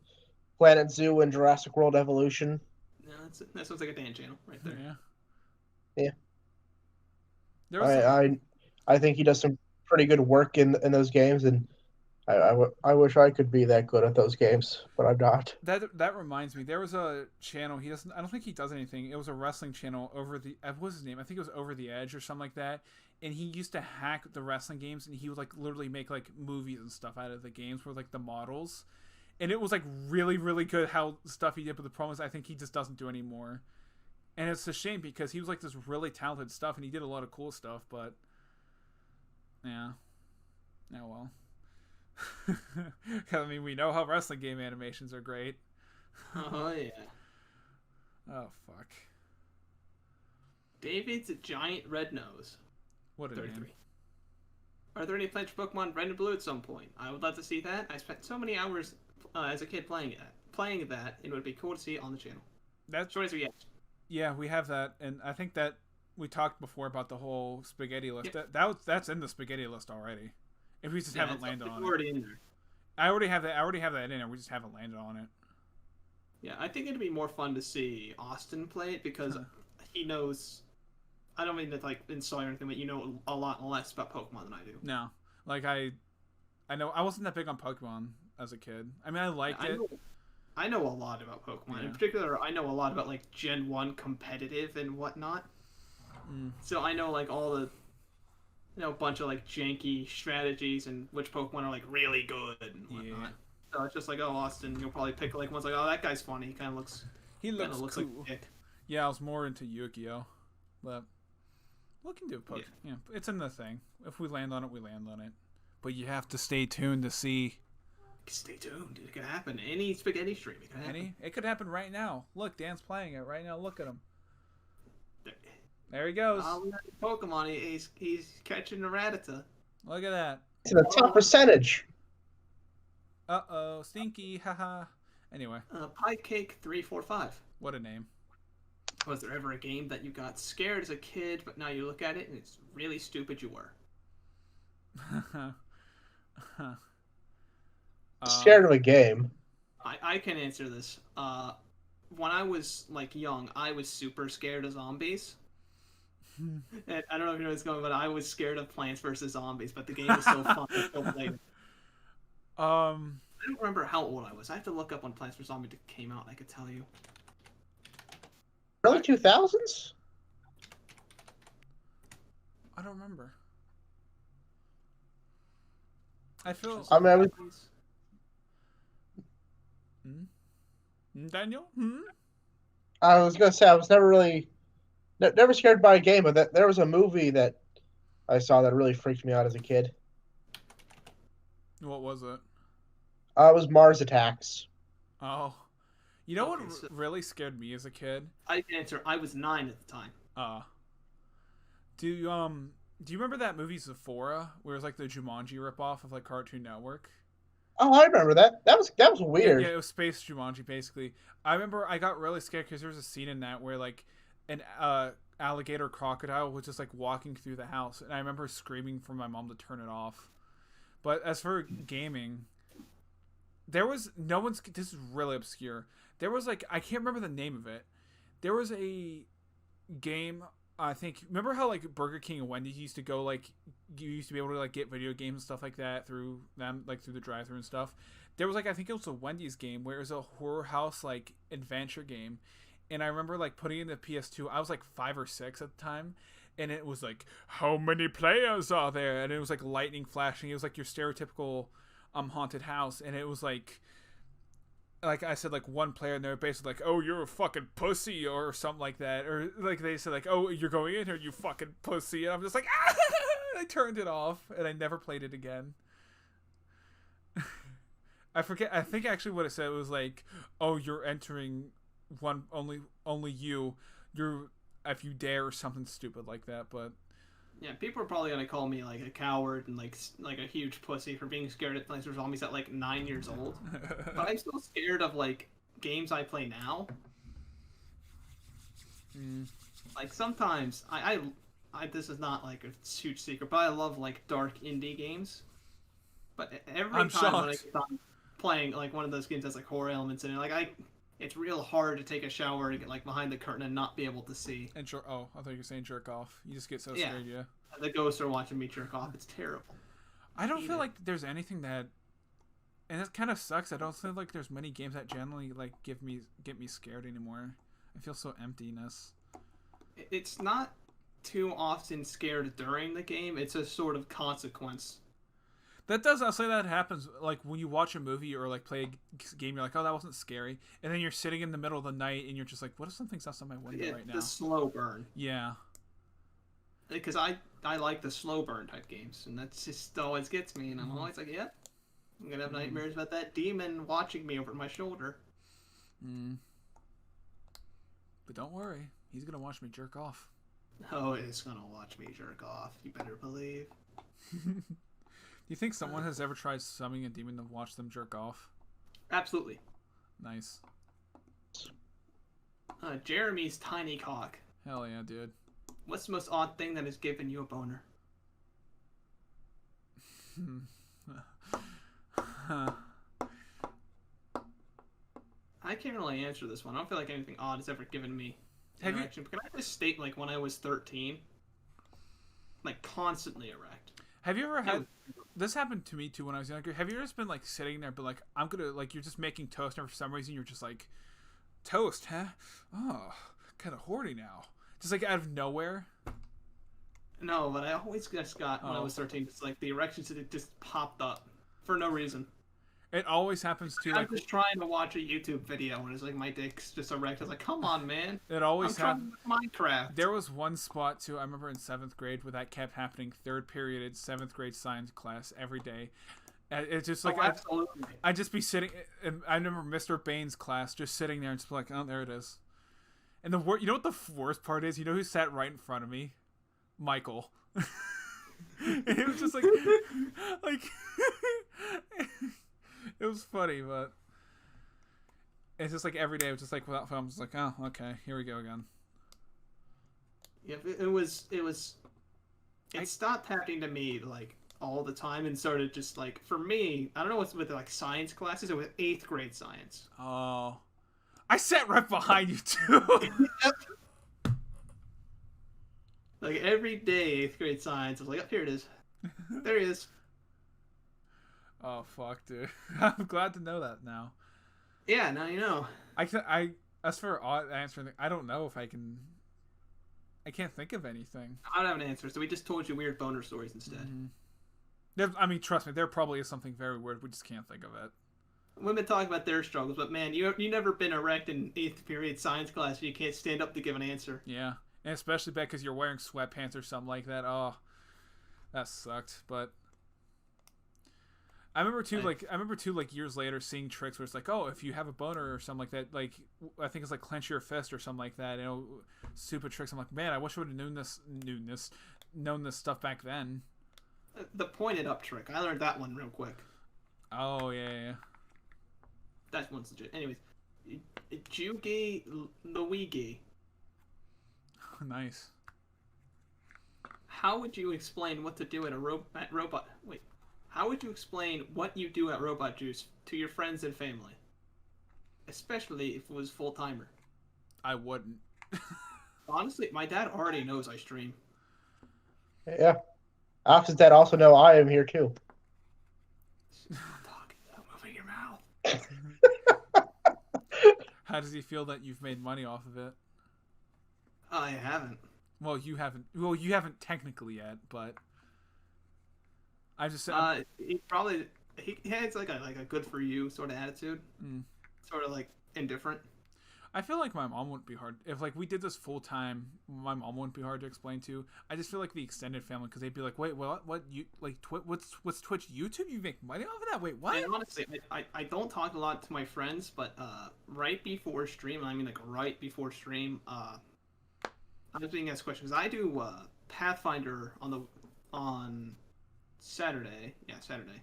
C: Planet Zoo and Jurassic World Evolution.
B: No, that sounds like a Dan channel right there.
A: Yeah.
C: Yeah. I think he does some pretty good work in those games, and I wish I could be that good at those games, but I'm not.
A: That reminds me. There was a channel. I don't think he does anything. It was a wrestling channel what was his name? I think it was Over the Edge or something like that. And he used to hack the wrestling games, and he would like literally make like movies and stuff out of the games with like the models. And it was like really, really good how stuff he did, but the problem is I think he just doesn't do anymore. And it's a shame because he was like this really talented stuff, and he did a lot of cool stuff, but yeah. Oh well. I mean, we know how wrestling game animations are great.
B: Oh yeah.
A: Oh fuck.
B: David's giant red nose.
A: What a
B: 33.
A: name.
B: Are there any plans for Pokemon Red and Blue at some point? I would love to see that. I spent so many hours as a kid playing that, it would be cool to see on the channel.
A: That's
B: Short answer, yes.
A: Yeah, we have that, and I think that we talked before about the whole spaghetti list.
B: Yep.
A: That's in the spaghetti list already. If we just haven't landed on
B: already
A: it.
B: in there.
A: I already have that in there. We just haven't landed on it.
B: Yeah, I think it'd be more fun to see Austin play it because he knows. I don't mean to like insult or anything, but you know a lot less about Pokemon than I do.
A: No, like I know I wasn't that big on Pokemon as a kid. I mean, I liked it.
B: I know a lot about Pokemon.
A: Yeah.
B: In particular, I know a lot about like Gen 1 competitive and whatnot. So I know like all the, a bunch of like janky strategies and which Pokemon are like really good and whatnot. Yeah. So it's just like, oh, Austin, you'll probably pick like one's like, oh, that guy's funny. He kind of looks.
A: He looks cool.
B: Like a dick.
A: Yeah, I was more into Yu-Gi-Oh, but we can do Pokemon. Yeah, it's in the thing. If we land on it, we land on it. But you have to stay tuned to see.
B: Stay tuned. It could happen. Any spaghetti stream. It could happen.
A: It could happen right now. Look, Dan's playing it right now. Look at him. There he goes.
B: Pokemon. He's catching a Rattata.
A: Look at that.
C: It's a top percentage.
A: Uh-oh. Stinky. Haha. Anyway.
B: Pie Cake 345.
A: What a name.
B: Was there ever a game that you got scared as a kid, but now you look at it and it's really stupid you were?
C: Scared of a game.
B: I can answer this. When I was like young, I was super scared of zombies. And I don't know if you know what's going on, but I was scared of Plants vs. Zombies, but the game was so fun to still play. I don't remember how old I was. I have to look up when Plants vs. Zombies came out, I could tell you.
C: Early 2000s?
A: I don't remember. I feel...
C: I mean, I was...
A: Daniel?
C: I was going to say, I was never scared by a game, but there was a movie that I saw that really freaked me out as a kid.
A: What was it?
C: It was Mars Attacks.
A: Oh. You know what really scared me as a kid?
B: I can answer. I was 9 at the time.
A: Do you remember that movie Zephora, where it was like the Jumanji ripoff of like Cartoon Network?
C: Oh, I remember that. That was weird.
A: Yeah, it was Space Jumanji, basically. I remember I got really scared because there was a scene in that where like an alligator crocodile was just like walking through the house, and I remember screaming for my mom to turn it off. But as for gaming, there was this is really obscure. There was like, I can't remember the name of it. There was a game, I think, remember how like Burger King and Wendy's used to go, like, you used to be able to like get video games and stuff like that through them, like through the drive-thru and stuff. There was like, I think it was a Wendy's game where it was a horror house like adventure game, and I remember like putting in the PS2. I was like 5 or 6 at the time, and it was like, how many players are there? And it was like lightning flashing. It was like your stereotypical haunted house, and it was like I said, like one player, and they're basically like, oh, you're a fucking pussy or something like that, or like they said like, oh, you're going in here, you fucking pussy, and I'm just like, ah! I turned it off, and I never played it again. I forget. I think actually what it said was like, oh, you're entering one only you're if you dare, or something stupid like that. But
B: yeah, people are probably gonna call me like a coward and like a huge pussy for being scared at things or zombies at like 9 years old. But I'm still scared of like games I play now. Like sometimes I this is not like a huge secret, but I love like dark indie games. But every time when I get done playing like one of those games that's like horror elements in it, like it's real hard to take a shower and get like behind the curtain and not be able to see.
A: And oh, I thought you were saying jerk off. You just get so scared, yeah.
B: The ghosts are watching me jerk off. It's terrible.
A: I don't feel like there's anything that, and it kind of sucks. I don't feel like there's many games that generally like get me scared anymore. I feel so emptiness.
B: It's not too often scared during the game. It's a sort of consequence.
A: I'll say that happens like when you watch a movie or like play a game, you're like, oh, that wasn't scary, and then you're sitting in the middle of the night and you're just like, what if something's outside my window right now? The
B: slow burn.
A: Yeah.
B: Because I like the slow burn type games, and that's just always gets me, and I'm always like, yep, I'm gonna have nightmares about that demon watching me over my shoulder.
A: But don't worry, he's gonna watch me jerk off.
B: Oh, he's gonna watch me jerk off. You better believe.
A: Do you think someone has ever tried summoning a demon to watch them jerk off?
B: Absolutely.
A: Nice.
B: Jeremy's tiny cock.
A: Hell yeah, dude.
B: What's the most odd thing that has given you a boner? I can't really answer this one. I don't feel like anything odd has ever given me an erection. But can I just state, like, when I was 13, like, constantly erect.
A: Have you ever had... This happened to me, too, when I was younger. Have you ever just been, like, sitting there, but, like, I'm gonna... Like, you're just making toast, and for some reason you're just like, toast, huh? Oh, kind of horny now. Just, like, out of nowhere?
B: No, but I always just got, when I was 13, just, like, the erections just popped up. For no reason.
A: It always happens to,
B: I'm just trying to watch a YouTube video, and it's like, my dick's just erect. I was like, come on, man.
A: It always happens.
B: Minecraft.
A: There was one spot, too, I remember in 7th grade, where that kept happening. 3rd period, 7th grade science class, every day. It's just like, I'd just be sitting, and I remember Mr. Bain's class, just sitting there and just be like, oh, there it is. And you know what the worst part is? You know who sat right in front of me? Michael. And it was just like it was funny, but it's just like every day it was just like without film, just like, oh, okay, here we go again.
B: Yeah, it stopped happening to me like all the time and started just like, for me, I don't know what's with like science classes. It was 8th grade science.
A: Oh, I sat right behind you too.
B: Like every day, 8th grade science, I was like, oh, here it is. There he is.
A: Oh fuck, dude! I'm glad to know that now.
B: Yeah, now you know.
A: As for answering, I don't know if I can. I can't think of anything.
B: I don't have an answer, so we just told you weird boner stories instead.
A: I mean, trust me, there probably is something very weird. We just can't think of it.
B: Women talk about their struggles, but man, you never been erect in 8th period science class, and you can't stand up to give an answer.
A: Yeah, and especially bad because you're wearing sweatpants or something like that. Oh, that sucked, but. I remember too, like years later, seeing tricks where it's like, oh, if you have a boner or something like that, like I think it's like clench your fist or something like that. You know, stupid tricks. I'm like, man, I wish I would have known this stuff back then.
B: The pointed up trick, I learned that one real quick.
A: Oh yeah.
B: That one's legit. Anyways, Jugi Luigi.
A: Nice.
B: How would you explain what to do at a robot? Wait. How would you explain what you do at Robot Juice to your friends and family? Especially if it was full-timer.
A: I wouldn't.
B: Honestly, my dad already knows I stream.
C: Yeah. After that, also know I am here too.
B: Stop talking about moving your mouth.
A: How does he feel that you've made money off of it?
B: I haven't.
A: Well, you haven't. Well, you haven't technically yet, but I just said.
B: He probably he has like a good for you sort of attitude, sort of like indifferent.
A: I feel like my mom wouldn't be hard if like we did this full time. My mom wouldn't be hard to explain to. I just feel like the extended family because they'd be like, "Wait, what? You like what's Twitch? YouTube? You make money off of that? Wait, what?"
B: And honestly, I don't talk a lot to my friends, but right before stream, I mean like right before stream, I was being asked questions. I do Pathfinder on Saturday. Yeah, Saturday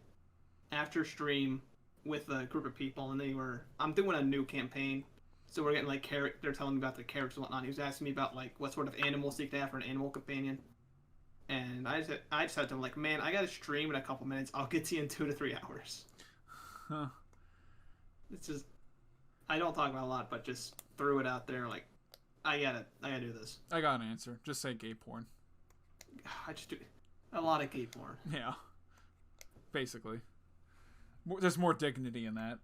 B: after stream with a group of people, and I'm doing a new campaign. So we're getting like they're telling me about the characters and whatnot. He was asking me about like what sort of animals you could have for an animal companion. And I just had to like, man, I gotta stream in a couple minutes. I'll get to you in 2 to 3 hours.
A: Huh.
B: It's just I don't talk about a lot, but just threw it out there like I gotta do this.
A: I got an answer. Just say gay porn.
B: I just do a lot of gay porn.
A: Yeah. Basically. There's more dignity in that.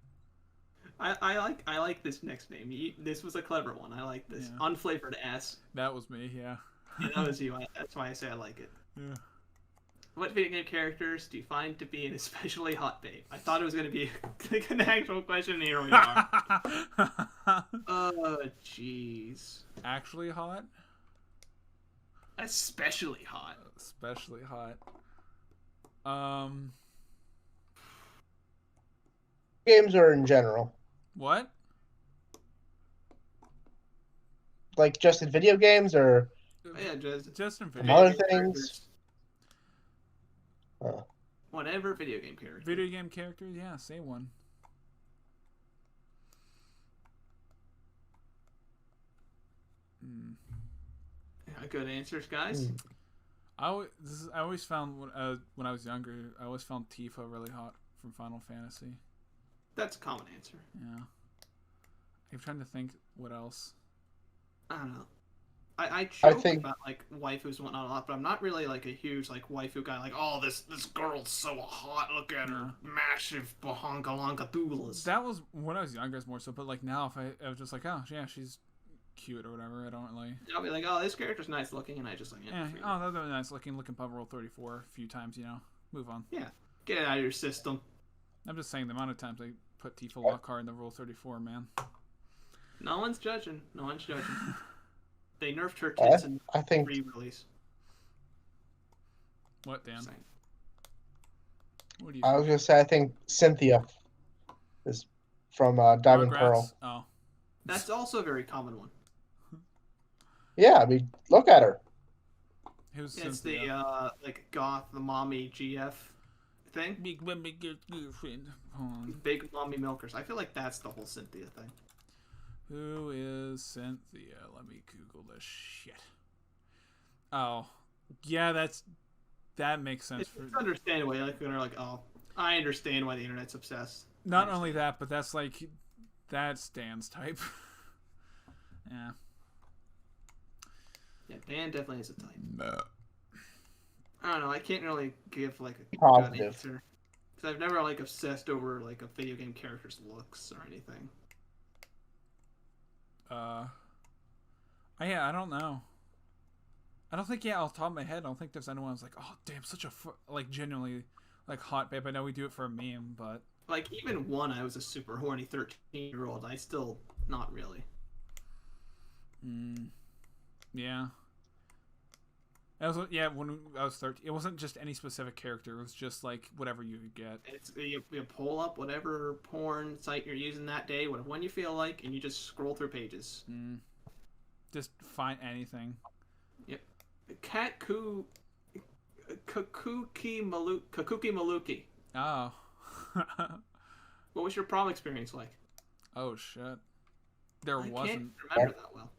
B: I like this next name. This was a clever one. I like this.
A: Yeah.
B: Unflavored ass.
A: That was me, yeah.
B: Yeah, that was you. That's why I say I like it.
A: Yeah.
B: What video game characters do you find to be an especially hot babe? I thought it was going to be like an actual question, and here we are. Oh, jeez.
A: Actually hot?
B: Especially hot.
A: Especially hot.
C: Games or in general?
A: What?
C: Like just in video games or
B: Yeah,
A: just in video
C: other
A: game
C: things?
B: Whatever video game character.
A: Video game characters, yeah, say one.
B: Yeah, good answers, guys.
A: I always found when I was younger, I always found Tifa really hot from Final Fantasy.
B: That's a common answer.
A: Yeah. I'm trying to think what else.
B: I don't know. I joke about like waifus and whatnot a lot, but I'm not really like a huge like waifu guy. Like, oh, this girl's so hot. Look at her massive bahongalonga doulas.
A: That was when I was younger, it's more so. But like now, if I was just like, oh yeah, she's cute or whatever. I don't really.
B: I'll be like, oh, this character's nice looking, and I just like,
A: yeah. Oh, that's really nice looking. Looking Pub Roll 34 a few times, you know. Move on.
B: Yeah, get it out of your system.
A: I'm just saying the amount of times I put Tifa Lockhart in the Rule 34, man.
B: No one's judging. No one's judging. They nerfed her tits in re-release.
A: What, Dan? What do you
C: I was gonna say I think Cynthia is from Diamond Pearl.
A: Oh.
B: That's also a very common one.
C: Yeah, I mean, look at her.
A: Who's
B: it's
A: Cynthia?
B: the like goth, the mommy GF thing.
A: Big mommy girlfriend.
B: Big mommy milkers. I feel like that's the whole Cynthia thing.
A: Who is Cynthia? Let me Google this shit. Oh, yeah, that makes sense.
B: It's understandable. Like they're like, oh, I understand why the internet's obsessed.
A: Not only that, but that's Dan's type. Yeah.
B: Yeah, Dan definitely is a type.
A: No.
B: I don't know. I can't really give like a
C: Positive.
B: good answer because I've never like obsessed over like a video game character's looks or anything.
A: Yeah, I don't know. I don't think, off the top of my head, I don't think there's anyone who's like, oh, damn, such a, like, genuinely, like, hot babe. I know we do it for a meme, but...
B: Like, even one, I was a super horny 13-year-old. I still, not really.
A: Yeah. When I was 13, it wasn't just any specific character. It was just, like, whatever you could get.
B: You pull up whatever porn site you're using that day, whatever one you feel like, and you just scroll through pages.
A: Just find anything.
B: Yep. Kakuki Maluki.
A: Oh.
B: What was your prom experience like?
A: Oh, shit. I
B: can't remember that well.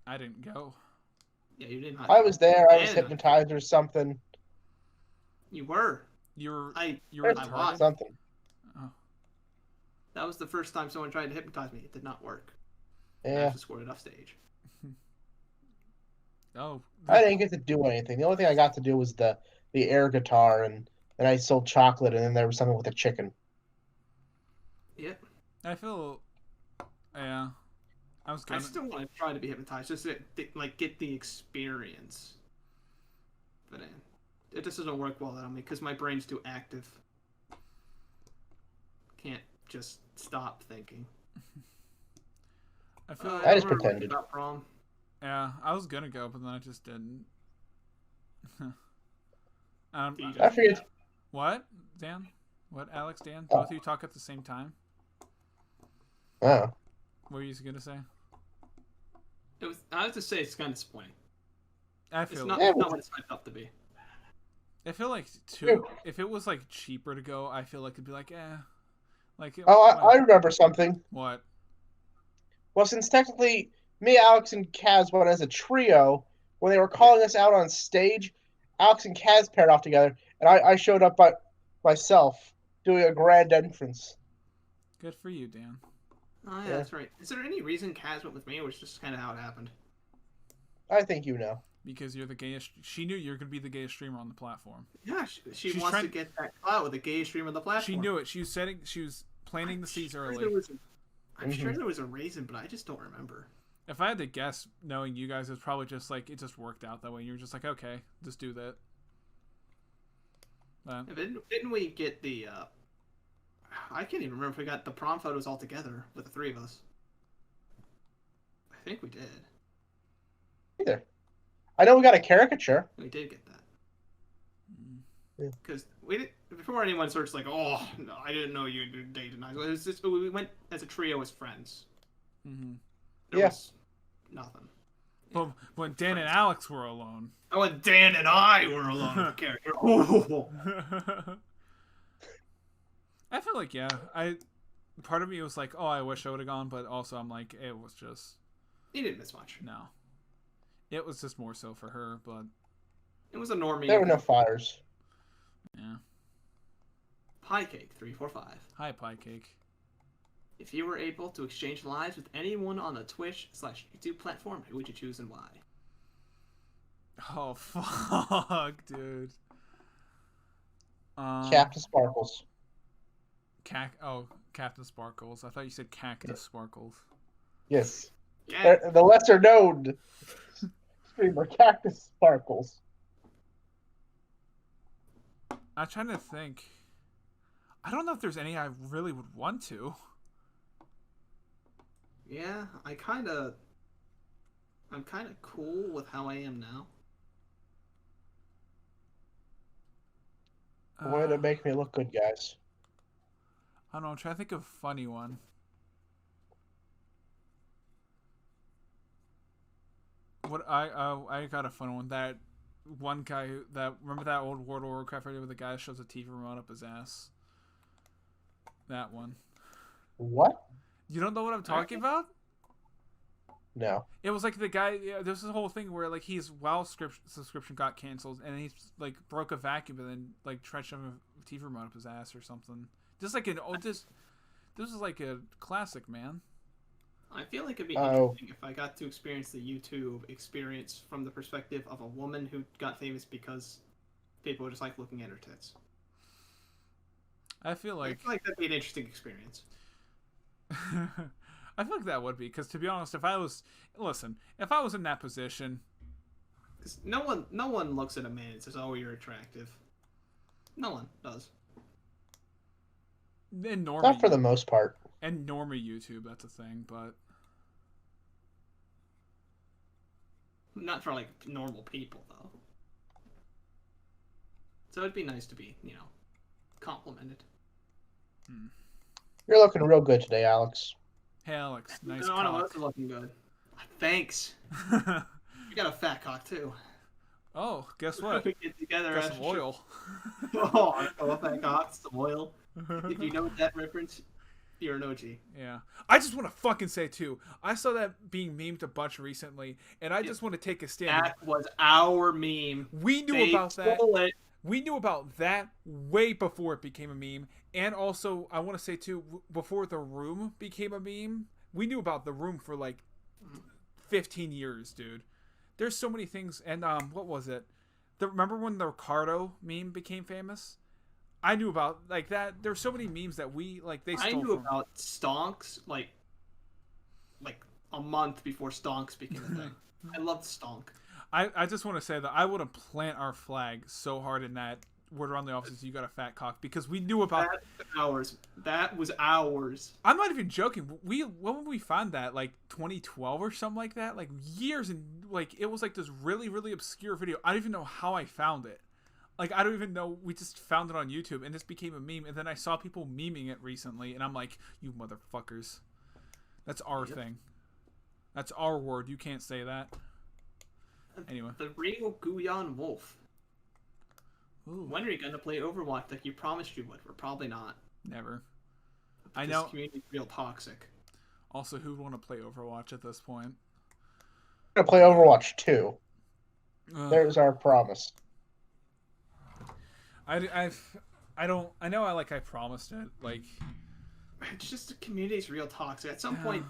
A: I didn't go.
B: Yeah, you didn't.
C: I was there. I was hypnotized or something.
B: You were.
A: You were
C: retarded? Something.
A: Oh.
B: That was the first time someone tried to hypnotize me. It did not work.
C: Yeah.
B: I have to score enough stage.
A: Oh.
C: I didn't get to do anything. The only thing I got to do was the air guitar, and then I sold chocolate, and then there was something with a chicken.
B: Yep.
A: I feel. Yeah. I
B: still want to try to be hypnotized, just to like get the experience. But it just doesn't work well on me because my brain's too active. Can't just stop thinking.
A: I feel.
C: I just pretended.
B: About prom.
A: Yeah, I was gonna go, but then I just didn't.
C: I forget.
A: What, Dan? What, Alex, Dan? Both of you talk at the same time?
C: Oh.
A: What were you gonna say?
B: I have to say it's kind of disappointing.
A: It's
B: not what it's hyped up to be.
A: I feel like too. If it was like cheaper to go, I feel like it'd be like, like.
C: I remember something.
A: What?
C: Well, since technically me, Alex, and Kaz went as a trio, when they were calling us out on stage, Alex and Kaz paired off together, and I showed up by myself doing a grand entrance.
A: Good for you, Dan.
B: Oh yeah, that's right. Is there any reason Kaz went with me, or was just kind of how it happened?
C: I think you know.
A: Because you're the gayest. She knew you were gonna be the gayest streamer on the platform.
B: Yeah, she wants to get that clout with the gayest streamer on the platform.
A: She knew it. She was planting the seeds early.
B: I'm sure there was a reason, but I just don't remember.
A: If I had to guess, knowing you guys, it's probably just like it just worked out that way. You're just like, okay, just do that.
B: Didn't we get the? I can't even remember if we got the prom photos all together with the three of us. I think we did.
C: Either. I know we got a caricature.
B: We did get that. Because we did before anyone starts like, oh, no, I didn't know you did date tonight. It was just we went as a trio as friends.
A: Mm-hmm.
B: There was nothing.
A: But when Dan and Alex were alone.
B: Oh, when Dan and I were alone with the character. Oh.
A: I feel like part of me was like, oh, I wish I would have gone, but also I'm like, it was just.
B: You didn't miss much.
A: No. It was just more so for her, but.
B: It was a normie.
C: There were no fires.
A: Yeah.
B: Pie Cake 345.
A: Hi, Pie Cake.
B: If you were able to exchange lives with anyone on the Twitch/YouTube platform, who would you choose and why?
A: Oh, fuck, dude.
C: Captain Sparkles.
A: Captain Sparkles. I thought you said Cactus Sparkles.
C: Yes. Yeah. The lesser known streamer, Cactus Sparkles.
A: I'm trying to think. I don't know if there's any I really would want to.
B: Yeah, I'm kind of cool with how I am now.
C: Way to make me look good, guys.
A: I don't know. I'm trying to think of a funny one. What I got a fun one. That one guy remember that old World of Warcraft video where the guy shoves a TV remote up his ass. That one.
C: What?
A: You don't know what I'm talking about?
C: No.
A: It was like the guy. Yeah, there's this whole thing where like his WoW subscription got canceled, and he like broke a vacuum, and then like tried to shove a TV remote up his ass or something. Just like this is like a classic, man.
B: I feel like it'd be interesting if I got to experience the YouTube experience from the perspective of a woman who got famous because people just like looking at her tits.
A: I feel like
B: that'd be an interesting experience.
A: I feel like that would be, because to be honest, if I was in that position,
B: no one looks at a man and says, "Oh, you're attractive." No one does.
A: And
C: not for the most part.
A: And normie YouTube, that's a thing, but
B: not for like normal people though. So it'd be nice to be, complimented.
C: You're looking real good today, Alex.
A: Hey, Alex, nice
B: cock. No, that's looking good. Thanks. You got a fat cock too.
A: Oh, guess what?
B: We get together.
A: Got some oil.
B: Oh, a fat cock, some oil. If you know that reference, you're an OG.
A: Yeah. I just want to fucking say too, I saw that being memed a bunch recently, and I just want to take a stand.
B: That was our meme.
A: We knew about that. We knew about that way before it became a meme. And also, I want to say too, before The Room became a meme, we knew about The Room for like 15 years, dude. There's so many things. And what was it? Remember when the Ricardo meme became famous? I knew about like that. There's so many memes that we like.
B: I knew about stonks like a month before stonks became a thing. I loved stonk.
A: I just want to say that I would have plant our flag so hard in that word around the office. You got a fat cock because we knew about
B: That was hours.
A: I'm not even joking. When we found that, like 2012 or something like that, like years and like it was like this really really obscure video. I don't even know how I found it. Like I don't even know. We just found it on YouTube and this became a meme. And then I saw people memeing it recently, and I'm like, you motherfuckers, that's our thing. That's our word. You can't say that. Anyway,
B: the real Guyan Wolf.
A: Ooh.
B: When are you gonna play Overwatch like you promised you would? We're probably not.
A: Never.
B: I know. This community's real toxic.
A: Also, who would want to play Overwatch at this point?
C: I'm gonna play Overwatch 2. There's our promise.
A: I know I promised it. Like,
B: it's just the community's real toxic. At some point,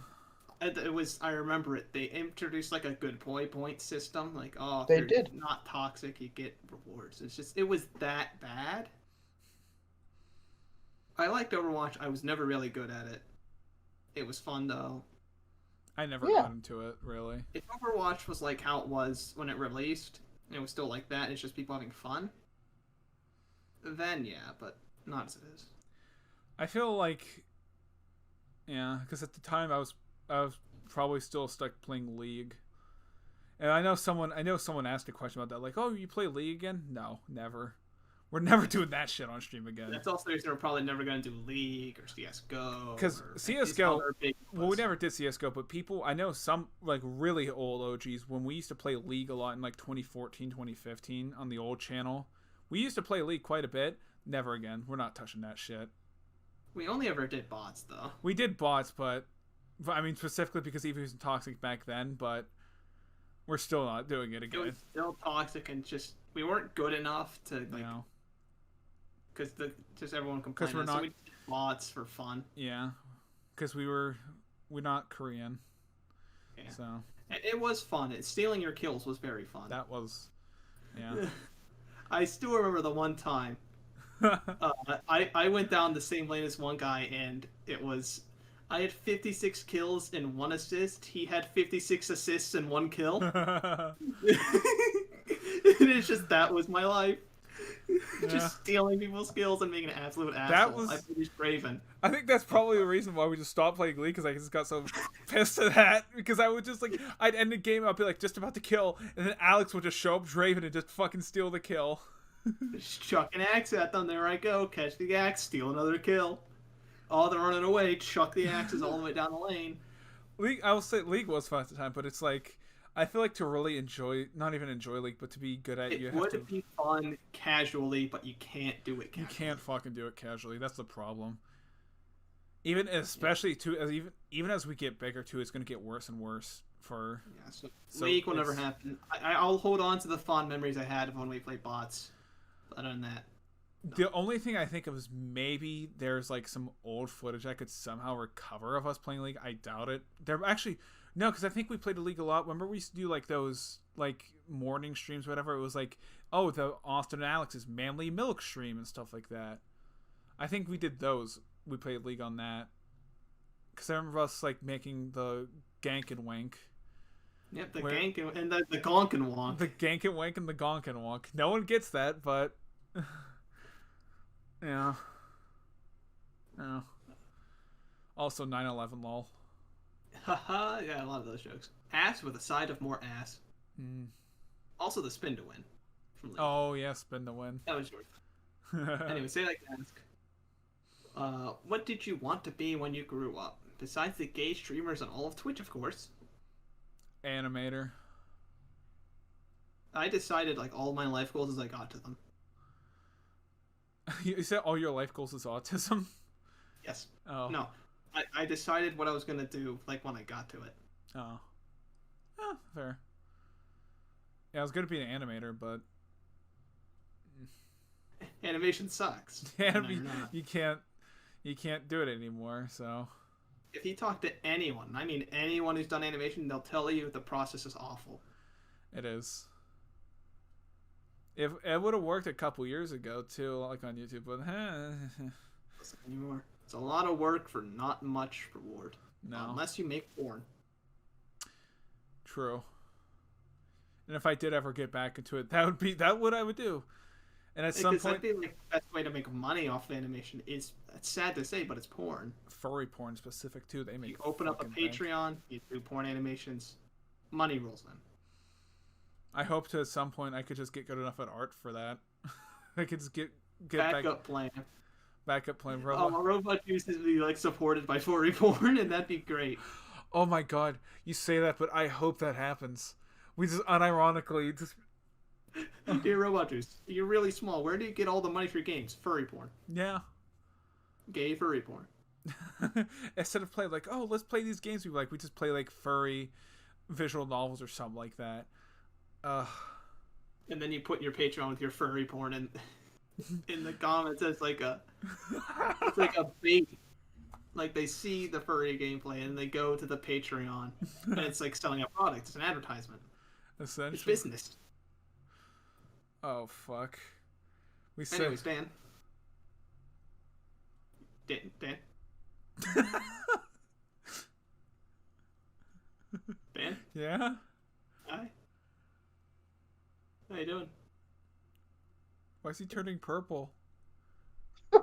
B: I remember it. They introduced like a good boy point system. Like, oh, if you're not toxic, you get rewards. It was that bad. I liked Overwatch. I was never really good at it. It was fun though.
A: I never got into it really.
B: If Overwatch was like how it was when it released, and it was still like that, it's just people having fun. Then yeah, but not as it is.
A: I feel like, yeah, because at the time I was probably still stuck playing League, and I know someone asked a question about that, like, oh, you play League again? No, never. We're never doing that shit on stream again.
B: That's also the reason we're probably never going to do League or CS:GO.
A: Because CS:GO, well, we never did CS:GO, but people, I know some like really old OGs when we used to play League a lot in like 2014, 2015 on the old channel. We used to play League quite a bit. Never again. We're not touching that shit.
B: We only ever did bots, though.
A: We did bots, but I mean specifically because Eevee was toxic back then, but we're still not doing it again.
B: It was still toxic and just we weren't good enough to like. No. Because just everyone complained.
A: We're not,
B: so we did bots for fun.
A: Yeah, because we're not Korean. Yeah. So
B: it was fun. Stealing your kills was very fun.
A: That was, yeah.
B: I still remember the one time. I went down the same lane as one guy, and I had 56 kills and 1 assist. He had 56 assists and 1 kill. It's just that was my life. Yeah. Just stealing people's skills and being an absolute asshole. I finished Raven.
A: I think that's probably the reason why we just stopped playing League, because I just got so pissed at that. Because I would just like, I'd end the game, I'd be like just about to kill, and then Alex would just show up Raven and just fucking steal the kill.
B: Just chuck an axe at them. There I go. Catch the axe, steal another kill. Oh, they're running away. Chuck the axes all the way down the lane.
A: League, I will say League was fun at the time, but it's like, I feel like to really not even enjoy League, but to be good at it, you have to. It would
B: be fun casually, but you can't do it casually.
A: You can't fucking do it casually. That's the problem. Especially even as we get bigger too, it's going to get worse and worse for.
B: Yeah, so League will never happen. I'll hold on to the fond memories I had of when we played bots. Other than that, no.
A: The only thing I think of is maybe there's like some old footage I could somehow recover of us playing League. I doubt it. There actually. No, because I think we played a League a lot. Remember we used to do like those like morning streams or whatever? It was like, oh, the Austin and Alex's Manly Milk stream and stuff like that. I think we did those. We played League on that. Because I remember us like making the Gank and Wank.
B: Yep, the Gank and the Gonk and Wonk.
A: The Gank and Wank and the Gonk and Wonk. No one gets that, but... yeah. Yeah. Also 9/11 lol.
B: Haha, yeah, a lot of those jokes. Ass with a side of more ass.
A: Mm.
B: Also the spin to win. From League.
A: Oh, yeah, spin to win.
B: That was yours. Anyway, say like to ask. What did you want to be when you grew up? Besides the gay streamers on all of Twitch, of course.
A: Animator.
B: I decided like all my life goals as I got to them.
A: You said all your life goals is autism?
B: Yes.
A: Oh.
B: No. I decided what I was going to do, like, when I got to it.
A: Oh. Yeah, fair. Yeah, I was going to be an animator, but...
B: Animation sucks.
A: You can't do it anymore, so...
B: if you talk to anyone, I mean anyone who's done animation, they'll tell you the process is awful.
A: It is. If it would have worked a couple years ago too, like on YouTube, but
B: Doesn't anymore. It's a lot of work for not much reward.
A: No.
B: Unless you make porn.
A: True. And if I did ever get back into it, that what I would do. And at some point,
B: that'd be like the best way to make money off of animation is, it's sad to say, but it's porn.
A: Furry porn specific too. They make
B: You open up a Patreon, you do porn animations, money rolls in.
A: I hope to at some point I could just get good enough at art for that. I could just get
B: backup plan.
A: Backup plan.
B: Robot Juice is be like supported by furry porn, and that'd be great.
A: Oh my god, you say that, but I hope that happens. We just unironically just.
B: Dear Robot Juice, you're really small. Where do you get all the money for your games? Furry porn.
A: Yeah.
B: Gay furry porn.
A: Instead of playing like, oh, let's play these games we like, we just play like furry visual novels or something like that.
B: And then you put your Patreon with your furry porn, and in the comments it's like a bait. Like they see the furry gameplay and they go to the Patreon, and it's like selling a product. It's an advertisement.
A: Essentially.
B: It's business.
A: Oh fuck.
B: Anyways, Dan. Dan. Dan.
A: Yeah.
B: Hi. How you doing?
A: Why is he turning purple?
B: I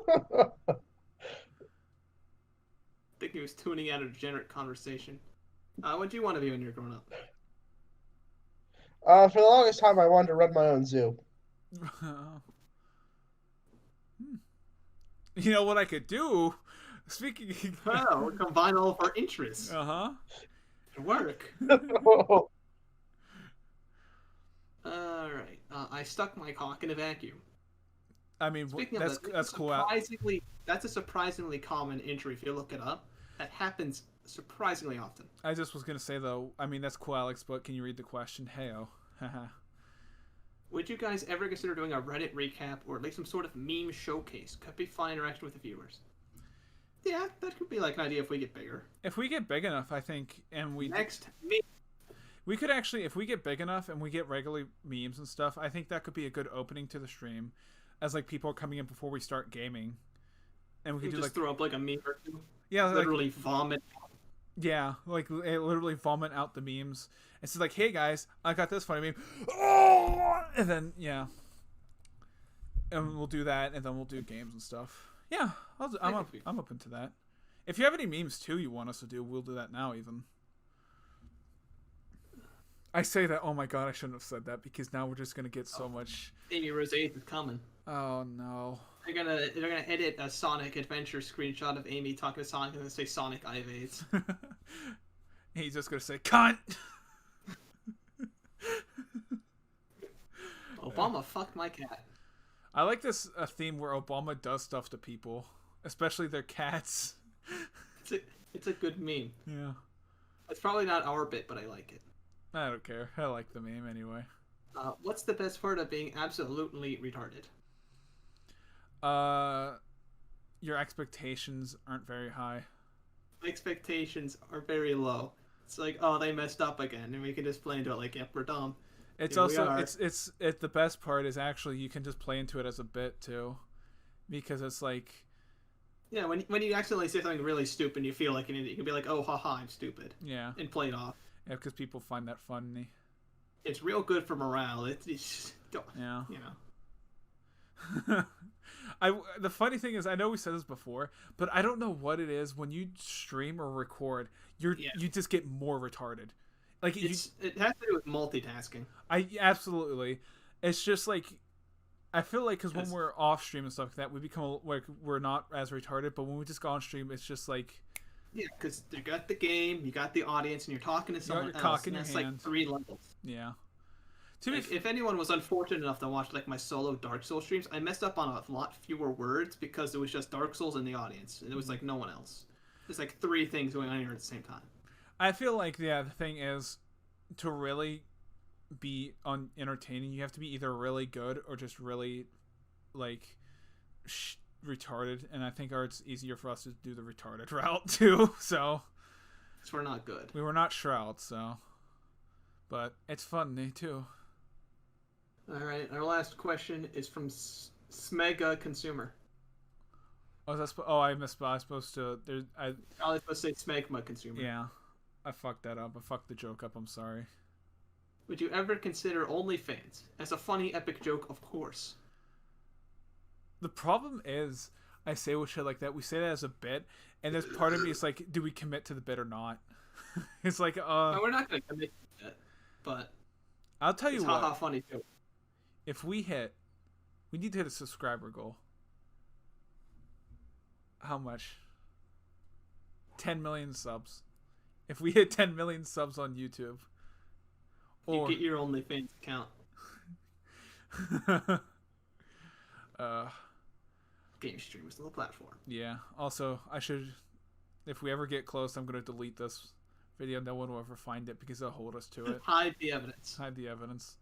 B: think he was tuning out a degenerate conversation. What do you want to be when you're growing up?
C: For the longest time, I wanted to run my own zoo.
A: You know what I could do? Speaking.
B: Oh, combine all of our interests. It'd work. All right. I stuck my cock in a vacuum.
A: I mean, that's cool.
B: That's a surprisingly common injury if you look it up. That happens surprisingly often.
A: I just was gonna say though. I mean, that's cool, Alex. But can you read the question? Heyo. Haha.
B: Would you guys ever consider doing a Reddit recap or at least some sort of meme showcase? Could be fun interaction with the viewers. Yeah, that could be like an idea if we get bigger.
A: If we get big enough, I think, and we could actually, if we get big enough and we get regular memes and stuff, I think that could be a good opening to the stream, as like people are coming in before we start gaming, and we could
B: just
A: like
B: throw up like a meme or two.
A: Yeah,
B: literally vomit.
A: Yeah, like literally vomit out the memes. It's like, hey guys, I got this funny meme. Oh! And then yeah, and we'll do that, and then we'll do games and stuff. Yeah, I'm open to that. If you have any memes too you want us to do, we'll do that now even. I say that, oh my god, I shouldn't have said that because now we're just gonna get so much.
B: Amy Rose is coming.
A: Oh no.
B: They're gonna edit a Sonic Adventure screenshot of Amy talking to Sonic and then say Sonic I have AIDS.
A: He's just gonna say cunt.
B: Obama fucked my cat.
A: I like this theme where Obama does stuff to people, especially their cats.
B: It's a good meme.
A: Yeah.
B: It's probably not our bit, but I like it.
A: I don't care. I like the meme anyway.
B: What's the best part of being absolutely retarded?
A: Your expectations aren't very high.
B: My expectations are very low. It's like, oh, they messed up again, and we can just play into it like, yep, we're dumb.
A: It's also it's the best part is actually you can just play into it as a bit too, because it's like.
B: Yeah, when you accidentally say something really stupid, you feel like an idiot. You can be like, oh, haha, I'm stupid.
A: Yeah. And
B: play it off.
A: Yeah, because people find that funny.
B: It's real good for morale. It's
A: yeah.
B: You know.
A: The funny thing is, I know we said this before, but I don't know what it is when you stream or record, you just get more retarded. Like it has
B: to do with multitasking.
A: Absolutely. It's just like I feel like because when we're off stream and stuff like that, we become like we're not as retarded. But when we just go on stream, it's just like
B: because you got the game, you got the audience, and you're talking to someone else. And that's like 3 levels.
A: Yeah.
B: If anyone was unfortunate enough to watch like my solo Dark Souls streams, I messed up on a lot fewer words because it was just Dark Souls in the audience, and it was like no one else. There's like 3 things going on here at the same time.
A: I feel like the thing is to really be entertaining, you have to be either really good or just really like retarded, and I think it's easier for us to do the retarded route too. So
B: we're not good.
A: We were not Shroud, so, but it's fun too.
B: All right, our last question is from Smega Consumer.
A: Oh, I missed. I was supposed to.
B: I was supposed to say Smegma Consumer.
A: Yeah, I fucked that up. I fucked the joke up. I'm sorry.
B: Would you ever consider OnlyFans as a funny epic joke? Of course.
A: The problem is, I say with shit like that. We say that as a bit, and there's part of me is like, do we commit to the bit or not? It's like,
B: no, we're not gonna commit to it, but
A: I'll tell you what.
B: Haha, funny joke.
A: If we need to hit a subscriber goal. How much? 10 million subs. If we hit 10 million subs on YouTube,
B: or you get your OnlyFans account. Game streamers on the platform.
A: Yeah. Also, if we ever get close, I'm gonna delete this video. No one will ever find it because they'll hold us to it.
B: Hide the evidence.
A: Hide the evidence.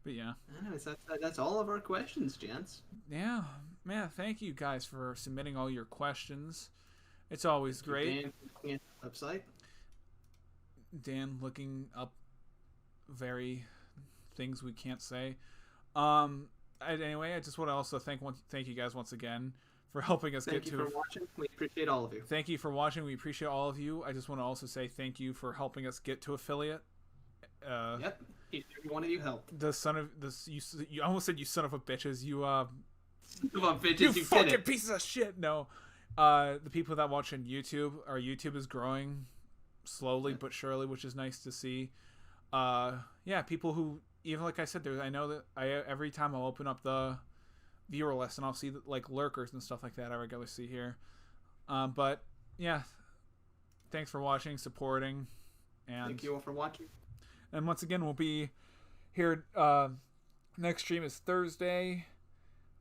A: But yeah.
B: Anyways, that's all of our questions, gents.
A: Yeah, man. Thank you guys for submitting all your questions. It's always great.
B: Dan looking at the website.
A: Dan looking up very things we can't say. Anyway, I just want to also thank you guys once again for helping us
B: Thank you for watching. We appreciate all of you.
A: Thank you for watching. We appreciate all of you. I just want to also say thank you for helping us get to affiliate.
B: Yep. Every one of you helped.
A: The son of this. You almost said you son of a bitches. You
B: bitches,
A: you fucking pieces of shit. No. The people that watch on YouTube, our YouTube is growing slowly but surely, which is nice to see. Yeah, people who, even like I said, I know that every time I'll open up the viewer list and I'll see like lurkers and stuff like that I regularly see here. But yeah, thanks for watching, supporting, and
B: thank you all for watching.
A: And once again, we'll be here. Next stream is Thursday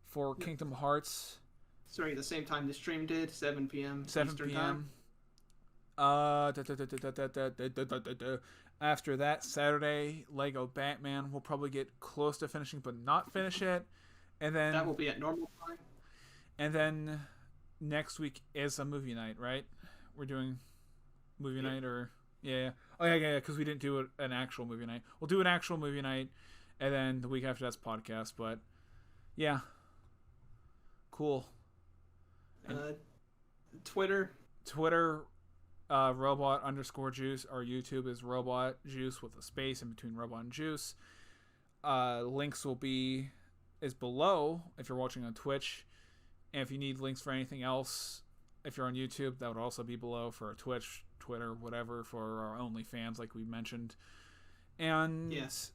A: for Kingdom Hearts.
B: Sorry, the same time the stream did, 7 p.m.
A: 7
B: Eastern
A: p.m.
B: time.
A: After that, Saturday, Lego Batman. We'll probably get close to finishing, but not finish it. And then
B: that will be at normal time.
A: And then next week is a movie night, right? We're doing movie night, or yeah. Oh yeah, because we didn't do an actual movie night. We'll do an actual movie night, and then the week after that's podcast. But yeah, cool.
B: Twitter,
A: robot_juice. Our YouTube is robot juice with a space in between robot and juice. Links is below if you're watching on Twitch, and if you need links for anything else, if you're on YouTube, that would also be below for our Twitch, Twitter, whatever, for our OnlyFans, like we mentioned. And
B: yes,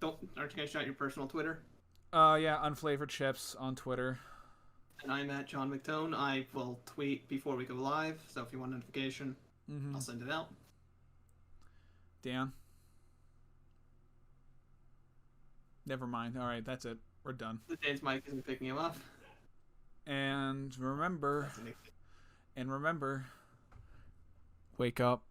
B: aren't you gonna shout your personal Twitter?
A: Yeah, Unflavored Chips on Twitter.
B: And I'm at John McTone. I will tweet before we go live, so if you want a notification, I'll send it out.
A: Dan? Never mind. All right, that's it. We're done.
B: Dan's mic isn't picking him up.
A: And remember, wake up.